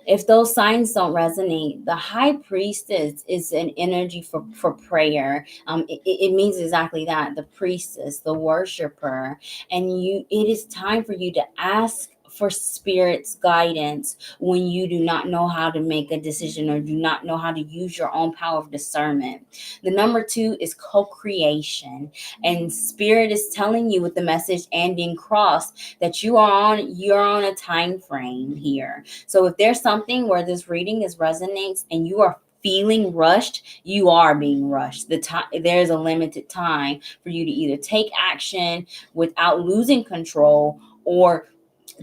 If those signs don't resonate, the High Priestess is an energy for prayer. It means exactly that, the priestess, the worshiper. And it is time for you to ask for spirit's guidance when you do not know how to make a decision or do not know how to use your own power of discernment. The number 2 is co-creation, and spirit is telling you with the message and in cross that you're on a time frame here. So if there's something where this reading resonates and you are feeling rushed, you are being rushed. There's a limited time for you to either take action without losing control or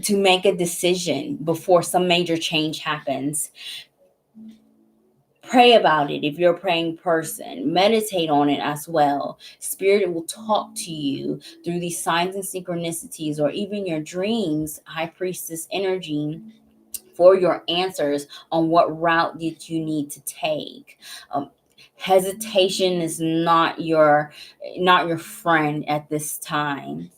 to make a decision before some major change happens. Pray about it if you're a praying person. Meditate on it as well. Spirit will talk to you through these signs and synchronicities or even your dreams, High Priestess energy, for your answers on what route that you need to take. Hesitation is not your friend at this time.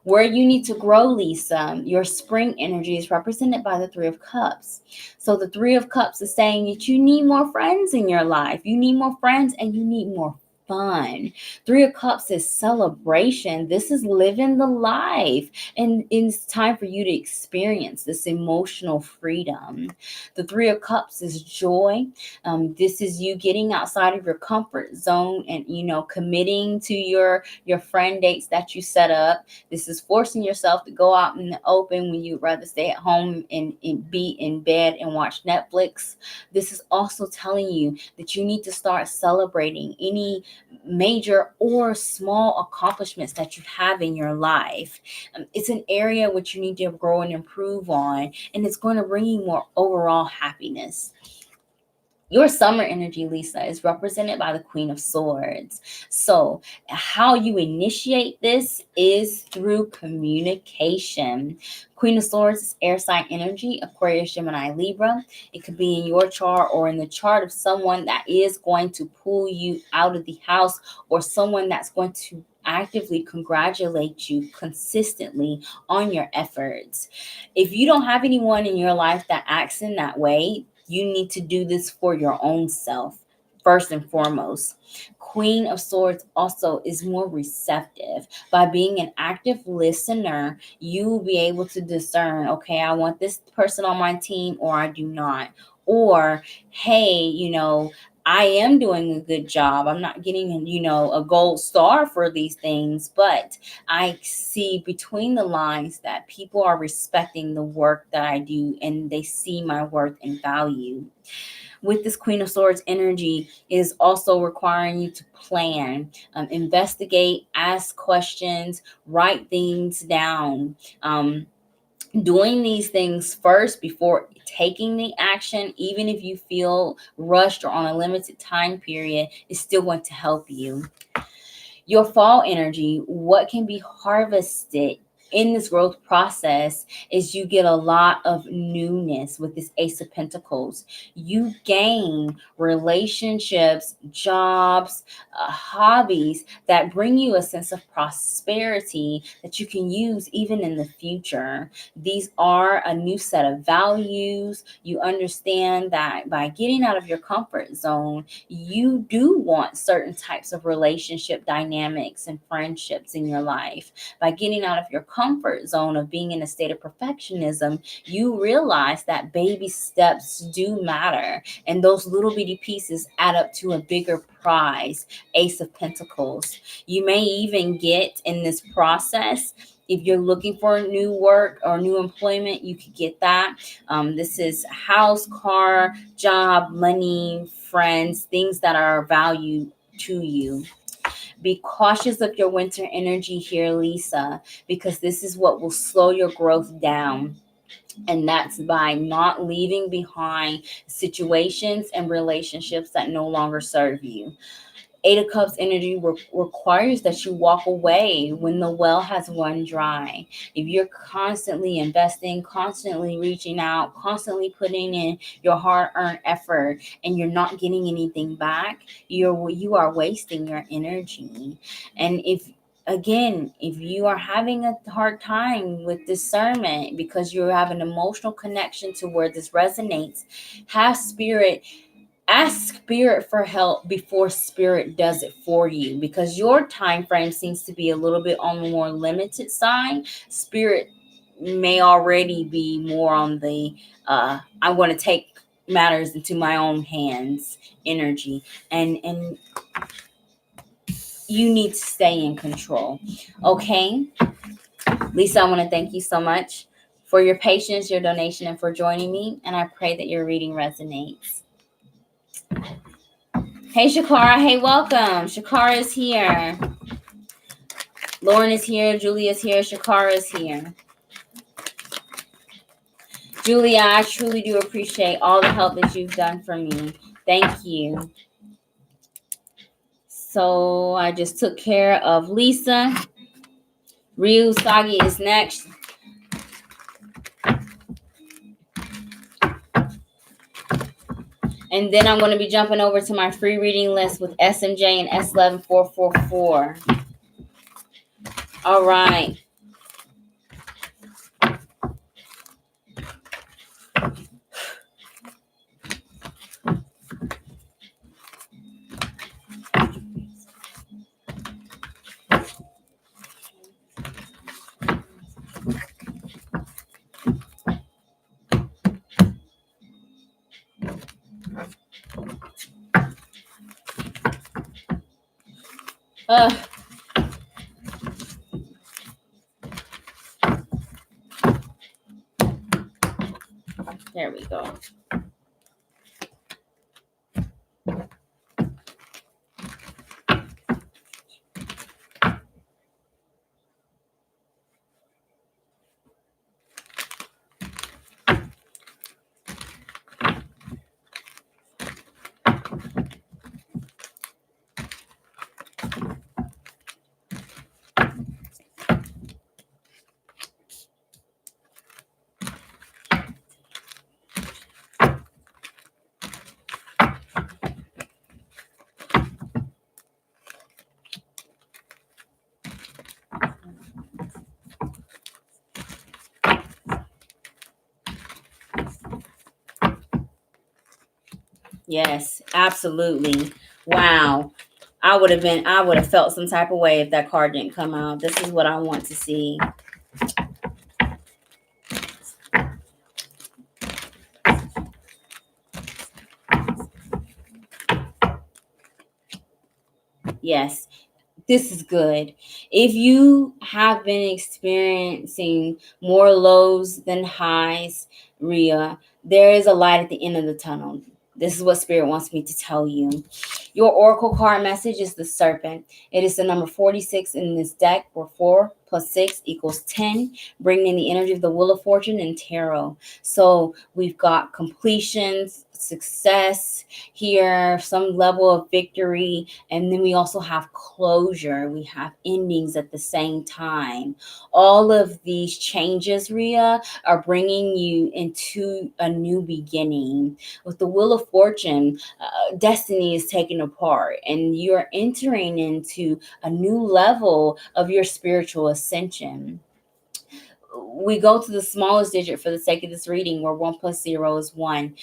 Where you need to grow, Lisa, your spring energy is represented by the 3 of Cups. So the 3 of Cups is saying that you need more friends in your life. You need more friends and you need more fun. 3 of Cups is celebration. This is living the life. And it's time for you to experience this emotional freedom. The 3 of Cups is joy. This is you getting outside of your comfort zone and, committing to your friend dates that you set up. This is forcing yourself to go out in the open when you'd rather stay at home and be in bed and watch Netflix. This is also telling you that you need to start celebrating any major or small accomplishments that you have in your life. It's an area which you need to grow and improve on, and it's going to bring you more overall happiness. Your summer energy, Lisa, is represented by the Queen of Swords. So how you initiate this is through communication. Queen of Swords is air sign energy, Aquarius, Gemini, Libra. It could be in your chart or in the chart of someone that is going to pull you out of the house or someone that's going to actively congratulate you consistently on your efforts. If you don't have anyone in your life that acts in that way, you need to do this for your own self, first and foremost. Queen of Swords also is more receptive. By being an active listener, you will be able to discern, okay, I want this person on my team or I do not. Or, hey, I am doing a good job. I'm not getting, a gold star for these things, but I see between the lines that people are respecting the work that I do and they see my worth and value. With this Queen of Swords energy is also requiring you to plan, investigate, ask questions, write things down. Doing these things first before taking the action, even if you feel rushed or on a limited time period, is still going to help you. Your fall energy, what can be harvested in this growth process is you get a lot of newness with this Ace of Pentacles. You gain relationships, jobs, hobbies that bring you a sense of prosperity that you can use even in the future. These are a new set of values. You understand that by getting out of your comfort zone, you do want certain types of relationship dynamics and friendships in your life. By getting out of your comfort zone of being in a state of perfectionism, you realize that baby steps do matter, and those little bitty pieces add up to a bigger prize. Ace of Pentacles. You may even get in this process, if you're looking for new work or new employment, you could get that. This is house, car, job, money, friends, things that are of value to you. Be cautious of your winter energy here, Lisa, because this is what will slow your growth down. And that's by not leaving behind situations and relationships that no longer serve you. Eight of Cups energy requires that you walk away when the well has run dry. If you're constantly investing, constantly reaching out, constantly putting in your hard-earned effort, and you're not getting anything back, you are wasting your energy. And if you are having a hard time with discernment because you have an emotional connection to where this resonates, ask spirit for help before spirit does it for you, because your time frame seems to be a little bit on the more limited side. Spirit may already be more on the I want to take matters into my own hands energy, and you need to stay in control. Okay, Lisa, I want to thank you so much for your patience, your donation, and for joining me, and I pray that your reading resonates. Hey, Shakara. Hey, welcome. Shakara is here. Lauren is here. Julia is here. Shakara is here. Julia, I truly do appreciate all the help that you've done for me. Thank you. So I just took care of Lisa. Ryu Soggy is next. And then I'm going to be jumping over to my free reading list with SMJ and S11444. All right. There we go. Yes, absolutely. Wow. I would have felt some type of way if that card didn't come out. This is what I want to see. Yes, this is good. If you have been experiencing more lows than highs, Rhea, there is a light at the end of the tunnel. This is what Spirit wants me to tell you. Your oracle card message is the serpent. It is the number 46 in this deck, where 4 plus 6 equals 10, bringing in the energy of the Wheel of Fortune and Tarot. So we've got completions, success here, some level of victory, and then we also have closure. We have endings at the same time. All of these changes, Rhea, are bringing you into a new beginning. With the Wheel of Fortune, destiny is taken apart, and you're entering into a new level of your spiritual ascension. We go to the smallest digit for the sake of this reading, where 1 plus 0 is 1,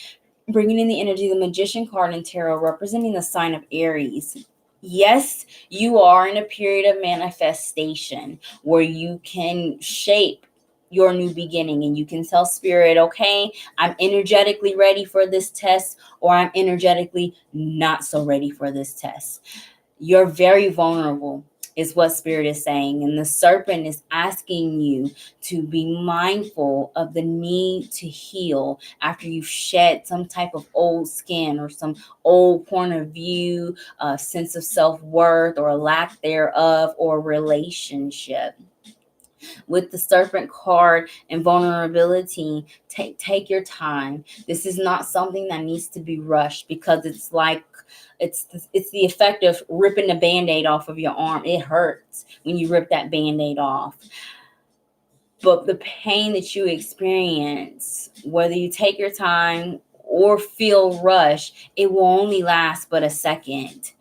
bringing in the energy of the Magician card in Tarot, representing the sign of Aries. Yes, you are in a period of manifestation where you can shape your new beginning, and you can tell Spirit, okay, I'm energetically ready for this test, or I'm energetically not so ready for this test. You're very vulnerable, is what Spirit is saying. And the serpent is asking you to be mindful of the need to heal after you've shed some type of old skin or some old point of view, sense of self-worth or a lack thereof, or relationship. With the serpent card and vulnerability, take your time. This is not something that needs to be rushed, because it's like it's the effect of ripping the band-aid off of your arm. It hurts when you rip that band-aid off. But the pain that you experience, whether you take your time or feel rushed, it will only last but a second.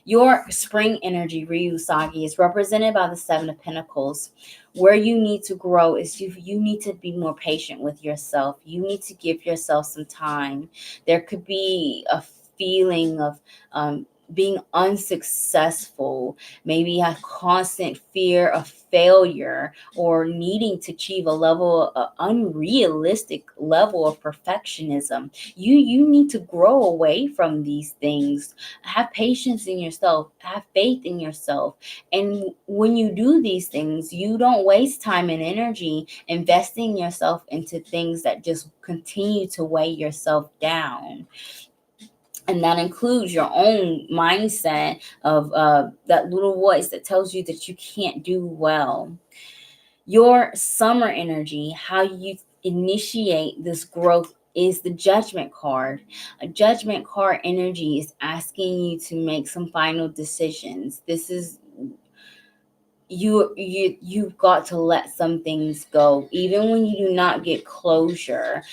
Your spring energy, Ryusagi, is represented by the Seven of Pentacles. Where you need to grow is you need to be more patient with yourself. You need to give yourself some time. There could be a feeling of being unsuccessful, maybe a constant fear of failure, or needing to achieve a level, unrealistic level of perfectionism. You need to grow away from these things. Have patience in yourself, have faith in yourself. And when you do these things, you don't waste time and energy investing yourself into things that just continue to weigh yourself down. And that includes your own mindset of that little voice that tells you that you can't do well. Your summer energy, how you initiate this growth, is the Judgment card. A Judgment card energy is asking you to make some final decisions. This is you've got to let some things go, even when you do not get closure.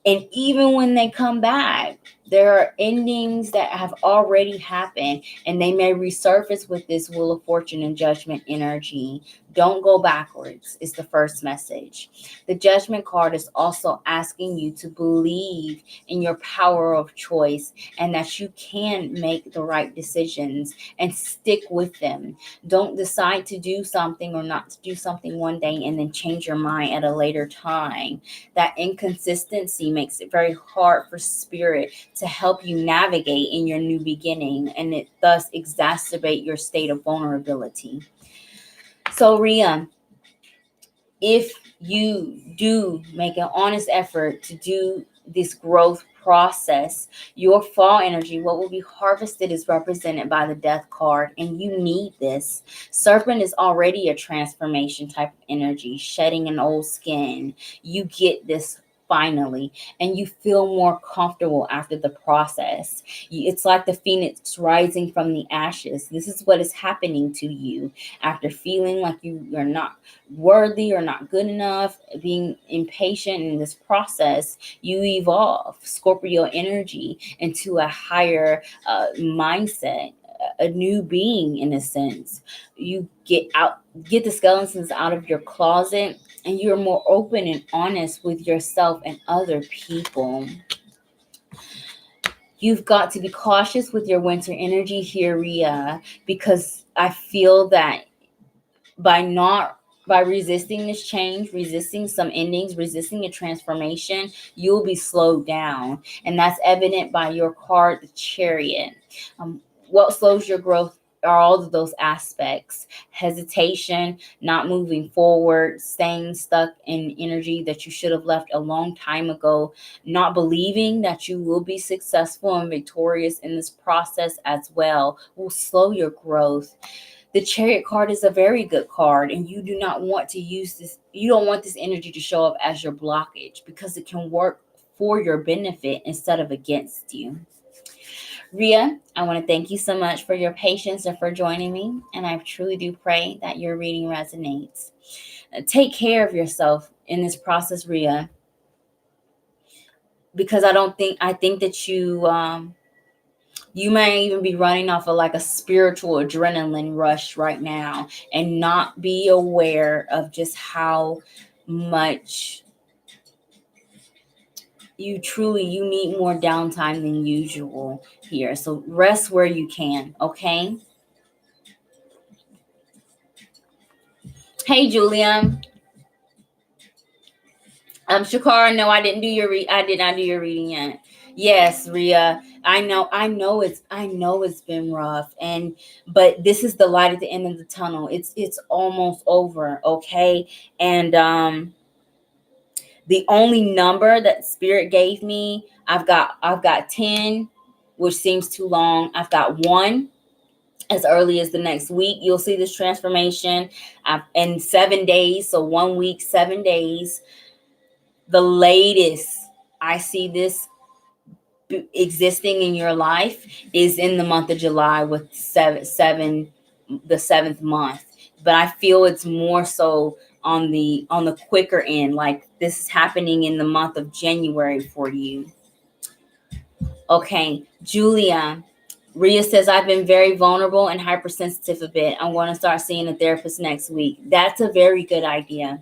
And even when they come back, there are endings that have already happened, and they may resurface with this Wheel of Fortune and Judgment energy. Don't go backwards, is the first message. The Judgment card is also asking you to believe in your power of choice, and that you can make the right decisions and stick with them. Don't decide to do something or not to do something one day and then change your mind at a later time. That inconsistency makes it very hard for Spirit to help you navigate in your new beginning, and it thus exacerbate your state of vulnerability. So, Rhea, if you do make an honest effort to do this growth process, your fall energy, what will be harvested, is represented by the Death card, and you need this. Serpent is already a transformation type of energy, shedding an old skin. You get this finally, and you feel more comfortable after the process. It's like the phoenix rising from the ashes. This is what is happening to you after feeling like you're not worthy or not good enough, being impatient in this process. You evolve Scorpio energy into a higher mindset, a new being in a sense. You get the skeletons out of your closet, and you're more open and honest with yourself and other people. You've got to be cautious with your winter energy here, Rhea, because I feel that by resisting this change, resisting some endings, resisting a transformation, you'll be slowed down. And that's evident by your card, the Chariot. What slows your growth all of those aspects: hesitation, not moving forward, staying stuck in energy that you should have left a long time ago, not believing that you will be successful and victorious in this process as well, will slow your growth. The Chariot card is a very good card, and you do not want to use this. You don't want this energy to show up as your blockage, because it can work for your benefit instead of against you. Rhea, I want to thank you so much for your patience and for joining me. And I truly do pray that your reading resonates. Take care of yourself in this process, Rhea, because I think that you may even be running off of like a spiritual adrenaline rush right now and not be aware of just how much you need more downtime than usual here. So rest where you can, okay? Hey, Julia. Shakara, no, I didn't do your I did not do your reading yet. Yes, Rhea. I know it's been rough, but this is the light at the end of the tunnel. It's almost over, okay? And the only number that Spirit gave me, I've got 10, which seems too long. I've got 1. As early as the next week, you'll see this transformation in 7 days. So 1 week, 7 days. The latest I see this existing in your life is in the month of July with the 7th month. But I feel it's more so on the quicker end. Like this is happening in the month of January for you. Okay, Julia. Rhea says, I've been very vulnerable and hypersensitive a bit. I'm going to start seeing a therapist next week. That's a very good idea.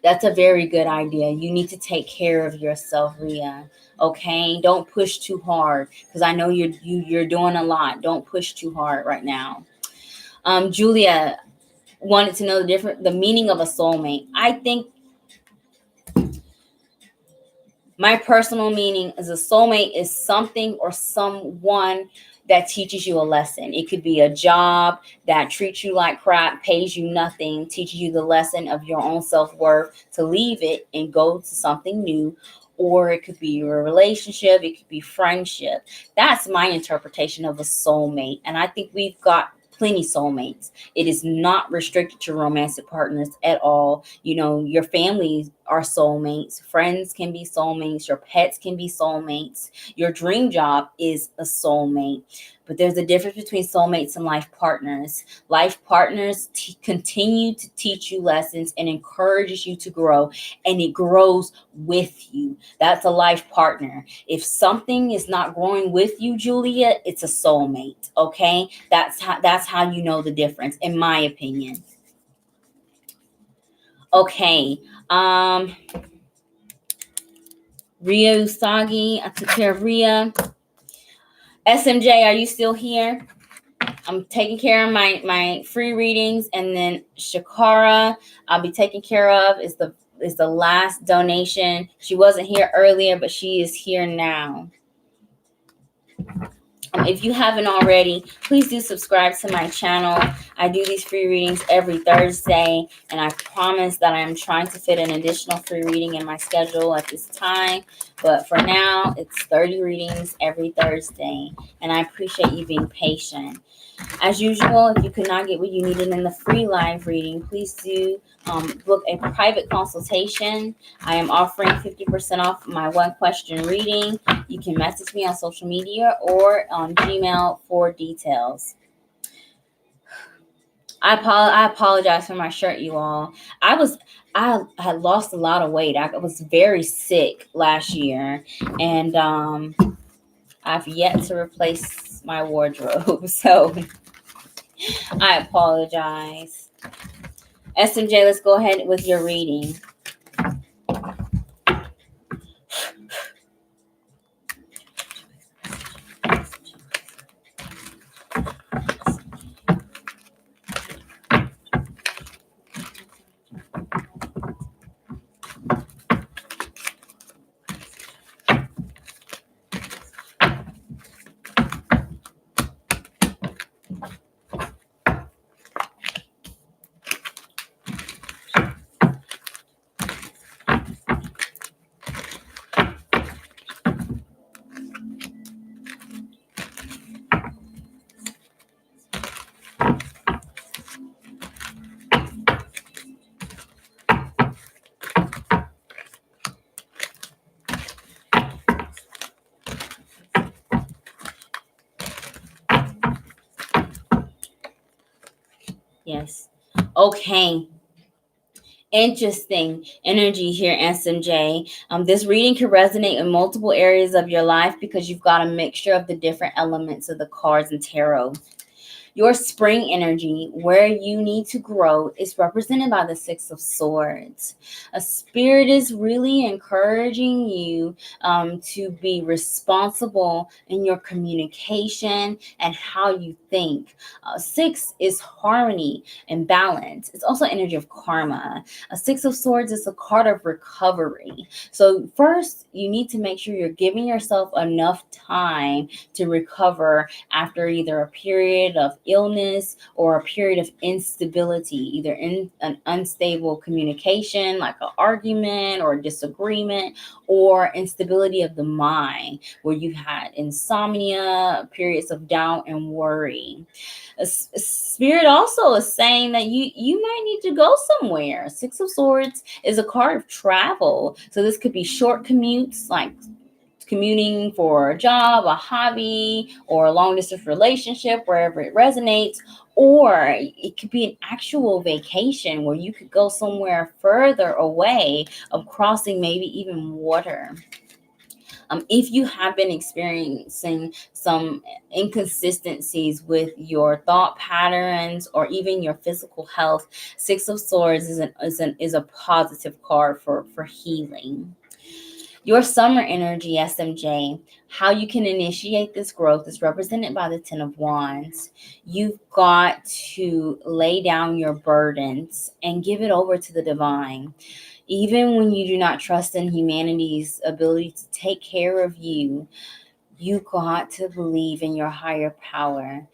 That's a very good idea. You need to take care of yourself, Rhea. Okay, don't push too hard, because I know you're doing a lot. Don't push too hard right now. Julia wanted to know the meaning of a soulmate. I think my personal meaning is a soulmate is something or someone that teaches you a lesson. It could be a job that treats you like crap, pays you nothing, teaches you the lesson of your own self-worth to leave it and go to something new. Or it could be a relationship. It could be friendship. That's my interpretation of a soulmate. And I think we've got plenty soulmates. It is not restricted to romantic partners at all. You know, your families are soulmates. Friends can be soulmates. Your pets can be soulmates. Your dream job is a soulmate. But there's a difference between soulmates and life partners. Life partners continue to teach you lessons and encourages you to grow, and it grows with you. That's a life partner. If something is not growing with you, Julia, it's a soulmate. Okay, that's how you know the difference, in my opinion. Okay, Rhea Usagi, I took care of Rhea. SMJ, are you still here? I'm taking care of my free readings, and then Shakara, I'll be taking care of is the last donation. She wasn't here earlier, but she is here now. If you haven't already, please do subscribe to my channel. I do these free readings every Thursday, and I promise that I'm trying to fit an additional free reading in my schedule at this time. But for now, it's 30 readings every Thursday, and I appreciate you being patient. As usual, if you could not get what you needed in the free live reading, please do book a private consultation. I am offering 50% off my one question reading. You can message me on social media or on Gmail for details. I apologize for my shirt, you all. I had lost a lot of weight. I was very sick last year, and I've yet to replace my wardrobe, so I apologize. SMJ, let's go ahead with your reading. Yes. Okay. Interesting energy here, SMJ. This reading can resonate in multiple areas of your life because you've got a mixture of the different elements of the cards and tarot. Your spring energy, where you need to grow, is represented by the Six of Swords. A spirit is really encouraging you to be responsible in your communication and how you think. Six is harmony and balance. It's also energy of karma. A Six of Swords is a card of recovery. So first, you need to make sure you're giving yourself enough time to recover after either a period of illness or a period of instability, either in an unstable communication, like an argument or a disagreement, or instability of the mind, where you had insomnia, periods of doubt and worry. Spirit also is saying that you might need to go somewhere. Six of Swords is a card of travel. So this could be short commutes, like commuting for a job, a hobby, or a long distance relationship, wherever it resonates. Or it could be an actual vacation where you could go somewhere further away of crossing maybe even water. If you have been experiencing some inconsistencies with your thought patterns or even your physical health, Six of Swords is a positive card for healing. Your summer energy, SMJ, how you can initiate this growth is represented by the Ten of Wands. You've got to lay down your burdens and give it over to the divine. Even when you do not trust in humanity's ability to take care of you, you got to believe in your higher power.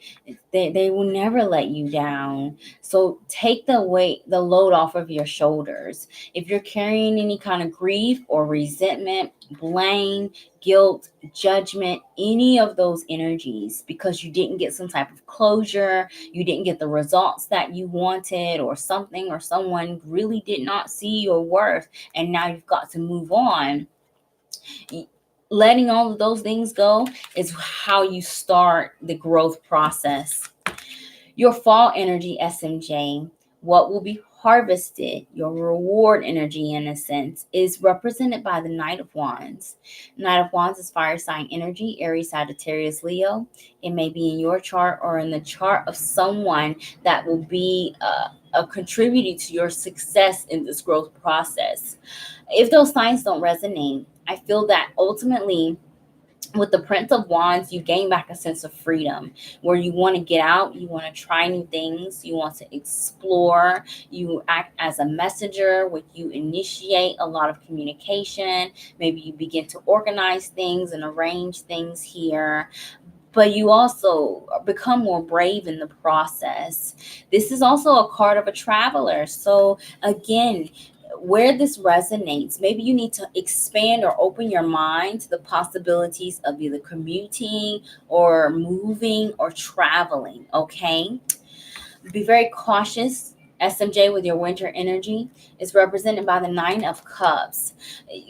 They will never let you down. So take the load off of your shoulders. If you're carrying any kind of grief or resentment, blame, guilt, judgment, any of those energies, because you didn't get some type of closure, you didn't get the results that you wanted, or something or someone really did not see your worth, and now you've got to move on. Letting all of those things go is how you start the growth process. Your fall energy, SMJ, what will be harvested, your reward energy in a sense, is represented by the Knight of Wands. Knight of Wands is fire sign energy, Aries, Sagittarius, Leo. It may be in your chart or in the chart of someone that will be a contributor to your success in this growth process. If those signs don't resonate, I feel that ultimately with the Prince of Wands, you gain back a sense of freedom where you want to get out, you want to try new things, you want to explore, you act as a messenger, where you initiate a lot of communication. Maybe you begin to organize things and arrange things here, but you also become more brave in the process. This is also a card of a traveler. So again, where this resonates, maybe you need to expand or open your mind to the possibilities of either commuting or moving or traveling. Okay, be very cautious, SMJ, with your winter energy. Is represented by the Nine of Cups.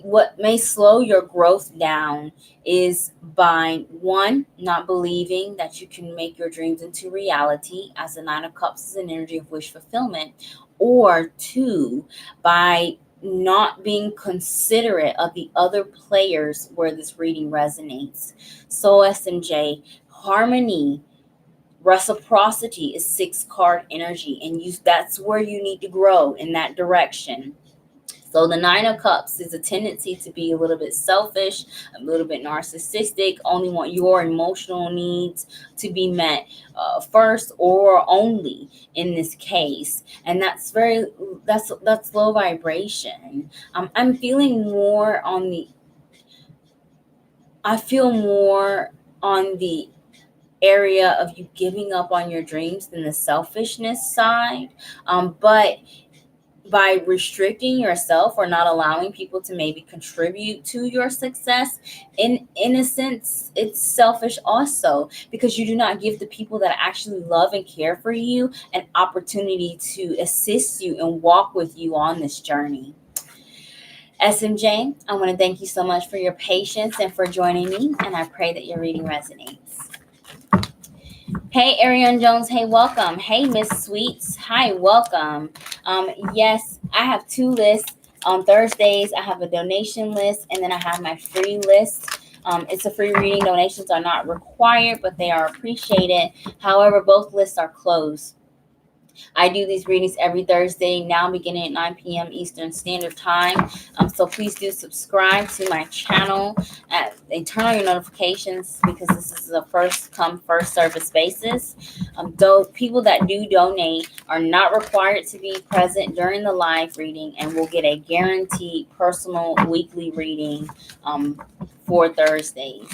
What may slow your growth down is by one, not believing that you can make your dreams into reality, as the Nine of Cups is an energy of wish fulfillment, or two, by not being considerate of the other players where this reading resonates. So, SMJ, harmony, reciprocity is six card energy, and that's where you need to grow in that direction. So the Nine of Cups is a tendency to be a little bit selfish, a little bit narcissistic, only want your emotional needs to be met first or only in this case, and that's low vibration. I'm feeling more on the. I feel more on the area of you giving up on your dreams than the selfishness side. But by restricting yourself or not allowing people to maybe contribute to your success, in a sense, it's selfish also, because you do not give the people that actually love and care for you an opportunity to assist you and walk with you on this journey. SMJ, I want to thank you so much for your patience and for joining me, and I pray that your reading resonates. Hey, Ariane Jones. Hey, welcome. Hey, Miss Sweets. Hi, welcome. Yes, I have two lists. On Thursdays, I have a donation list, and then I have my free list. It's a free reading. Donations are not required, but they are appreciated. However, both lists are closed. I do these readings every Thursday, now beginning at 9 p.m. Eastern Standard Time. So please do subscribe to my channel and turn on your notifications, because this is a first come, first service basis. Though people that do donate are not required to be present during the live reading and will get a guaranteed personal weekly reading for Thursdays.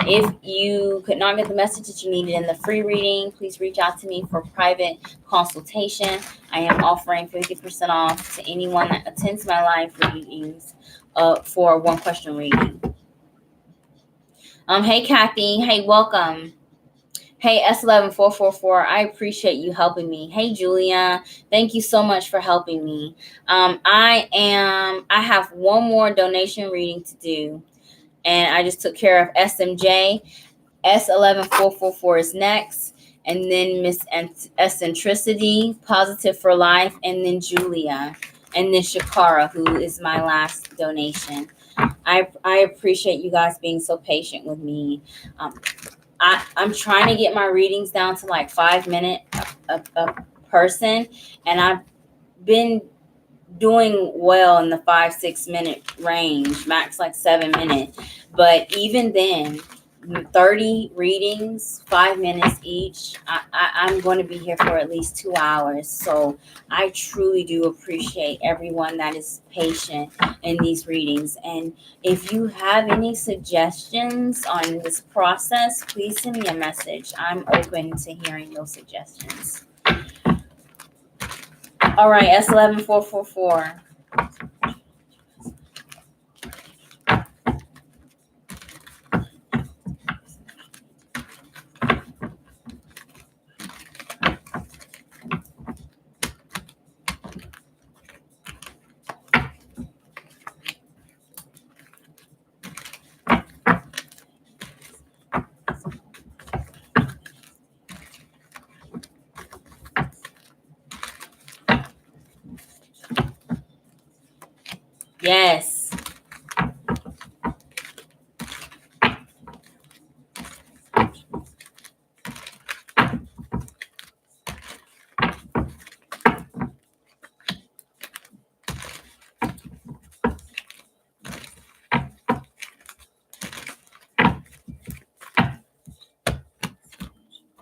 If you could not get the message that you needed in the free reading, please reach out to me for private consultation. I am offering 50% off to anyone that attends my live readings for a one question reading. Hey, Kathy. Hey, welcome. Hey, 𝑭𝒐𝒓 I appreciate you helping me. Hey, Julia. Thank you so much for helping me. I have one more donation reading to do, and I just took care of SMJ. 𝑭11444 is next, and then Miss Eccentricity, Positive for Life, and then Julia, and then Shakara, who is my last donation. I appreciate you guys being so patient with me. I'm trying to get my readings down to like 5 minutes a person, and I've been doing well in the 5-6 minute range, max like 7 minutes. But even then, 30 readings, 5 minutes each, I'm going to be here for at least 2 hours. So I truly do appreciate everyone that is patient in these readings. And if you have any suggestions on this process, please send me a message. I'm open to hearing those suggestions. All right, 𝑭11444. Yes.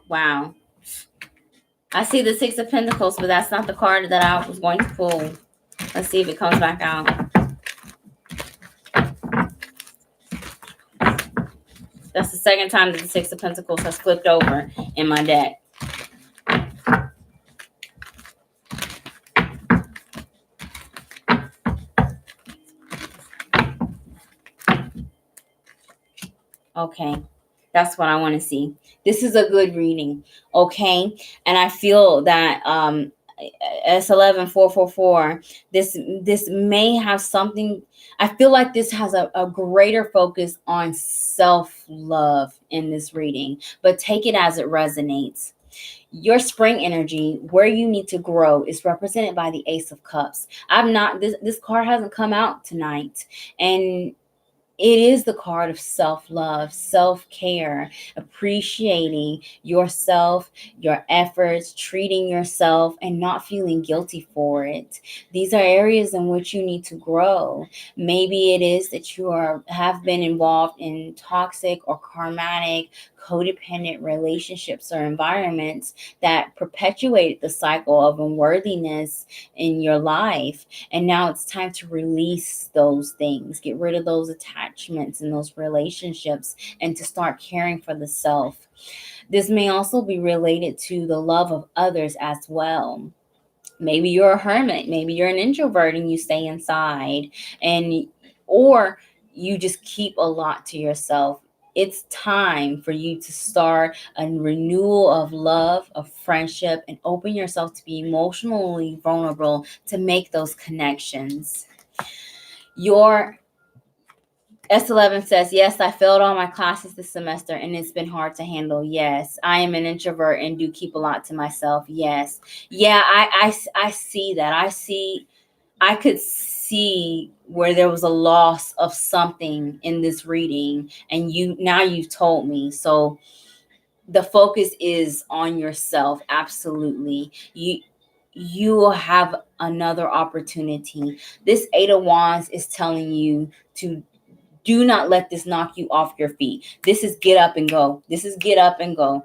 Wow. I see the Six of Pentacles, but that's not the card that I was going to pull. Let's see if it comes back out. That's the second time that the Six of Pentacles has flipped over in my deck. Okay. That's what I want to see. This is a good reading. Okay. And I feel that 𝑭11444, this may have something. I feel like this has a greater focus on self-love in this reading, but take it as it resonates. Your spring energy, where you need to grow, is represented by the Ace of Cups. This card hasn't come out tonight, and it is the card of self-love, self-care, appreciating yourself, your efforts, treating yourself, and not feeling guilty for it. These are areas in which you need to grow. Maybe it is that you have been involved in toxic or karmatic, codependent relationships or environments that perpetuate the cycle of unworthiness in your life. And now it's time to release those things, get rid of those attachments and those relationships, and to start caring for the self. This may also be related to the love of others as well. Maybe you're a hermit, maybe you're an introvert and you stay inside, or you just keep a lot to yourself. It's time for you to start a renewal of love, of friendship, and open yourself to be emotionally vulnerable to make those connections. Your S11 says, yes, I failed all my classes this semester and it's been hard to handle. Yes, I am an introvert and do keep a lot to myself. Yes. Yeah, I see that. I could see where there was a loss of something in this reading, and you've told me. So the focus is on yourself. Absolutely. You will have another opportunity. This Eight of Wands is telling you to do not let this knock you off your feet. This is get up and go. This is get up and go.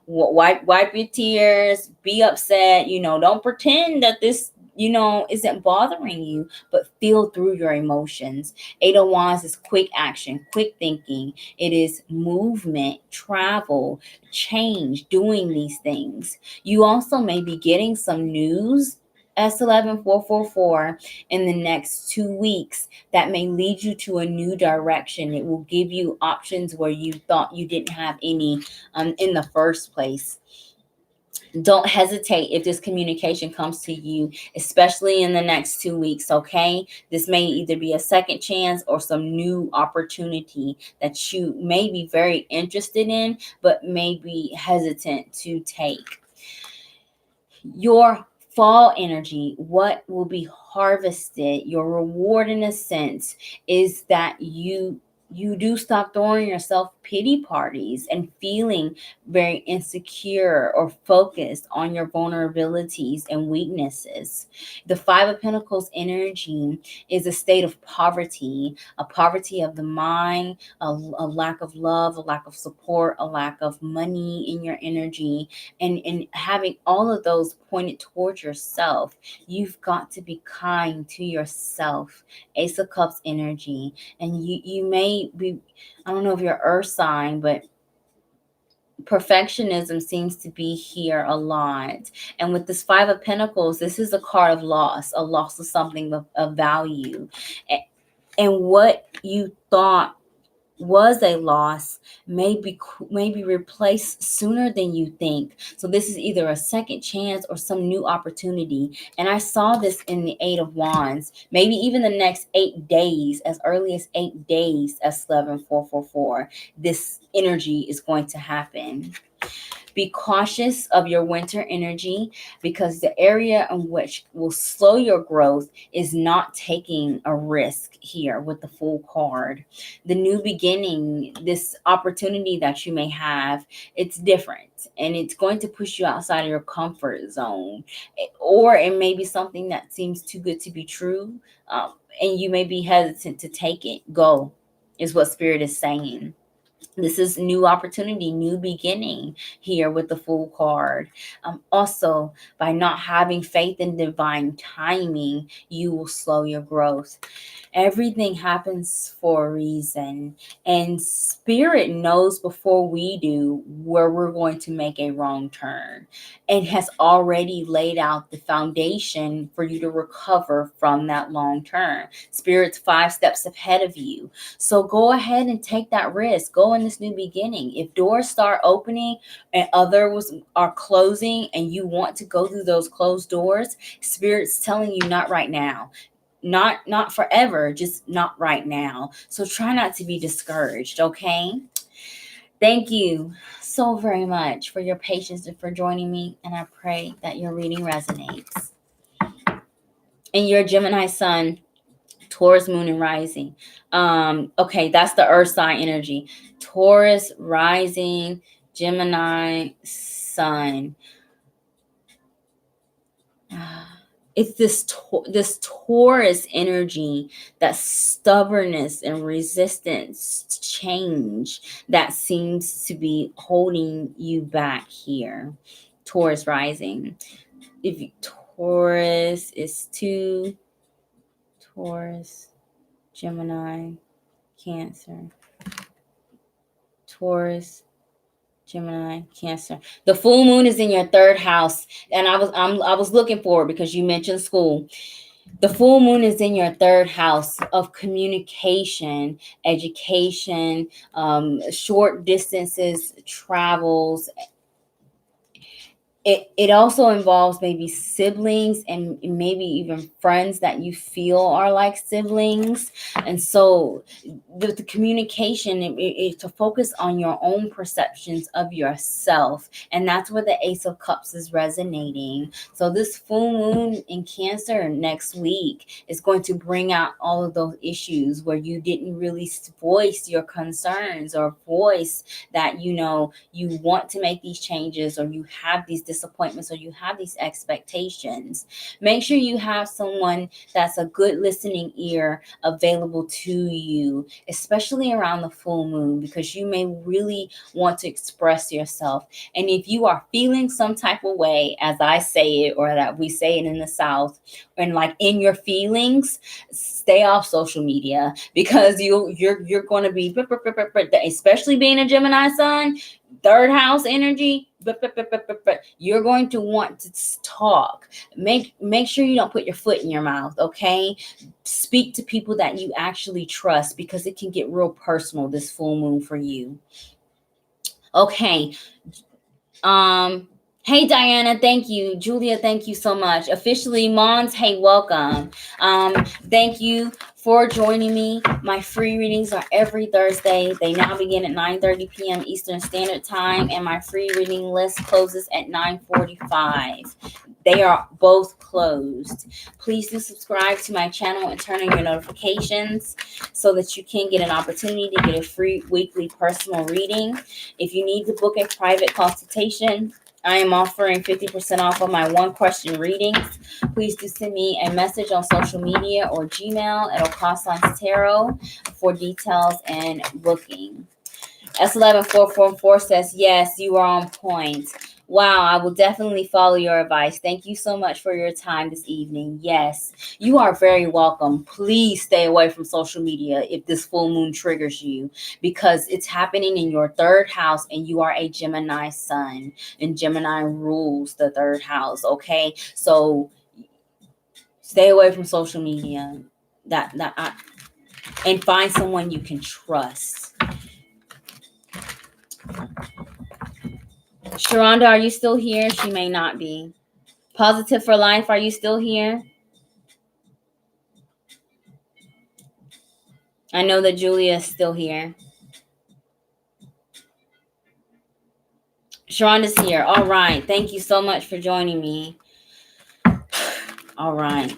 Wipe your tears, be upset, don't pretend that this, isn't bothering you, but feel through your emotions. Eight of Wands is quick action, quick thinking. It is movement, travel, change, doing these things. You also may be getting some news, S11444, in the next 2 weeks that may lead you to a new direction. It will give you options where you thought you didn't have any in the first place. Don't hesitate if this communication comes to you, especially in the next 2 weeks, okay? This may either be a second chance or some new opportunity that you may be very interested in, but may be hesitant to take. Your fall energy, what will be harvested, your reward in a sense, is that you do stop throwing yourself pity parties and feeling very insecure or focused on your vulnerabilities and weaknesses. The Five of Pentacles energy is a state of poverty, a poverty of the mind, a lack of love, a lack of support, a lack of money in your energy, and having all of those pointed towards yourself. You've got to be kind to yourself. Ace of Cups energy. And you may be, I don't know if you're earth sign, but perfectionism seems to be here a lot. And with this Five of Pentacles, this is a card of loss, a loss of something of value. And what you thought was a loss may be replaced sooner than you think. So this is either a second chance or some new opportunity. And I saw this in the Eight of Wands, maybe even the next 8 days, as early as 8 days, S11444. This energy is going to happen. Be cautious of your winter energy, because the area in which will slow your growth is not taking a risk here with the Fool card. The new beginning, this opportunity that you may have, it's different and it's going to push you outside of your comfort zone. Or it may be something that seems too good to be true, and you may be hesitant to take it. Go, is what Spirit is saying. This is new opportunity, new beginning here with the Fool card. Also, by not having faith in divine timing, you will slow your growth. Everything happens for a reason, and Spirit knows before we do where we're going to make a wrong turn, and has already laid out the foundation for you to recover from that long turn. Spirit's 5 steps ahead of you. So go ahead and take that risk. Go in this new beginning. If doors start opening and others are closing and you want to go through those closed doors, Spirit's telling you not right now. Not forever, just not right now. So try not to be discouraged, okay? Thank you so very much for your patience and for joining me, and I pray that your reading resonates. And your Gemini sun, Taurus moon and rising. Okay, that's the earth sign energy. Taurus rising, Gemini sun. It's this Taurus energy, that stubbornness and resistance to change that seems to be holding you back here. Taurus rising. If Taurus is 2, Taurus, Gemini, Cancer, Taurus, Gemini, Cancer. The full moon is in your 3rd house, and I was looking for it because you mentioned school. The full moon is in your 3rd house of communication, education, short distances, travels. it also involves maybe siblings and maybe even friends that you feel are like siblings. And so the communication is to focus on your own perceptions of yourself. And that's where the Ace of Cups is resonating. So this full moon in Cancer next week is going to bring out all of those issues where you didn't really voice your concerns or voice that, you know, you want to make these changes, or you have these disappointments, or you have these expectations. Make sure you have someone that's a good listening ear available to you, especially around the full moon, because you may really want to express yourself. And if you are feeling some type of way, as I say it, or that we say it in the South, and like in your feelings, stay off social media, because you're going to be, especially being a Gemini sun, third house energy, you're going to want to talk. Make sure you don't put your foot in your mouth, okay? Speak to people that you actually trust, because it can get real personal this full moon for you. Okay. Hey Diana, thank you. Julia, thank you so much. Officially, Mons, hey, welcome. Thank you for joining me. My free readings are every Thursday. They now begin at 9:30 p.m. Eastern Standard Time, and my free reading list closes at 9:45. They are both closed. Please do subscribe to my channel and turn on your notifications so that you can get an opportunity to get a free weekly personal reading. If you need to book a private consultation, I am offering 50% off of my one-question readings. Please do send me a message on social media or Gmail at 𝑭𝒐𝒖𝒓 Tarot for details and booking. S11444 says, yes, you are on point. Wow, I will definitely follow your advice. Thank you so much for your time this evening. Yes, you are very welcome. Please stay away from social media if this full moon triggers you, because it's happening in your third house, and you are a Gemini sun, and Gemini rules the third house, okay? So stay away from social media and find someone you can trust. Sharonda, are you still here? She may not be. Positive for Life, are you still here? I know that Julia is still here. Sharonda's here. All right. Thank you so much for joining me. All right.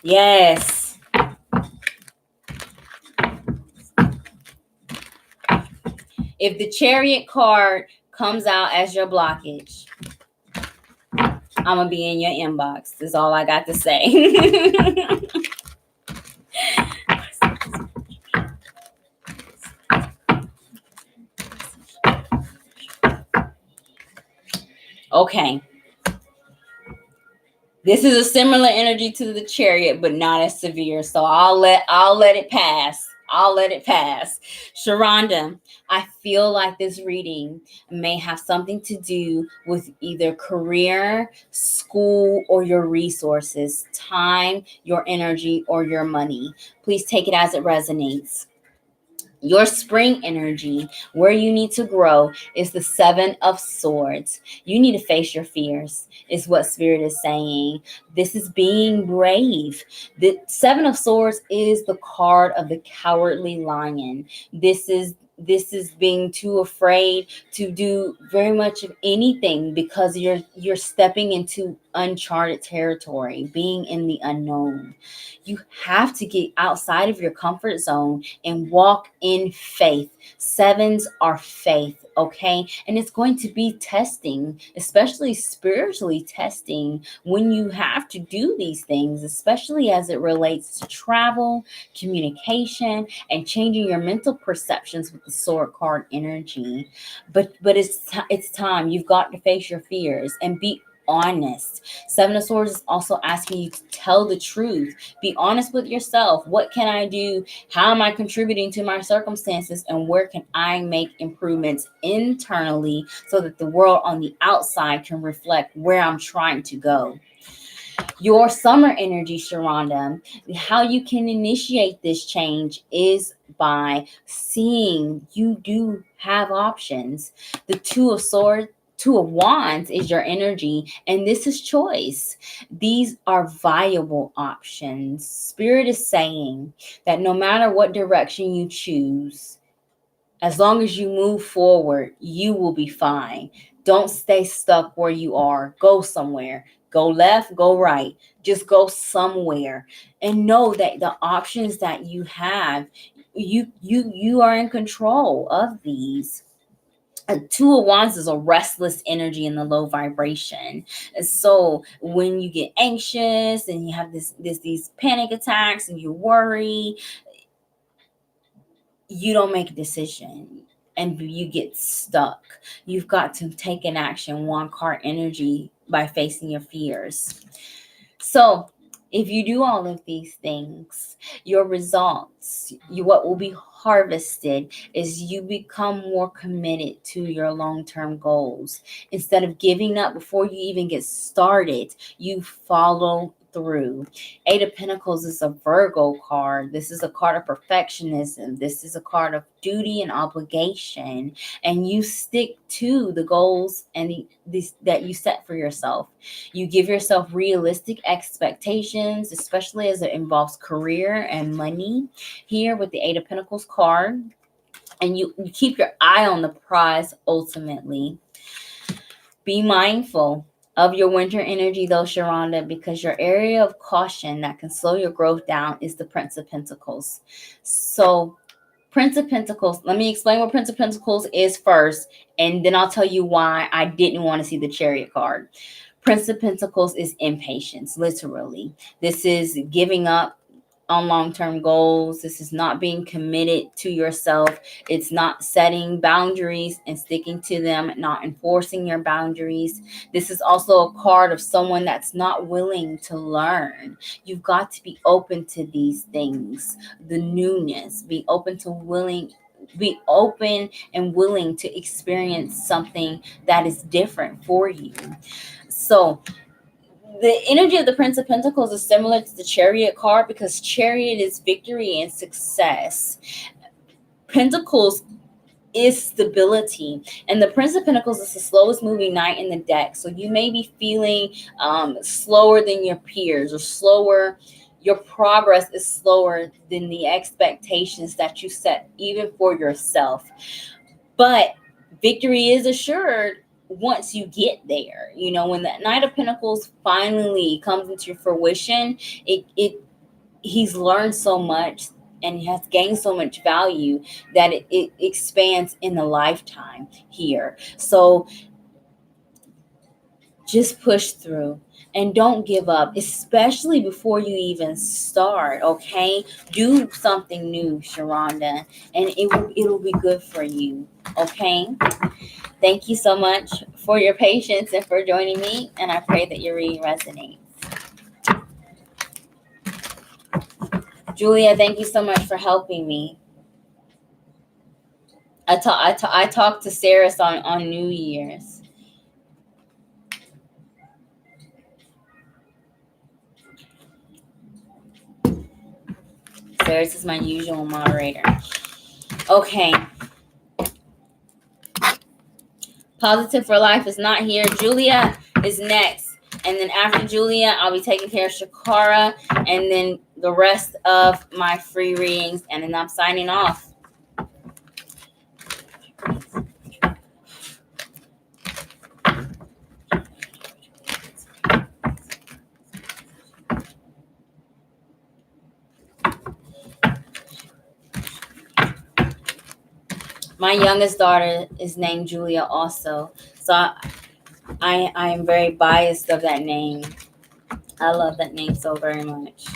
Yes. If the Chariot card comes out as your blockage, I'm going to be in your inbox. That's all I got to say. Okay. This is a similar energy to the Chariot, but not as severe. So I'll let it pass. I'll let it pass. Sharonda, I feel like this reading may have something to do with either career, school, or your resources, time, your energy, or your money. Please take it as it resonates. Your spring energy, where you need to grow, is the 7 of Swords. You need to face your fears, is what Spirit is saying. This is being brave. The 7 of Swords is the card of the cowardly lion. This is being too afraid to do very much of anything, because you're stepping into uncharted territory, being in the unknown. You have to get outside of your comfort zone and walk in faith. 7s are faith, okay? And it's going to be testing, especially spiritually testing, when you have to do these things, especially as it relates to travel, communication, and changing your mental perceptions with the sword card energy. But it's time. You've got to face your fears and be honest. Seven of Swords is also asking you to tell the truth. Be honest with yourself. What can I do? How am I contributing to my circumstances? And where can I make improvements internally so that the world on the outside can reflect where I'm trying to go? Your summer energy, Sharonda, how you can initiate this change is by seeing you do have options. The Two of Wands is your energy, and this is choice. These are viable options. Spirit is saying that no matter what direction you choose, as long as you move forward, you will be fine. Don't stay stuck where you are. Go somewhere. Go left, go right. Just go somewhere. And know that the options that you have, you are in control of these. Two of Wands is a restless energy in the low vibration. And so when you get anxious and you have these panic attacks and you worry, you don't make a decision and you get stuck. You've got to take an action, one card energy, by facing your fears. So if you do all of these things, your results, what will be harvested is you become more committed to your long-term goals. Instead of giving up before you even get started, you follow through. Eight of Pentacles is a Virgo card. This is a card of perfectionism. This is a card of duty and obligation. And you stick to the goals and that you set for yourself. You give yourself realistic expectations, especially as it involves career and money. Here with the Eight of Pentacles card. And you keep your eye on the prize ultimately. Be mindful of your winter energy though, Sharonda, because your area of caution that can slow your growth down is the Prince of Pentacles. So Prince of Pentacles, let me explain what Prince of Pentacles is first, and then I'll tell you why I didn't want to see the Chariot card. Prince of Pentacles is impatience, literally. This is giving up on long-term goals. This is not being committed to yourself. It's not setting boundaries and sticking to them, not enforcing your boundaries. This is also a card of someone that's not willing to learn. You've got to be open to these things, the newness, be open and willing to experience something that is different for you. So the energy of the Prince of Pentacles is similar to the Chariot card because Chariot is victory and success. Pentacles is stability, and the Prince of Pentacles is the slowest moving knight in the deck. So you may be feeling slower than your peers, or slower. Your progress is slower than the expectations that you set even for yourself. But victory is assured once you get there. You know, when that Knight of Pentacles finally comes into fruition, he's learned so much and has gained so much value that it expands in a lifetime here. So just push through and don't give up, especially before you even start, okay? Do something new, Sharonda, and it'll be good for you, okay? Thank you so much for your patience and for joining me, and I pray that your reading resonates. Julia, thank you so much for helping me. I talked to Sarah on New Year's. Sarah's is my usual moderator. Okay. Positive for Life is not here. Julia is next. And then after Julia, I'll be taking care of Shakara and then the rest of my free readings. And then I'm signing off. My youngest daughter is named Julia also. So I am very biased of that name. I love that name so very much.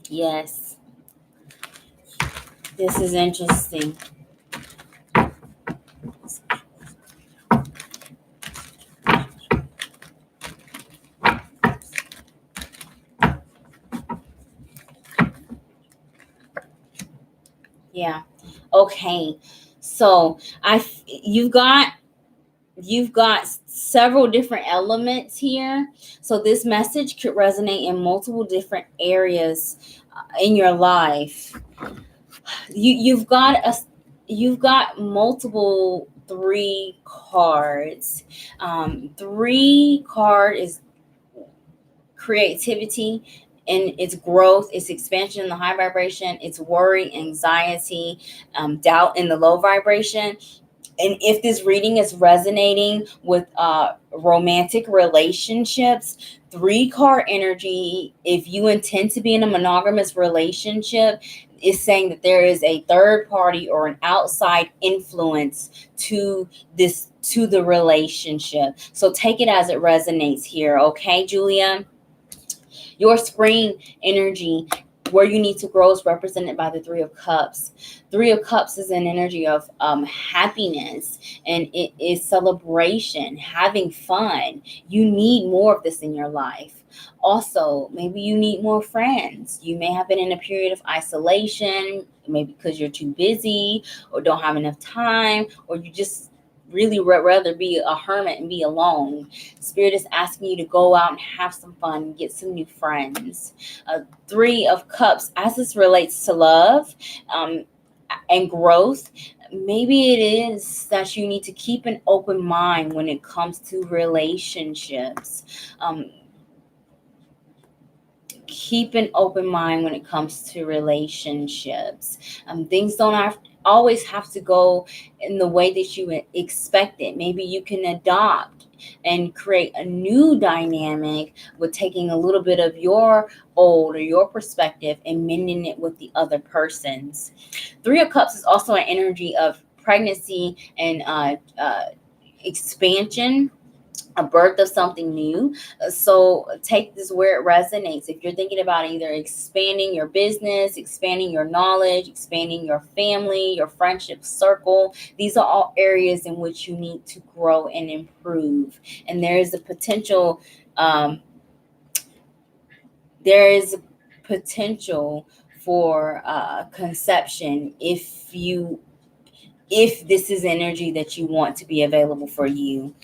Yes. This is interesting. Yeah. Okay. So you've got several different elements here. So this message could resonate in multiple different areas in your life. You've got multiple 3 cards. 3 card is creativity and its growth, its expansion in the high vibration, its worry, anxiety, doubt in the low vibration. And if this reading is resonating with romantic relationships, 3 card energy, if you intend to be in a monogamous relationship, is saying that there is a third party or an outside influence to the relationship. So take it as it resonates here, okay, Julia? Your spring energy, where you need to grow, is represented by the 3 of Cups. 3 of Cups is an energy of happiness, and it is celebration, having fun. You need more of this in your life. Also, maybe you need more friends. You may have been in a period of isolation, maybe because you're too busy or don't have enough time, or you just really rather be a hermit and be alone. Spirit is asking you to go out and have some fun and get some new friends. 3 of Cups, as this relates to love and growth, maybe it is that you need to keep an open mind when it comes to relationships. Keep an open mind when it comes to relationships. Things don't always have to go in the way that you expect it. Maybe you can adopt and create a new dynamic with taking a little bit of your old or your perspective and mending it with the other person's. 3 of Cups is also an energy of pregnancy and expansion, a birth of something new. So take this where it resonates. If you're thinking about either expanding your business, expanding your knowledge, expanding your family, your friendship circle, these are all areas in which you need to grow and improve. And there is a potential for conception if this is energy that you want to be available for you.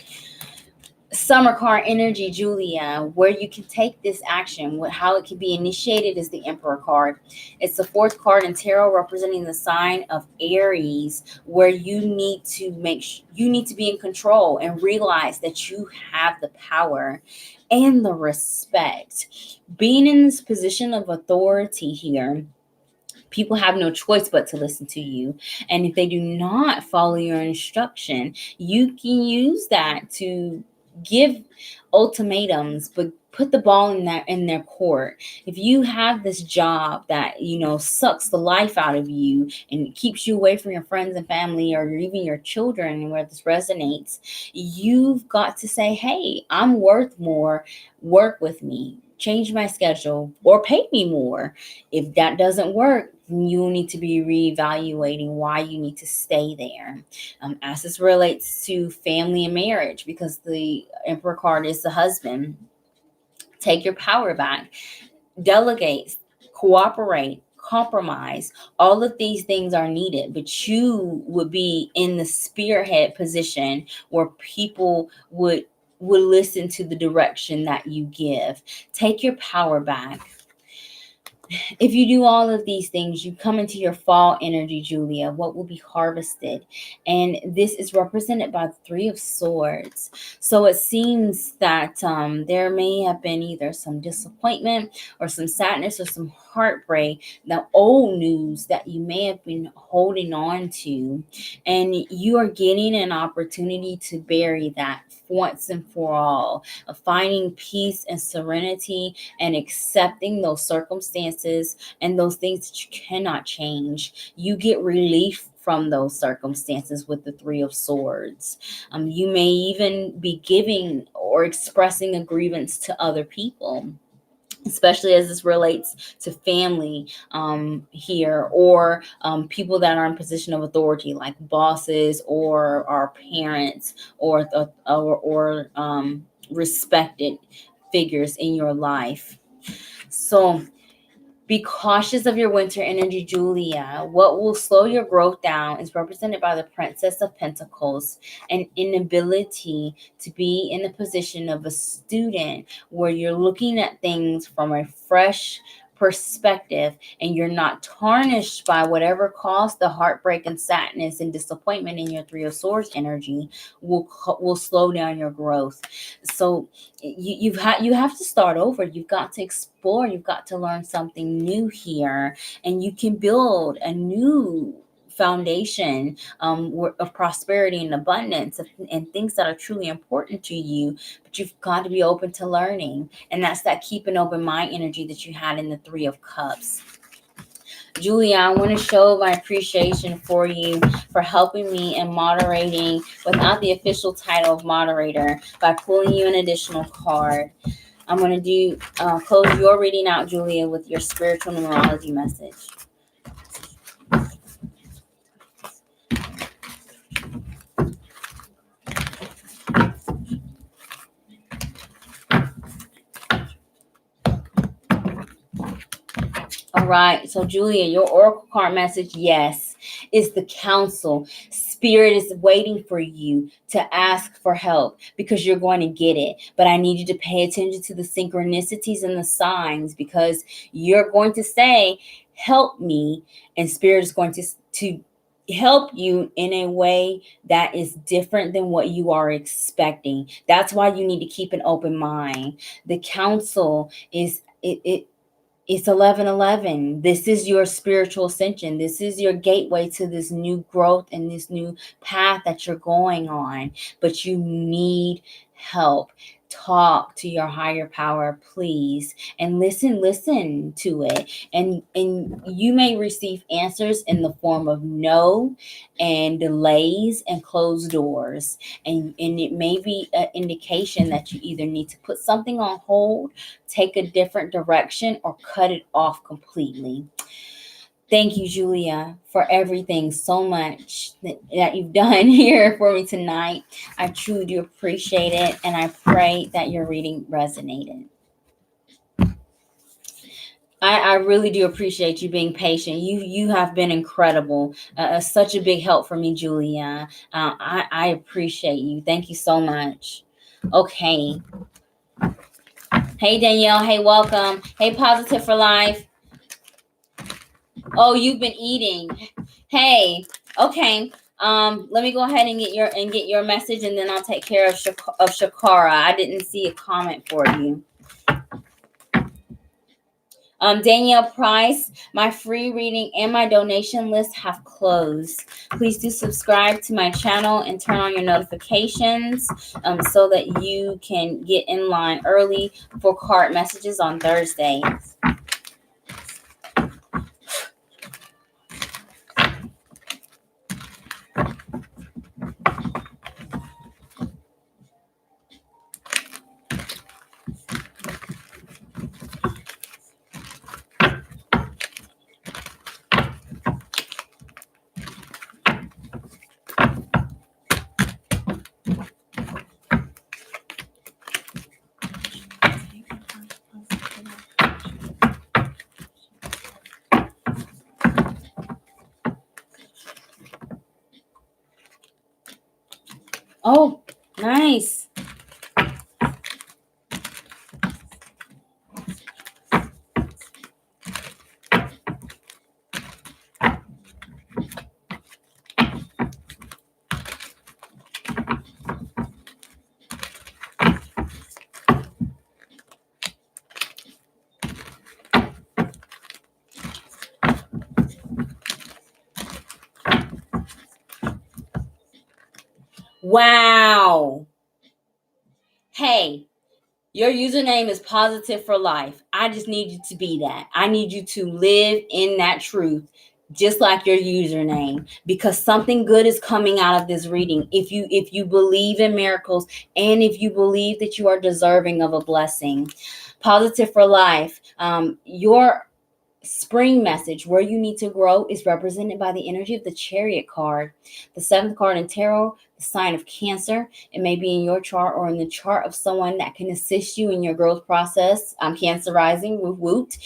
Summer card energy, Julia, where you can take this action, how it can be initiated, is the Emperor card. It's the 4th card in tarot, representing the sign of Aries, where you need to be in control and realize that you have the power and the respect. Being in this position of authority here, people have no choice but to listen to you. And if they do not follow your instruction, you can use that to give ultimatums, but put the ball in their court. If you have this job that sucks the life out of you and keeps you away from your friends and family or even your children, and where this resonates, you've got to say, hey, I'm worth more. Work with me, change my schedule, or pay me more. If that doesn't work, you need to be reevaluating why you need to stay there. As this relates to family and marriage, because the Emperor card is the husband, take your power back, delegate, cooperate, compromise. All of these things are needed, but you would be in the spearhead position where people would will listen to the direction that you give. Take your power back. If you do all of these things, you come into your fall energy, Julia, what will be harvested. And this is represented by the Three of Swords. So it seems that there may have been either some disappointment or some sadness or some heartbreak, the old news that you may have been holding on to. And you are getting an opportunity to bury that once and for all, of finding peace and serenity and accepting those circumstances and those things that you cannot change. You get relief from those circumstances with the Three of Swords. You may even be giving or expressing a grievance to other people, especially as this relates to family here, or people that are in position of authority, like bosses or our parents, or respected figures in your life. So be cautious of your winter energy, Julia. What will slow your growth down is represented by the Princess of Pentacles, an inability to be in the position of a student where you're looking at things from a fresh perspective and you're not tarnished by whatever caused the heartbreak and sadness and disappointment in your Three of Swords energy will slow down your growth. So you have to start over. You've got to explore. You've got to learn something new here, and you can build a new foundation of prosperity and abundance and things that are truly important to you. But you've got to be open to learning, and that's that keep an open mind energy that you had in the Three of Cups. Julia, I want to show my appreciation for you for helping me and moderating without the official title of moderator by pulling you an additional card. I'm going to close your reading out, Julia, with your spiritual numerology message. All right, so Julia, your oracle card message, yes, is the counsel. Spirit is waiting for you to ask for help because you're going to get it. But I need you to pay attention to the synchronicities and the signs, because you're going to say, help me, and Spirit is going to help you in a way that is different than what you are expecting. That's why you need to keep an open mind. The counsel is it's 11:11. This is your spiritual ascension. This is your gateway to this new growth and this new path that you're going on. But you need help. Talk to your higher power, please, and listen to it. And you may receive answers in the form of no and delays and closed doors. And it may be an indication that you either need to put something on hold, take a different direction, or cut it off completely. Thank you, Julia, for everything so much that you've done here for me tonight. I truly do appreciate it, and I pray that your reading resonated. I really do appreciate you being patient. You have been incredible. Such a big help for me, Julia. I appreciate you. Thank you so much. Okay. Hey, Danielle. Hey, welcome. Hey, Positive for Life. Oh, you've been eating. Hey, okay. Let me go ahead and get your message, and then I'll take care of Shakara. I didn't see a comment for you. Danielle Price, my free reading and my donation list have closed. Please do subscribe to my channel and turn on your notifications so that you can get in line early for card messages on Thursdays. Oh, nice. Wow. Hey, your username is positive for life. I just need you to be that. I need you to live in that truth, just like your username, because something good is coming out of this reading. If you believe in miracles, and if you believe that you are deserving of a blessing. Positive for life. Your spring message, where you need to grow, is represented by the energy of the Chariot card. The seventh card in tarot, the sign of Cancer. It may be in your chart or in the chart of someone that can assist you in your growth process. Cancer rising, woot woot.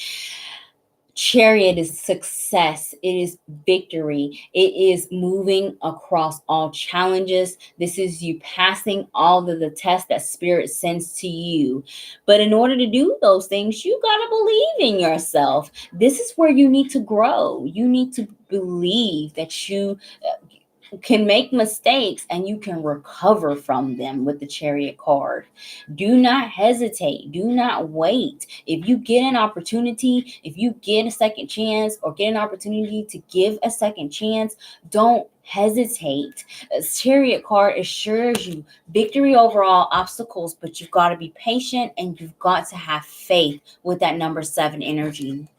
Chariot is success. It is victory. It is moving across all challenges. This is you passing all of the tests that Spirit sends to you. But in order to do those things, you got to believe in yourself. This is where you need to grow. You need to believe that you can make mistakes and you can recover from them with the Chariot card. Do not hesitate. Do not wait. If you get an opportunity, if you get a second chance or get an opportunity to give a second chance, don't hesitate. A Chariot card assures you victory over all obstacles, but you've got to be patient and you've got to have faith with that number 7 energy.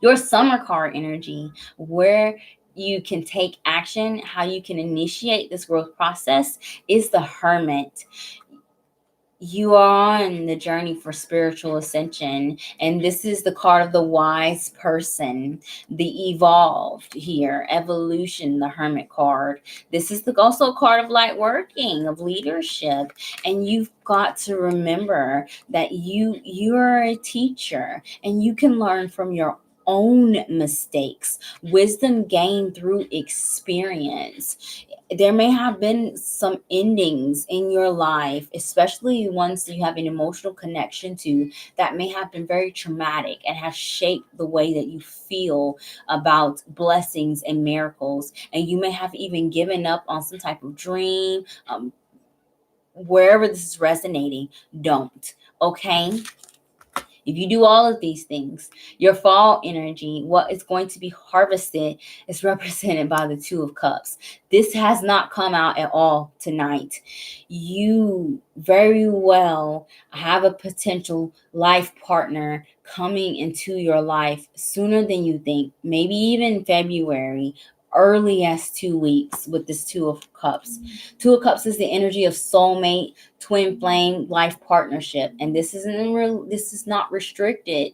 Your summer card energy, where you can take action, how you can initiate this growth process, is the Hermit. You are on the journey for spiritual ascension, and this is the card of the wise person, the evolved here, evolution, the Hermit card. This is also a card of light working, of leadership, and you've got to remember that you're a teacher and you can learn from your own mistakes, wisdom gained through experience. There may have been some endings in your life, especially ones you have an emotional connection to, that may have been very traumatic and have shaped the way that you feel about blessings and miracles. And you may have even given up on some type of dream. Wherever this is resonating, don't. Okay? If you do all of these things, your fall energy, what is going to be harvested, is represented by the 2 of Cups. This has not come out at all tonight. You very well have a potential life partner coming into your life sooner than you think, maybe even February, early as 2 weeks with this 2 of Cups. 2 of Cups is the energy of soulmate, twin flame, life partnership, and this is not restricted,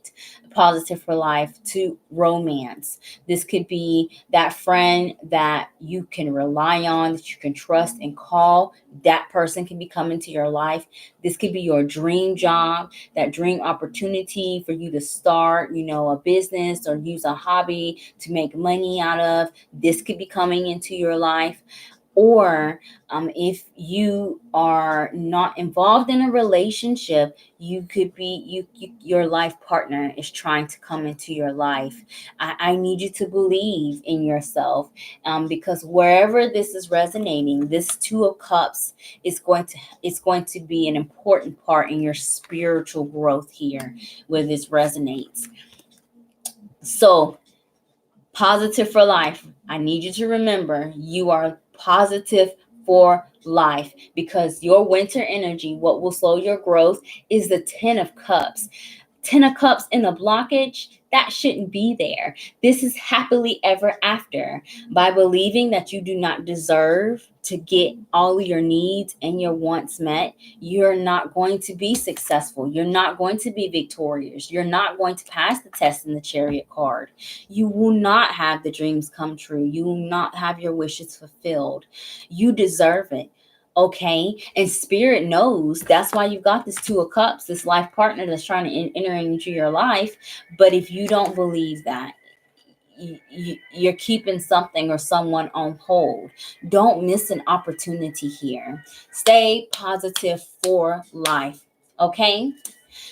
positive for life, to romance. This could be that friend that you can rely on, that you can trust and call. That person can be coming to your life. This could be your dream job, that dream opportunity for you to start, a business or use a hobby to make money out of. This could be coming into your life. Or if you are not involved in a relationship, you could be, your life partner is trying to come into your life. I need you to believe in yourself, because wherever this is resonating, this 2 of Cups is going to be an important part in your spiritual growth here, where this resonates. So, positive for life. I need you to remember you are positive for life, because your winter energy, what will slow your growth, is the 10 of Cups. 10 of Cups in a blockage, that shouldn't be there. This is happily ever after. By believing that you do not deserve to get all your needs and your wants met, you're not going to be successful. You're not going to be victorious. You're not going to pass the test in the Chariot card. You will not have the dreams come true. You will not have your wishes fulfilled. You deserve it. Okay, and Spirit knows. That's why you've got this 2 of Cups, this life partner that's trying to enter into your life. But if you don't believe that, you're keeping something or someone on hold. Don't miss an opportunity here. Stay positive for life. Okay.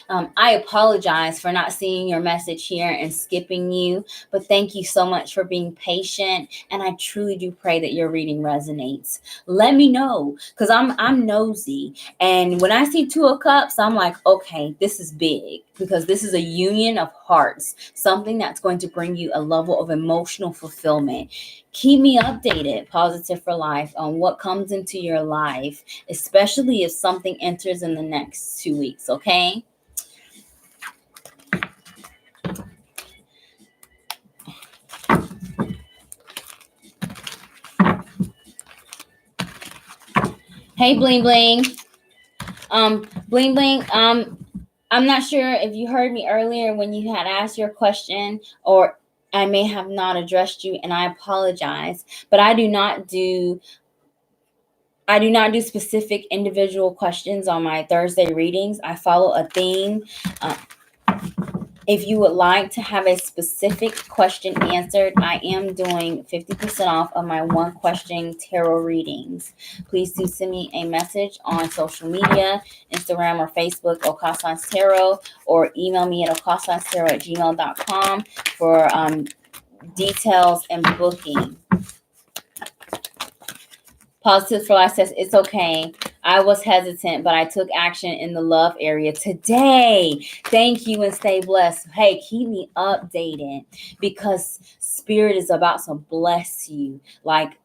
I apologize for not seeing your message here and skipping you, but thank you so much for being patient. And I truly do pray that your reading resonates. Let me know, because I'm nosy. And when I see Two of Cups, I'm like, okay, this is big, because this is a union of hearts, something that's going to bring you a level of emotional fulfillment. Keep me updated, Positive for Life, on what comes into your life, especially if something enters in the next 2 weeks, okay? Hey, Bling Bling. Bling Bling, I'm not sure if you heard me earlier when you had asked your question, or I may have not addressed you, and I apologize, but I do not do specific individual questions on my Thursday readings. I follow a theme. If you would like to have a specific question answered, I am doing 50% off of my one question tarot readings. Please do send me a message on social media, Instagram or Facebook, 𝑭𝒐𝒖𝒓 Tarot, or email me at 𝑭𝒐𝒖𝒓tarot@gmail.com for details and booking. Positive for Life says, it's okay. I was hesitant, but I took action in the love area today. Thank you and stay blessed. Hey, keep me updated, because Spirit is about to bless you. Like,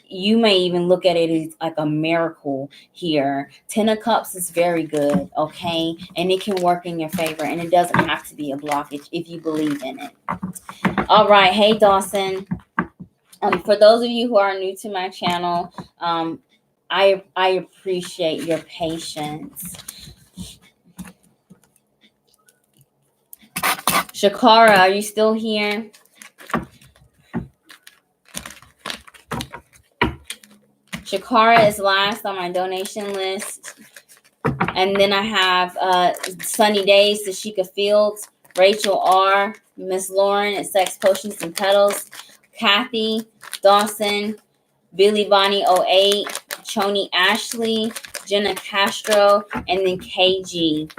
you may even look at it as like a miracle here. 10 of Cups is very good, okay? And it can work in your favor, and it doesn't have to be a blockage if you believe in it. All right. Hey, Dawson. For those of you who are new to my channel, I appreciate your patience. Shakara, are you still here? Shakara is last on my donation list. And then I have Sunny Days, Tashika Fields, Rachel R., Miss Lauren at Sex Potions and Petals, Kathy, Dawson, Billy Bonnie 08, Choni Ashley, Jenna Castro, and then KG.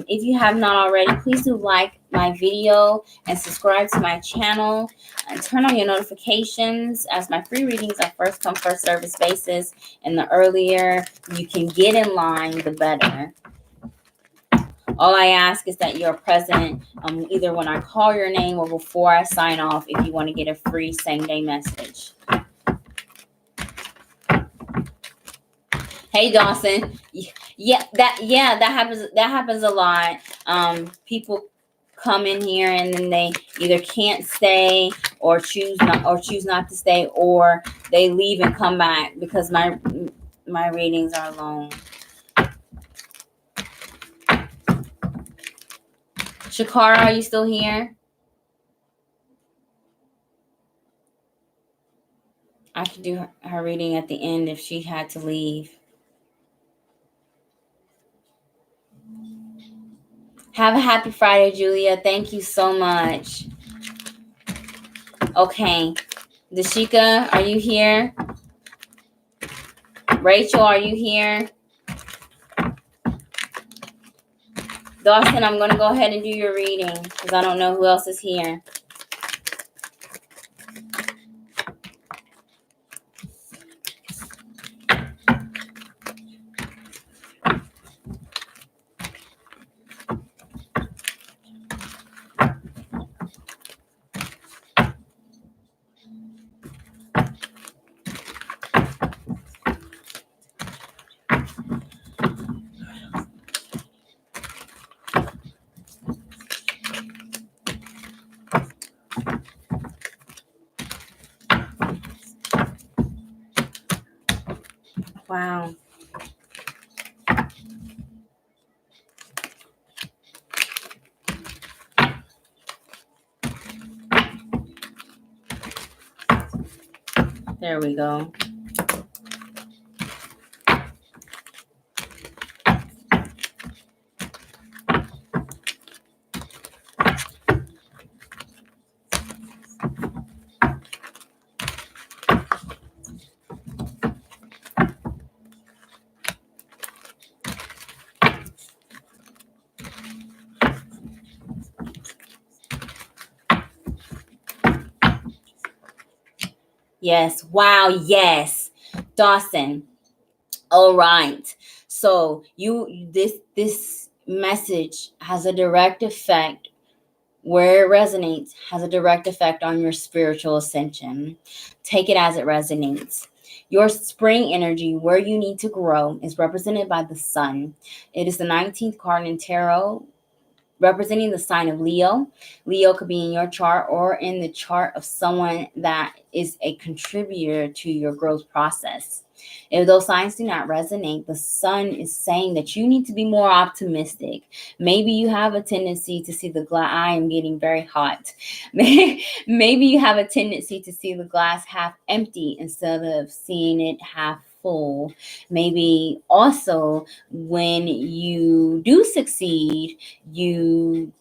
If you have not already, please do like my video and subscribe to my channel and turn on your notifications, as my free readings are first come, first service basis. And the earlier you can get in line, the better. All I ask is that you're present either when I call your name or before I sign off, if you want to get a free same-day message. Hey, Dawson. Yeah, that happens a lot. People come in here and then they either can't stay or choose not to stay, or they leave and come back because my readings are long. Shakara, are you still here? I could do her reading at the end if she had to leave. Have a happy Friday, Julia. Thank you so much. Okay. Dashika, are you here? Rachel, are you here? Dawson, I'm going to go ahead and do your reading because I don't know who else is here. Wow. There we go. Yes. Wow. Yes. Dawson. All right. So this message has a direct effect where it resonates, has a direct effect on your spiritual ascension. Take it as it resonates. Your spring energy, where you need to grow, is represented by the sun. It is the 19th card in tarot, representing the sign of Leo. Leo could be in your chart or in the chart of someone that is a contributor to your growth process. If those signs do not resonate, the sun is saying that you need to be more optimistic. Maybe you have a tendency to see the glass. I am getting very hot. Maybe you have a tendency to see the glass half empty instead of seeing it half full. Maybe also when you do succeed, you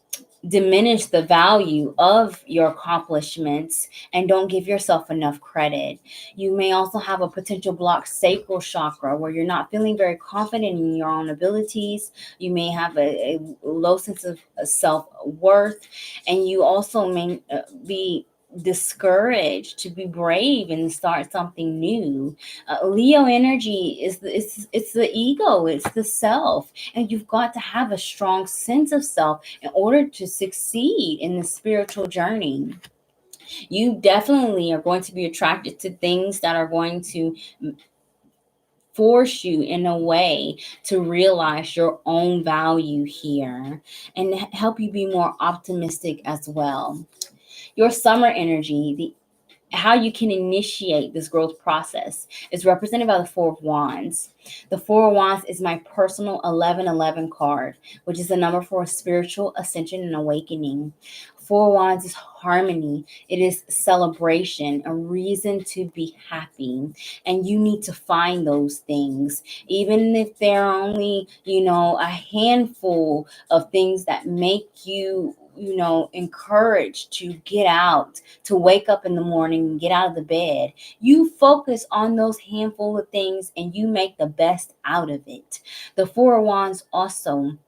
diminish the value of your accomplishments and don't give yourself enough credit. You may also have a potential blocked sacral chakra where you're not feeling very confident in your own abilities. You may have a low sense of self-worth, and you also may be discouraged to be brave and start something new. Leo energy is it's the ego, it's the self, and you've got to have a strong sense of self in order to succeed in the spiritual journey. You definitely are going to be attracted to things that are going to force you in a way to realize your own value here and help you be more optimistic as well. Your summer energy, the how you can initiate this growth process is represented by the Four of Wands. The Four of Wands is my personal 1111 card, which is the number for spiritual ascension and awakening. Four of Wands is harmony. It is celebration, a reason to be happy. And you need to find those things, even if they're only, a handful of things that make you encouraged to get out, to wake up in the morning and get out of the bed. You focus on those handful of things and you make the best out of it. The Four of Wands also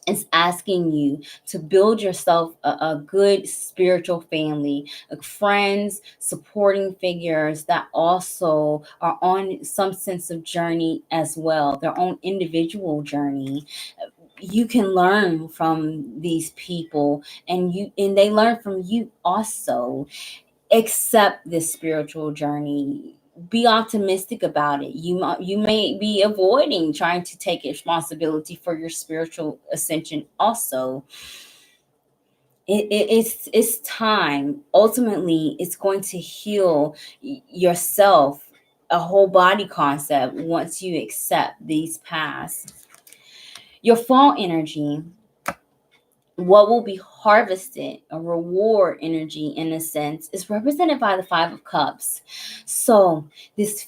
is asking you to build yourself a good spiritual family, friends, supporting figures that also are on some sense of journey as well, their own individual journey. You can learn from these people, and they learn from you also. Accept this spiritual journey, be optimistic about it. You may be avoiding trying to take responsibility for your spiritual ascension also. It's time. Ultimately, it's going to heal yourself, a whole body concept, once you accept these paths. Your fall energy, what will be harvested, a reward energy in a sense, is represented by the Five of Cups. So this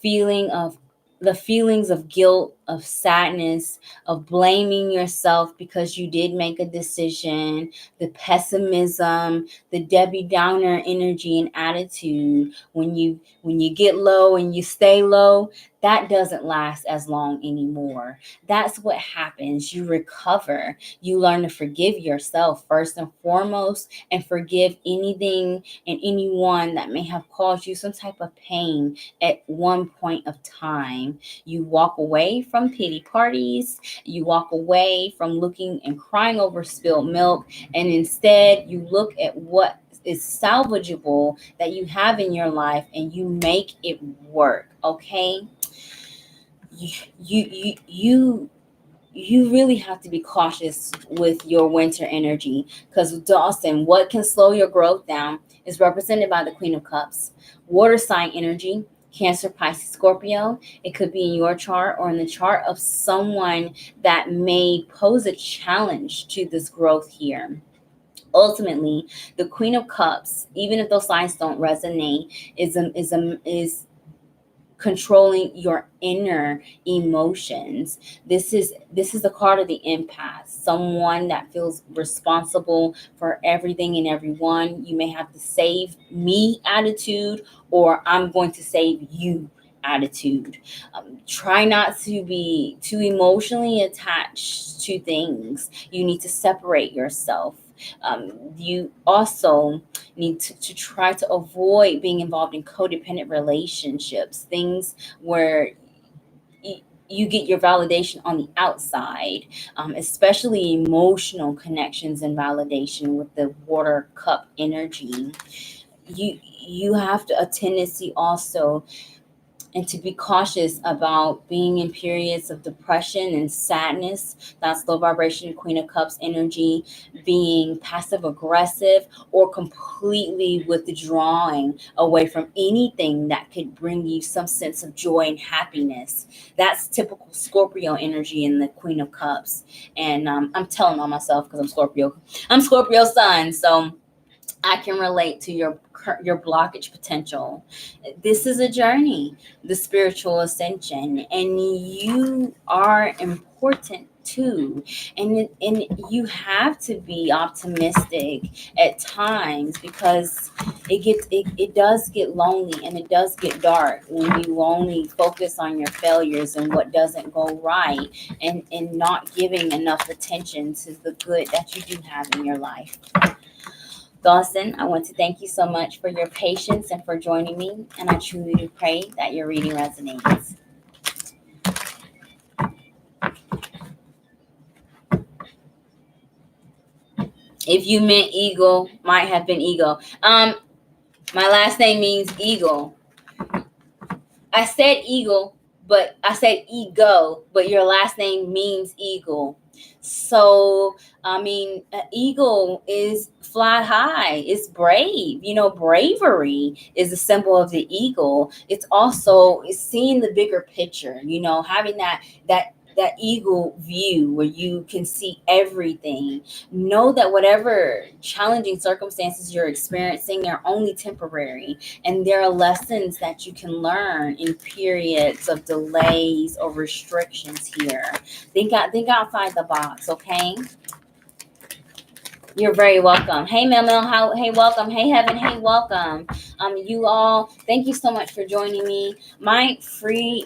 the feelings of guilt, of sadness, of blaming yourself because you did make a decision, the pessimism, the Debbie Downer energy and attitude, when you get low and you stay low, that doesn't last as long anymore. That's what happens. You recover. You learn to forgive yourself first and foremost, and forgive anything and anyone that may have caused you some type of pain at one point of time. You walk away from pity parties. You walk away from looking and crying over spilled milk, and instead you look at what is salvageable that you have in your life and you make it work. Okay, you you really have to be cautious with your winter energy, because Dawson, what can slow your growth down, is represented by the Queen of Cups. Water sign energy, Cancer, Pisces, Scorpio. It could be in your chart or in the chart of someone that may pose a challenge to this growth here. Ultimately, the Queen of Cups, even if those signs don't resonate, is controlling your inner emotions. This is the card of the empath, someone that feels responsible for everything and everyone. You may have the save me attitude, or I'm going to save you attitude. Try not to be too emotionally attached to things. You need to separate yourself. You also need to try to avoid being involved in codependent relationships, things where you get your validation on the outside, especially emotional connections and validation with the water cup energy. You have a tendency also and to be cautious about being in periods of depression and sadness. That's low vibration Queen of Cups energy, being passive aggressive or completely withdrawing away from anything that could bring you some sense of joy and happiness. That's typical Scorpio energy in the Queen of Cups. And I'm telling on myself because I'm Scorpio. I'm Scorpio sun, so I can relate to your blockage potential. This is a journey, the spiritual ascension, and you are important too. And you have to be optimistic at times because it does get lonely and it does get dark when you only focus on your failures and what doesn't go right, and not giving enough attention to the good that you do have in your life. Dawson, I want to thank you so much for your patience and for joining me, and I truly do pray that your reading resonates. If you meant eagle, might have been ego. My last name means eagle. I said eagle, but I said ego, but your last name means eagle. So, I mean, an eagle is fly high. It's brave. Bravery is a symbol of the eagle. It's also seeing the bigger picture, having that eagle view where you can see everything. Know that whatever challenging circumstances you're experiencing are only temporary, and there are lessons that you can learn in periods of delays or restrictions here. Think outside the box, okay? You're very welcome. Hey, Mel, hey, welcome. Hey, Heaven, hey, welcome. You all, thank you so much for joining me. My free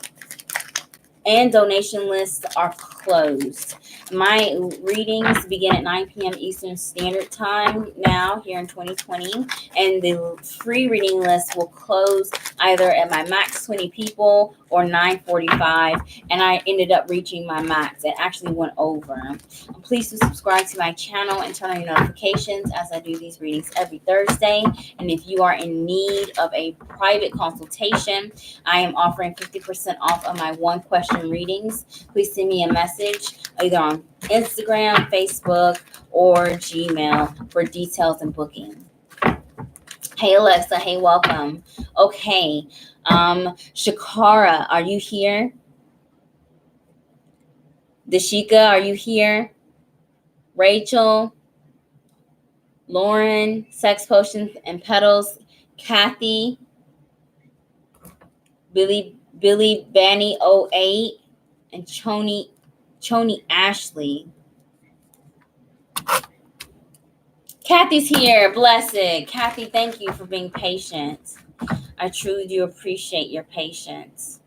and donation lists are closed. My readings begin at 9 p.m. Eastern Standard Time now here in 2020, and the free reading list will close either at my max 20 people or 9:45, and I ended up reaching my max. It actually went over. Please do subscribe to my channel and turn on your notifications as I do these readings every Thursday. And if you are in need of a private consultation, I am offering 50% off of my one question readings. Please send me a message either on Instagram, Facebook, or Gmail for details and booking. Hey, Alexa. Hey, welcome. Okay. Shakara, are you here? Dashika, are you here? Rachel, Lauren, Sex Potions and Petals, Kathy, Billy Banny 08, and Choni Ashley. Kathy's here. Blessed. Kathy, thank you for being patient. I truly do appreciate your patience.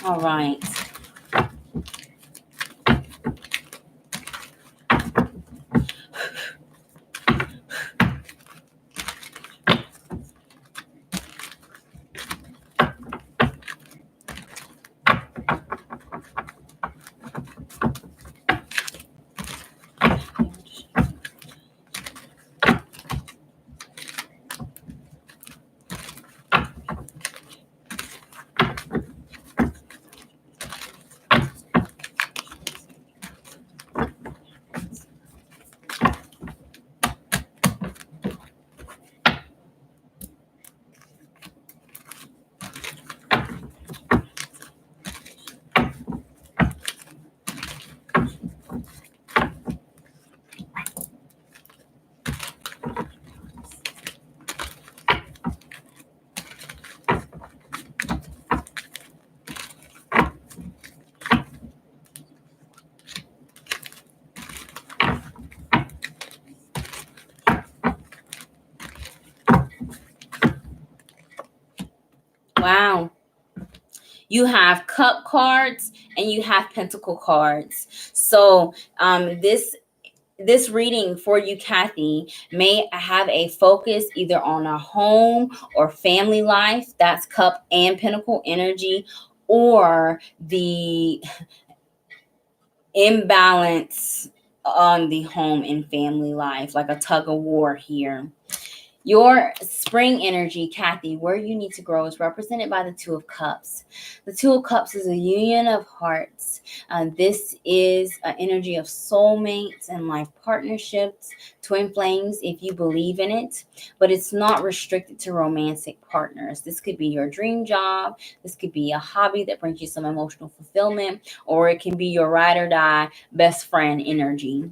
All right. You have cup cards and you have pentacle cards. So this reading for you, Kathy, may have a focus either on a home or family life. That's cup and pentacle energy, or the imbalance on the home and family life, like a tug of war here. Your spring energy, Kathy, where you need to grow, is represented by the Two of Cups. The Two of Cups is a union of hearts. This is an energy of soulmates and life partnerships, twin flames, if you believe in it, but it's not restricted to romantic partners. This could be your dream job. This could be a hobby that brings you some emotional fulfillment, or it can be your ride or die best friend energy.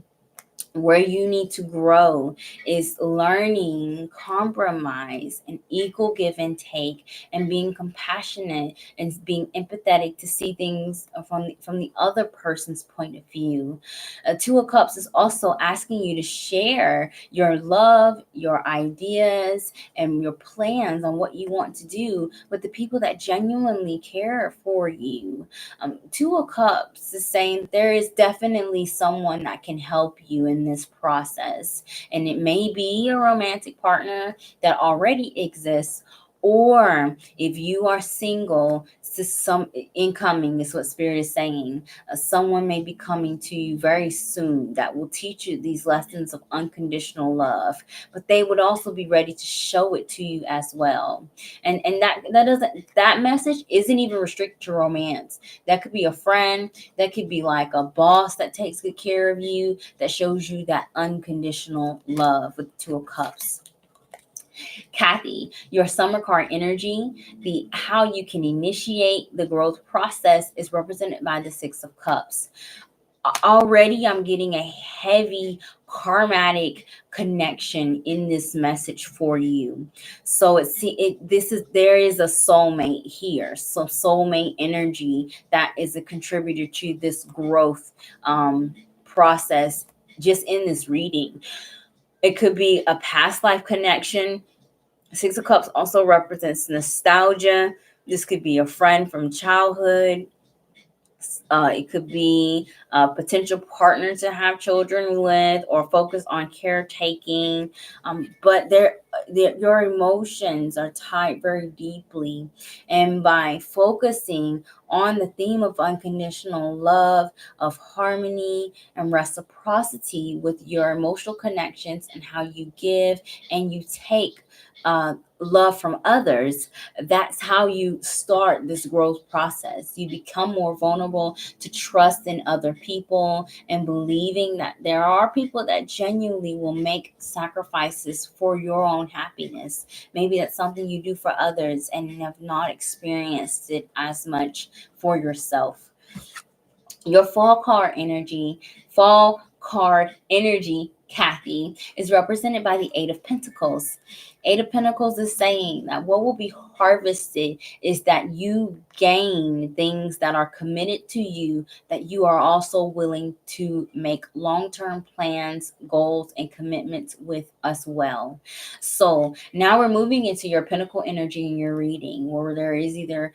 Where you need to grow is learning, compromise, and equal give and take, and being compassionate and being empathetic to see things from the other person's point of view. Two of Cups is also asking you to share your love, your ideas, and your plans on what you want to do with the people that genuinely care for you. Two of Cups is saying there is definitely someone that can help you in this process. And it may be a romantic partner that already exists, or if you are single, to some incoming is what Spirit is saying. Someone may be coming to you very soon that will teach you these lessons of unconditional love, but they would also be ready to show it to you as well. And that message isn't even restricted to romance. That could be a friend, that could be like a boss that takes good care of you, that shows you that unconditional love with the Two of Cups. Kathy, your summer card energy, the how you can initiate the growth process, is represented by the Six of Cups. Already I'm getting a heavy karmatic connection in this message for you. So there is a soulmate here. So soulmate energy that is a contributor to this growth process just in this reading. It could be a past life connection. Six of Cups also represents nostalgia. This could be a friend from childhood. It could be a potential partner to have children with, or focus on caretaking. But your emotions are tied very deeply. And by focusing on the theme of unconditional love, of harmony and reciprocity with your emotional connections, and how you give and you take love from others, that's how you start this growth process. You become more vulnerable to trust in other people and believing that there are people that genuinely will make sacrifices for your own happiness. Maybe that's something you do for others and you have not experienced it as much for yourself. Your fall card energy, Kathy, is represented by the Eight of Pentacles. Eight of Pentacles is saying that what will be harvested is that you gain things that are committed to you, that you are also willing to make long-term plans, goals, and commitments with as well. So now we're moving into your Pentacle energy in your reading, where there is either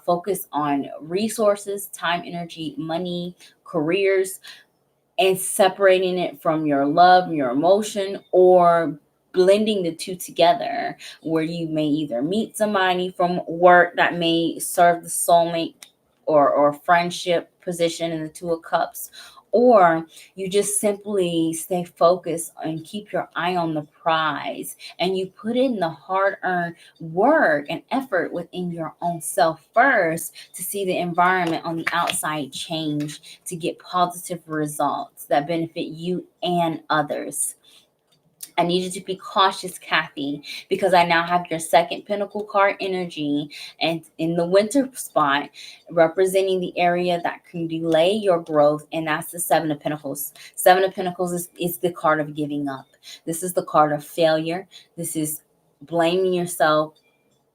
focus on resources, time, energy, money, careers, and separating it from your love and your emotion, or blending the two together, where you may either meet somebody from work that may serve the soulmate or friendship position in the Two of Cups, or you just simply stay focused and keep your eye on the prize, and you put in the hard-earned work and effort within your own self first to see the environment on the outside change, to get positive results that benefit you and others. I need you to be cautious, Kathy, because I now have your second Pentacle card energy, and in the winter spot, representing the area that can delay your growth, and that's the Seven of Pentacles. Seven of Pentacles is the card of giving up. This is the card of failure. This is blaming yourself,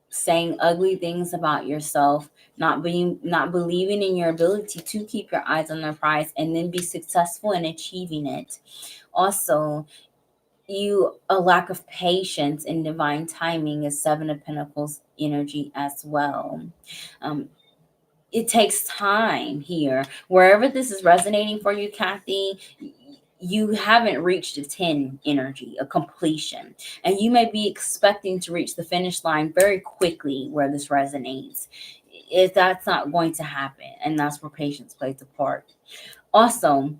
saying ugly things about yourself, not believing in your ability to keep your eyes on the prize and then be successful in achieving it. Also, a lack of patience and divine timing is Seven of Pentacles energy as well. Um, it takes time here. Wherever this is resonating for you, Kathy, you haven't reached a 10 energy, a completion. And you may be expecting to reach the finish line very quickly where this resonates. If that's not going to happen, and that's where patience plays a part. Also,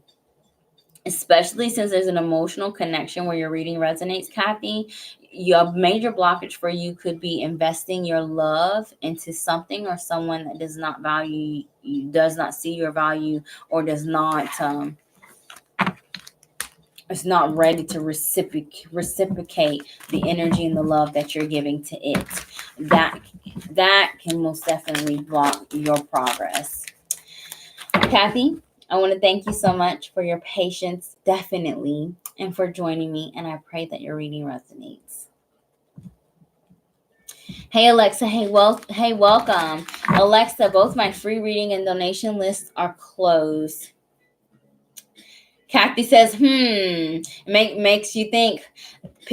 especially since there's an emotional connection where your reading resonates, Kathy, your major blockage for you could be investing your love into something or someone that does not value you, does not see your value, or does not is not ready to reciprocate the energy and the love that you're giving to it. That can most definitely block your progress. Kathy, I want to thank you so much for your patience, definitely, and for joining me. And I pray that your reading resonates. Hey, Alexa. Hey, welcome. Alexa, both my free reading and donation lists are closed. Kathy says, makes you think.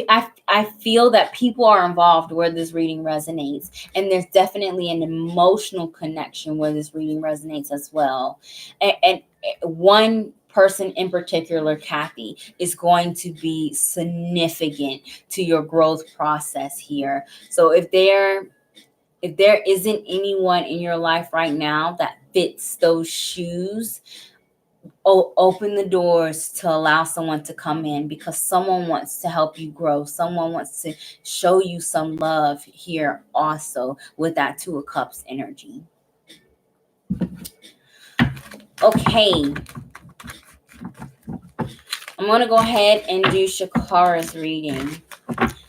I feel that people are involved where this reading resonates. And there's definitely an emotional connection where this reading resonates as well. And one person in particular, Kathy, is going to be significant to your growth process here. So if there isn't anyone in your life right now that fits those shoes, open the doors to allow someone to come in, because someone wants to help you grow. Someone wants to show you some love here also with that Two of Cups energy. Okay. I'm going to go ahead and do Shakara's reading.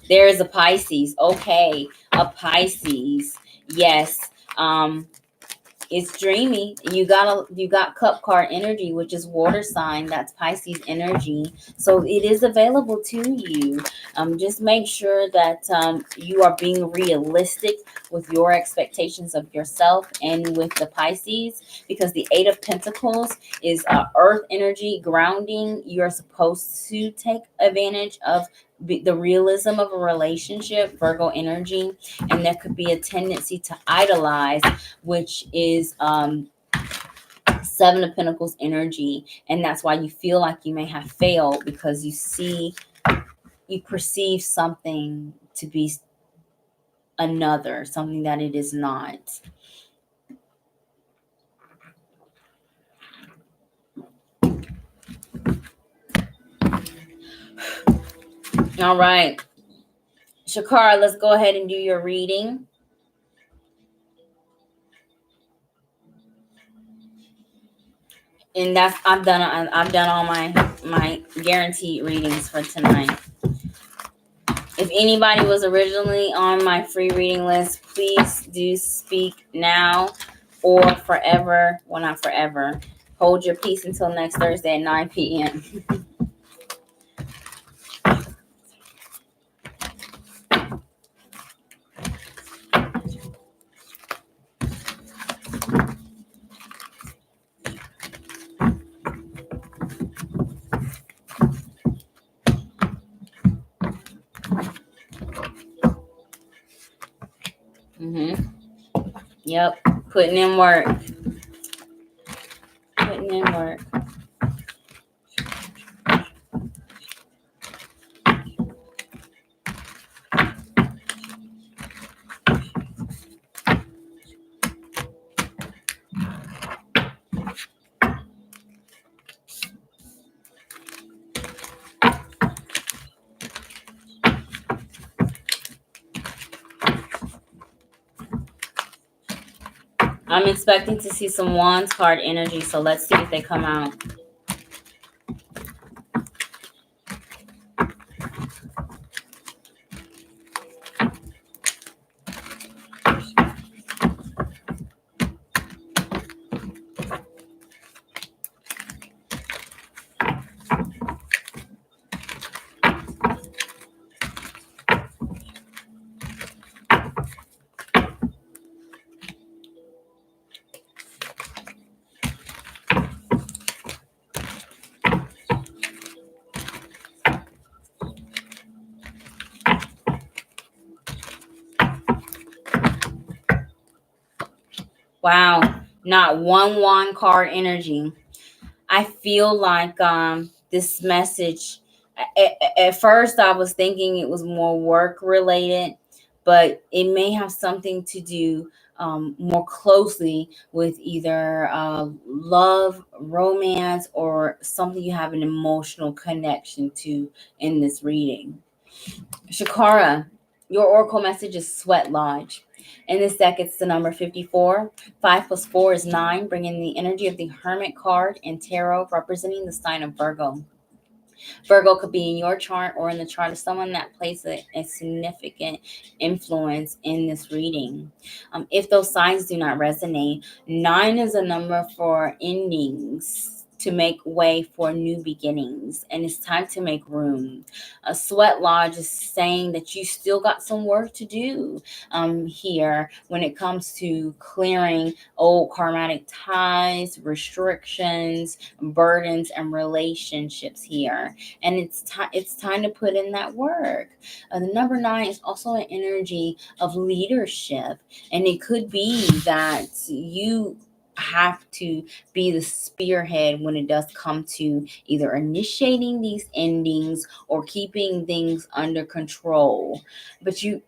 There is a Pisces. Okay. A Pisces. Yes. It's dreamy. You got cup card energy, which is water sign. That's Pisces energy. So it is available to you. Just make sure that you are being realistic with your expectations of yourself and with the Pisces, because the Eight of Pentacles is earth energy, grounding. You're supposed to take advantage of the realism of a relationship, Virgo energy, and there could be a tendency to idolize, which is Seven of Pentacles energy, and that's why you feel like you may have failed, because you perceive something to be another, something that it is not. All right, Shakara, let's go ahead and do your reading. And that's I've done all my guaranteed readings for tonight. If anybody was originally on my free reading list, please do speak now or forever. Well, not forever. Hold your peace until next Thursday at 9 p.m. Yep. Putting in work. Putting in work. I'm expecting to see some Wands card energy, so let's see if they come out. Wow. not one card energy. I feel like this message, at first I was thinking it was more work related, but it may have something to do more closely with either love, romance, or something you have an emotional connection to in this reading. Shakara, your oracle message is Sweat Lodge. In this deck, it's the number 54. 5 plus 4 is 9, bringing the energy of the Hermit card in tarot, representing the sign of Virgo. Virgo could be in your chart or in the chart of someone that plays a significant influence in this reading. If those signs do not resonate, 9 is a number for endings, to make way for new beginnings, and it's time to make room. A Sweat Lodge is saying that you still got some work to do here when it comes to clearing old karmatic ties, restrictions, burdens, and relationships here. And it's time to put in that work. The number 9 is also an energy of leadership, and it could be that you have to be the spearhead when it does come to either initiating these endings or keeping things under control. But you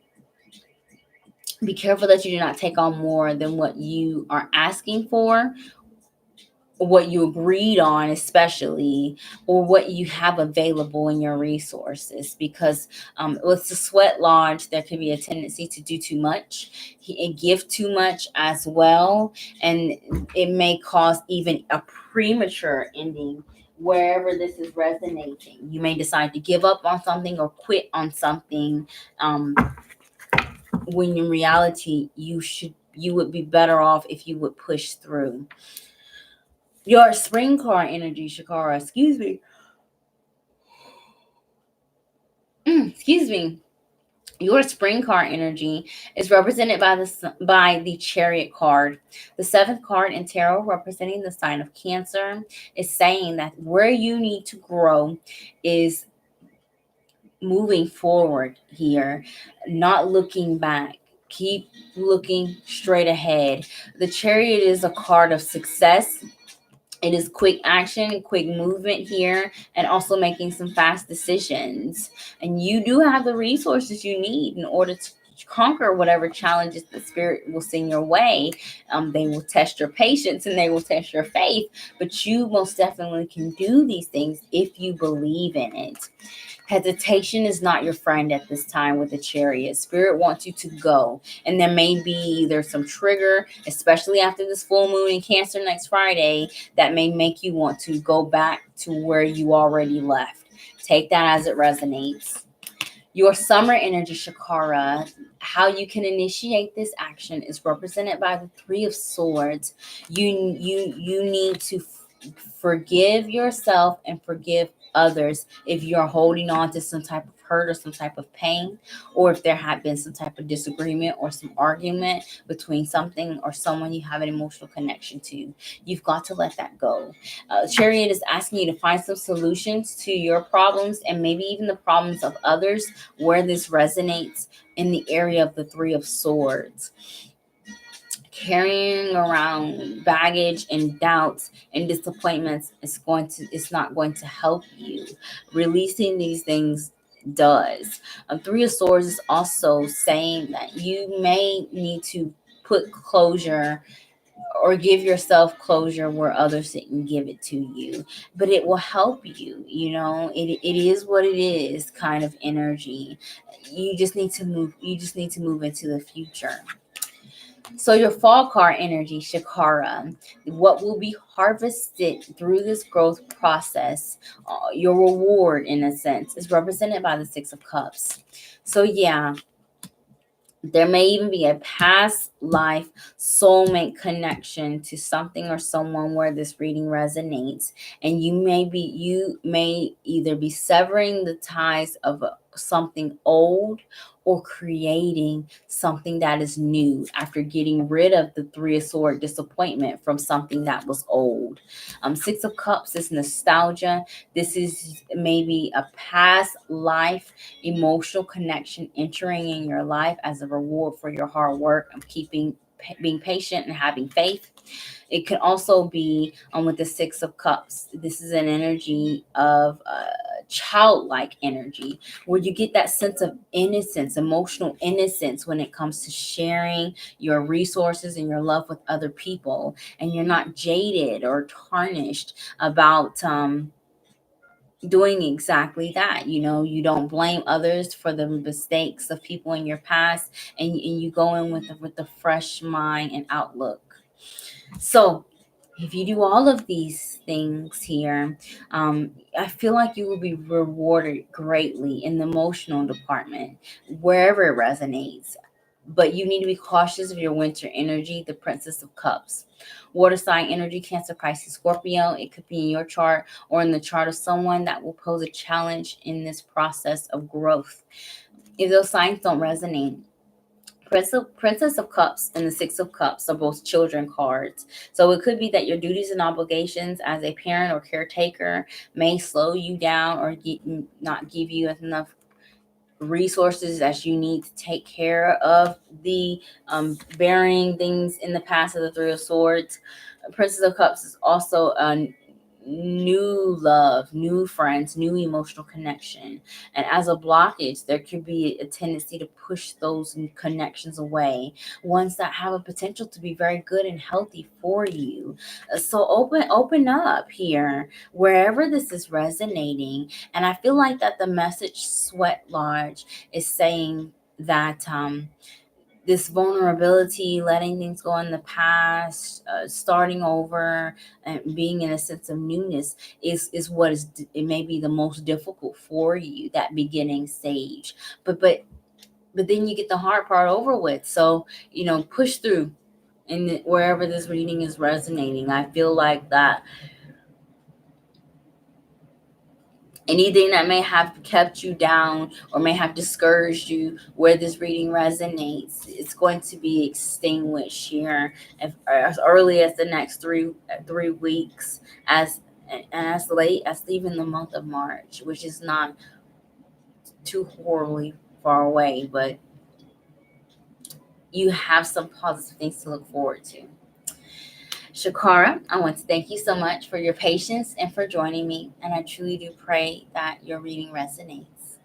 be careful that you do not take on more than what you are asking for, what you agreed on, especially, or what you have available in your resources. Because with the Sweat Lodge, there can be a tendency to do too much and give too much as well, and it may cause even a premature ending. Wherever this is resonating, you may decide to give up on something or quit on something, when in reality you would be better off if you would push through. Your spring card energy, Shakara, excuse me. Your spring card energy is represented by the Chariot card. The 7th card in tarot, representing the sign of Cancer, is saying that where you need to grow is moving forward here, not looking back. Keep looking straight ahead. The Chariot is a card of success. It is quick action, quick movement here, and also making some fast decisions. And you do have the resources you need in order to conquer whatever challenges the spirit will send your way. They will test your patience and they will test your faith, but you most definitely can do these things if you believe in it. Hesitation is not your friend at this time with the Chariot. Spirit wants you to go. And there may be either some trigger, especially after this full moon in Cancer next Friday, that may make you want to go back to where you already left. Take that as it resonates. Your summer energy, Shakara, how you can initiate this action is represented by the 3 of Swords. You need to forgive yourself and forgive others if you're holding on to some type of hurt or some type of pain, or if there had been some type of disagreement or some argument between something or someone you have an emotional connection to. You've got to let that go. Chariot is asking you to find some solutions to your problems and maybe even the problems of others where this resonates in the area of the 3 of Swords. Carrying around baggage and doubts and disappointments it's not going to help you. Releasing these things does. 3 of Swords is also saying that you may need to put closure or give yourself closure where others didn't give it to you, but it will help you. It is what it is kind of energy. You just need to move into the future. So your fall card energy, Shakara, what will be harvested through this growth process, your reward in a sense, is represented by the 6 of Cups. So yeah, there may even be a past life soulmate connection to something or someone where this reading resonates, and you may either be severing the ties of something old or creating something that is new after getting rid of the 3 of Swords disappointment from something that was old. 6 of Cups is nostalgia. This is maybe a past life emotional connection entering in your life as a reward for your hard work of keeping being patient and having faith. It can also be with the Six of Cups. This is an energy of childlike energy, where you get that sense of innocence, emotional innocence, when it comes to sharing your resources and your love with other people, and you're not jaded or tarnished about doing exactly that. You don't blame others for the mistakes of people in your past, and you go in with a fresh mind and outlook. So if you do all of these things here, I feel like you will be rewarded greatly in the emotional department, wherever it resonates. But you need to be cautious of your winter energy, the Princess of Cups. Water sign energy, Cancer, Pisces, Scorpio. It could be in your chart or in the chart of someone that will pose a challenge in this process of growth. If those signs don't resonate, Princess of Cups and the Six of Cups are both children cards. So it could be that your duties and obligations as a parent or caretaker may slow you down or not give you enough resources as you need to take care of the burying things in the past of the Three of Swords. Princess of Cups is also a new love, new friends, new emotional connection. And as a blockage, there could be a tendency to push those connections away, ones that have a potential to be very good and healthy for you. So open up here wherever this is resonating. And I feel like that the message Sweat Lodge is saying that this vulnerability, letting things go in the past, starting over, and being in a sense of newness is what is, it may be the most difficult for you, that beginning stage. But then you get the hard part over with. So push through, and wherever this reading is resonating, I feel like that anything that may have kept you down or may have discouraged you, where this reading resonates, it's going to be extinguished here as early as the next 3 weeks, and as late as even the month of March, which is not too horribly far away, but you have some positive things to look forward to. Shakara, I want to thank you so much for your patience and for joining me, and I truly do pray that your reading resonates.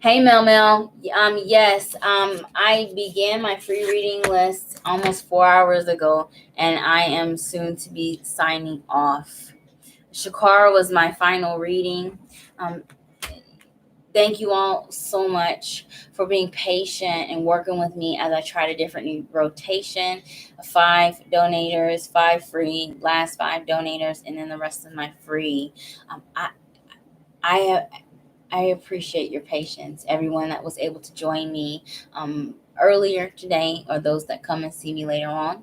Hey, Mel. Yes, I began my free reading list almost 4 hours ago, and I am soon to be signing off. Shakara was my final reading. Thank you all so much for being patient and working with me as I tried a different new rotation. 5 donators, 5 free, last 5 donators, and then the rest of my free. I appreciate your patience, everyone that was able to join me earlier today, or those that come and see me later on.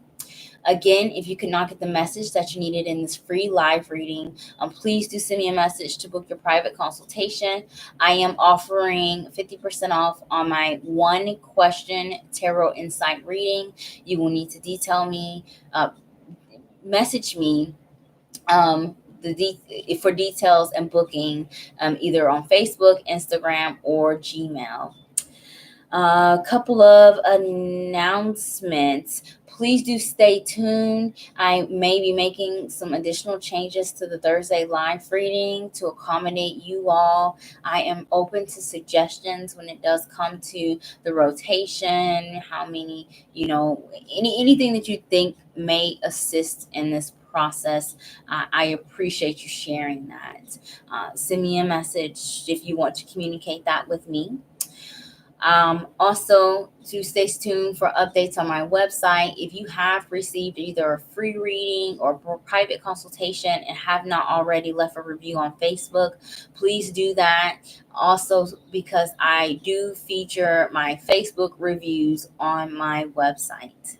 Again, if you could not get the message that you needed in this free live reading, please do send me a message to book your private consultation. I am offering 50% off on my 1 question tarot insight reading. You will need to message me for details and booking, either on Facebook, Instagram, or Gmail. A couple of announcements. Please do stay tuned. I may be making some additional changes to the Thursday live reading to accommodate you all. I am open to suggestions when it does come to the rotation, how many, anything that you think may assist in this process. I appreciate you sharing that. Send me a message if you want to communicate that with me. Also, to stay tuned for updates on my website. If you have received either a free reading or private consultation and have not already left a review on Facebook, please do that. Also, because I do feature my Facebook reviews on my website.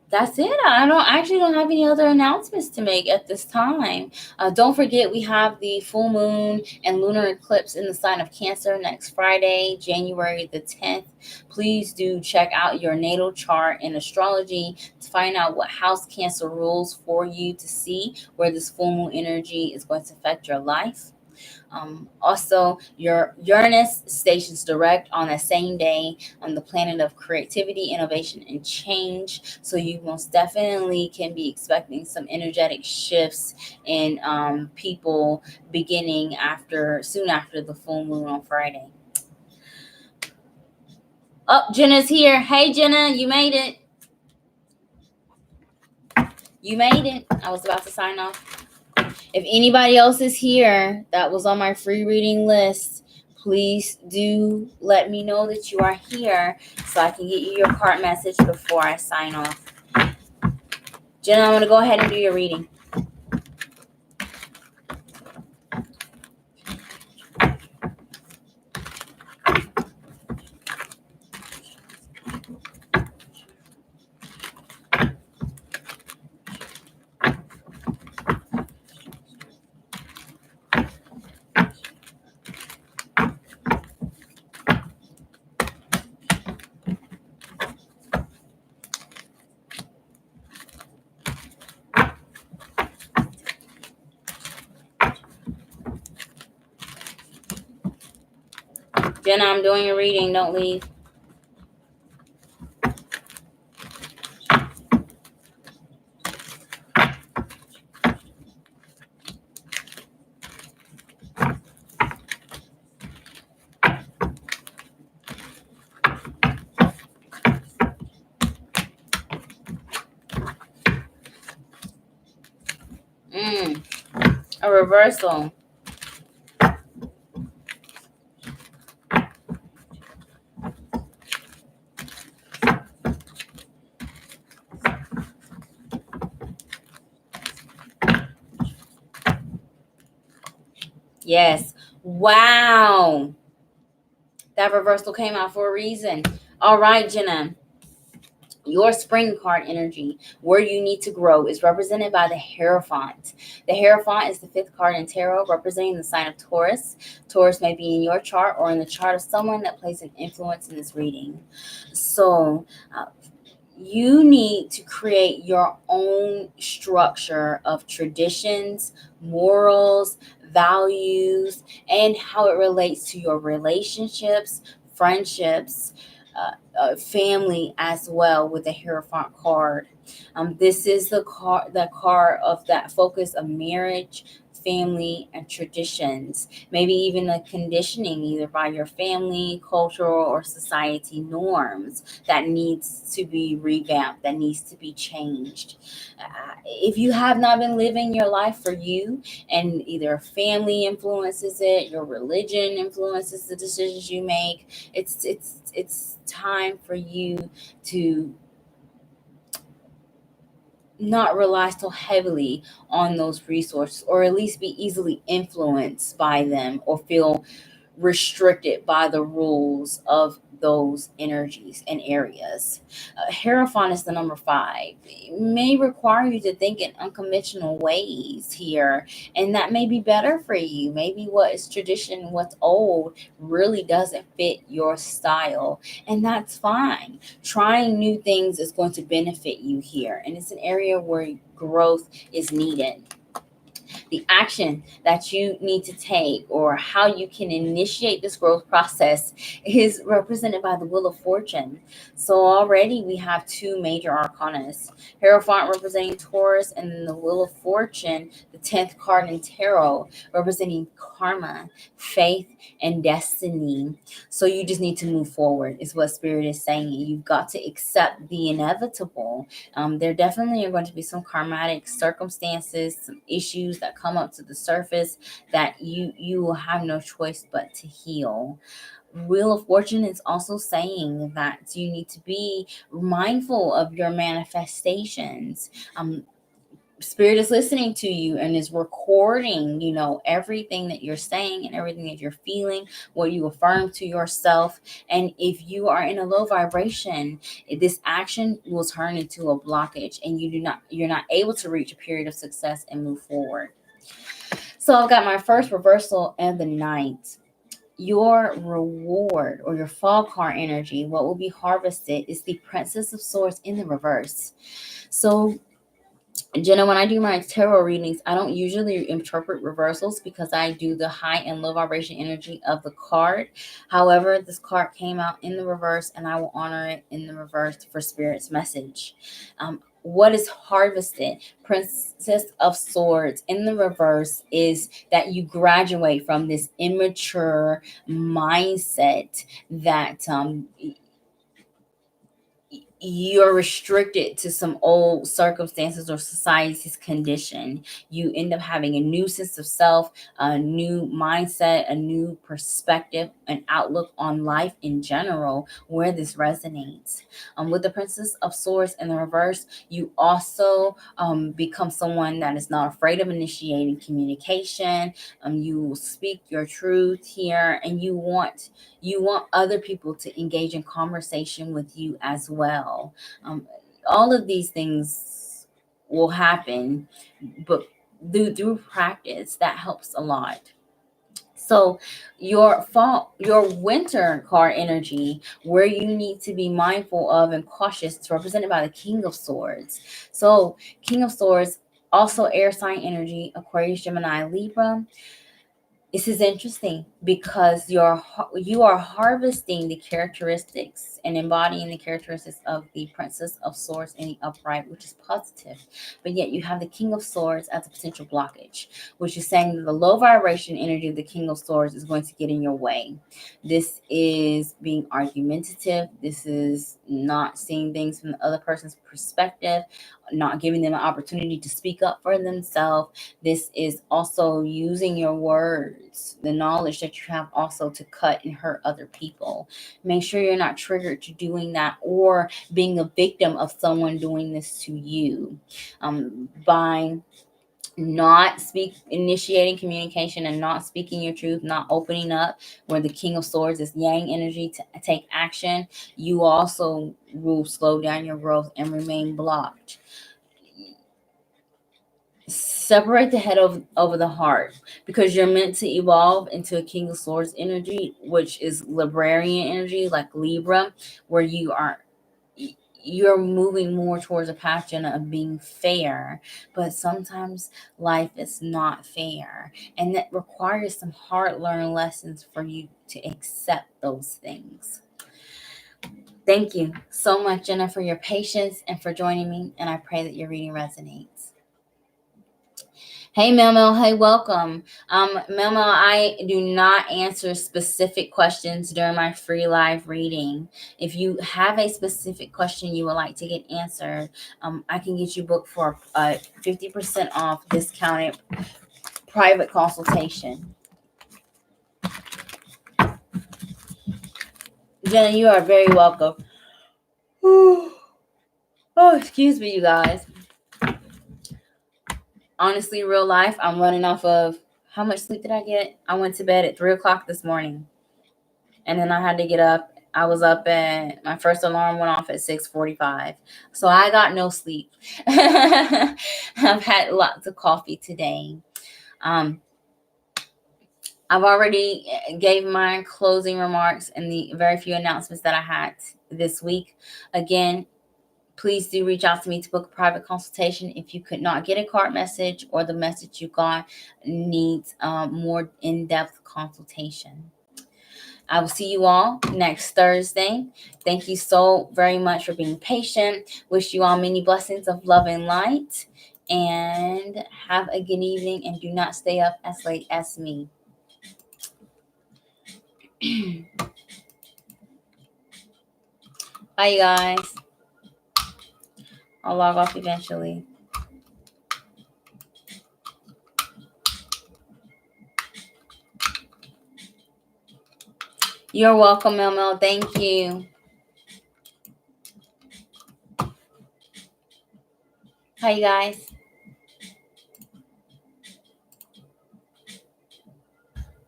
That's it. I actually don't have any other announcements to make at this time. Don't forget, we have the full moon and lunar eclipse in the sign of Cancer next Friday, January the 10th. Please do check out your natal chart in astrology to find out what house Cancer rules for you, to see where this full moon energy is going to affect your life. Also, your Uranus stations direct on that same day on the planet of creativity, innovation, and change. So you most definitely can be expecting some energetic shifts in people beginning soon after the full moon on Friday. Oh, Jenna's here. Hey, Jenna, you made it. You made it. I was about to sign off. If anybody else is here that was on my free reading list, please do let me know that you are here so I can get you your card message before I sign off. Jenna, I'm going to go ahead and do your reading. Jenna, I'm doing your reading. Don't leave. A reversal. Yes. Wow. That reversal came out for a reason. All right, Jenna. Your spring card energy, where you need to grow, is represented by the Hierophant. The Hierophant is the fifth card in tarot, representing the sign of Taurus. Taurus may be in your chart or in the chart of someone that plays an influence in this reading. So, you need to create your own structure of traditions, morals, values, and how it relates to your relationships, friendships, family as well with the Hierophant card. This is the card of that focus of marriage, family, and traditions. Maybe even a conditioning either by your family, cultural, or society norms that needs to be revamped, that needs to be changed. If you have not been living your life for you, and either family influences it, your religion influences the decisions you make, it's time for you to not rely so heavily on those resources, or at least be easily influenced by them, or feel restricted by the rules of those energies and areas. Hierophant is the number 5. It may require you to think in unconventional ways here, and that may be better for you. Maybe what is tradition, what's old, really doesn't fit your style, and that's fine. Trying new things is going to benefit you here, and it's an area where growth is needed. The action that you need to take, or how you can initiate this growth process, is represented by the Wheel of Fortune. So already we have 2 major arcanas. Hierophant representing Taurus, and then the Wheel of Fortune, the 10th card in tarot, representing karma, faith, and destiny. So you just need to move forward, is what Spirit is saying. You've got to accept the inevitable. There definitely are going to be some karmatic circumstances, some issues that come up to the surface that you will have no choice but to heal. Wheel of Fortune is also saying that you need to be mindful of your manifestations. Spirit is listening to you and is recording, everything that you're saying and everything that you're feeling, what you affirm to yourself. And if you are in a low vibration, this action will turn into a blockage and you're not able to reach a period of success and move forward. So I've got my first reversal of the night. Your reward or your fall card energy, what will be harvested, is the Princess of Swords in the reverse. So Jenna, when I do my tarot readings, I don't usually interpret reversals because I do the high and low vibration energy of the card. However, this card came out in the reverse and I will honor it in the reverse for Spirit's message. What is harvested, Princess of Swords in the reverse, is that you graduate from this immature mindset that you're restricted to some old circumstances or society's condition. You end up having a new sense of self, a new mindset, a new perspective, an outlook on life in general, where this resonates. With the Princess of Swords in the reverse, you also become someone that is not afraid of initiating communication. You will speak your truth here, and you want other people to engage in conversation with you as well. All of these things will happen, but through practice, that helps a lot. So your winter card energy, where you need to be mindful of and cautious, is represented by the King of Swords. So King of Swords, also air sign energy, Aquarius, Gemini, Libra. This is interesting because you are harvesting the characteristics and embodying the characteristics of the Princess of Swords in the upright, which is positive. But yet you have the King of Swords as a potential blockage, which is saying that the low vibration energy of the King of Swords is going to get in your way. This is being argumentative. This is not seeing things from the other person's perspective, not giving them an opportunity to speak up for themselves. This is also using your words, the knowledge that you have, also to cut and hurt other people. Make sure you're not triggered to doing that or being a victim of someone doing this to you. By not initiating communication and not speaking your truth, not opening up, where the King of Swords is yang energy to take action, you also will slow down your growth and remain blocked. Separate the head over the heart, because you're meant to evolve into a King of Swords energy, which is Librarian energy, like Libra, where you're moving more towards a path, Jenna, of being fair. But sometimes life is not fair, and that requires some hard-learned lessons for you to accept those things. Thank you so much, Jenna, for your patience and for joining me, and I pray that your reading resonates. Hey, Mel. Hey, welcome. Mel, I do not answer specific questions during my free live reading. If you have a specific question you would like to get answered, I can get you booked for a 50% off discounted private consultation. Jenna, you are very welcome. Oh, excuse me, you guys. Honestly, real life, I'm running off of, how much sleep did I get? I went to bed at 3 o'clock this morning. And then I had to get up. I was up at, my first alarm went off at 6:45. So I got no sleep. I've had lots of coffee today. I've already gave my closing remarks and the very few announcements that I had this week. Again, please do reach out to me to book a private consultation if you could not get a card message or the message you got needs more in-depth consultation. I will see you all next Thursday. Thank you so very much for being patient. Wish you all many blessings of love and light. And have a good evening. And do not stay up as late as me. Bye, you guys. I'll log off eventually. You're welcome, Mel. Thank you. Hi, you guys.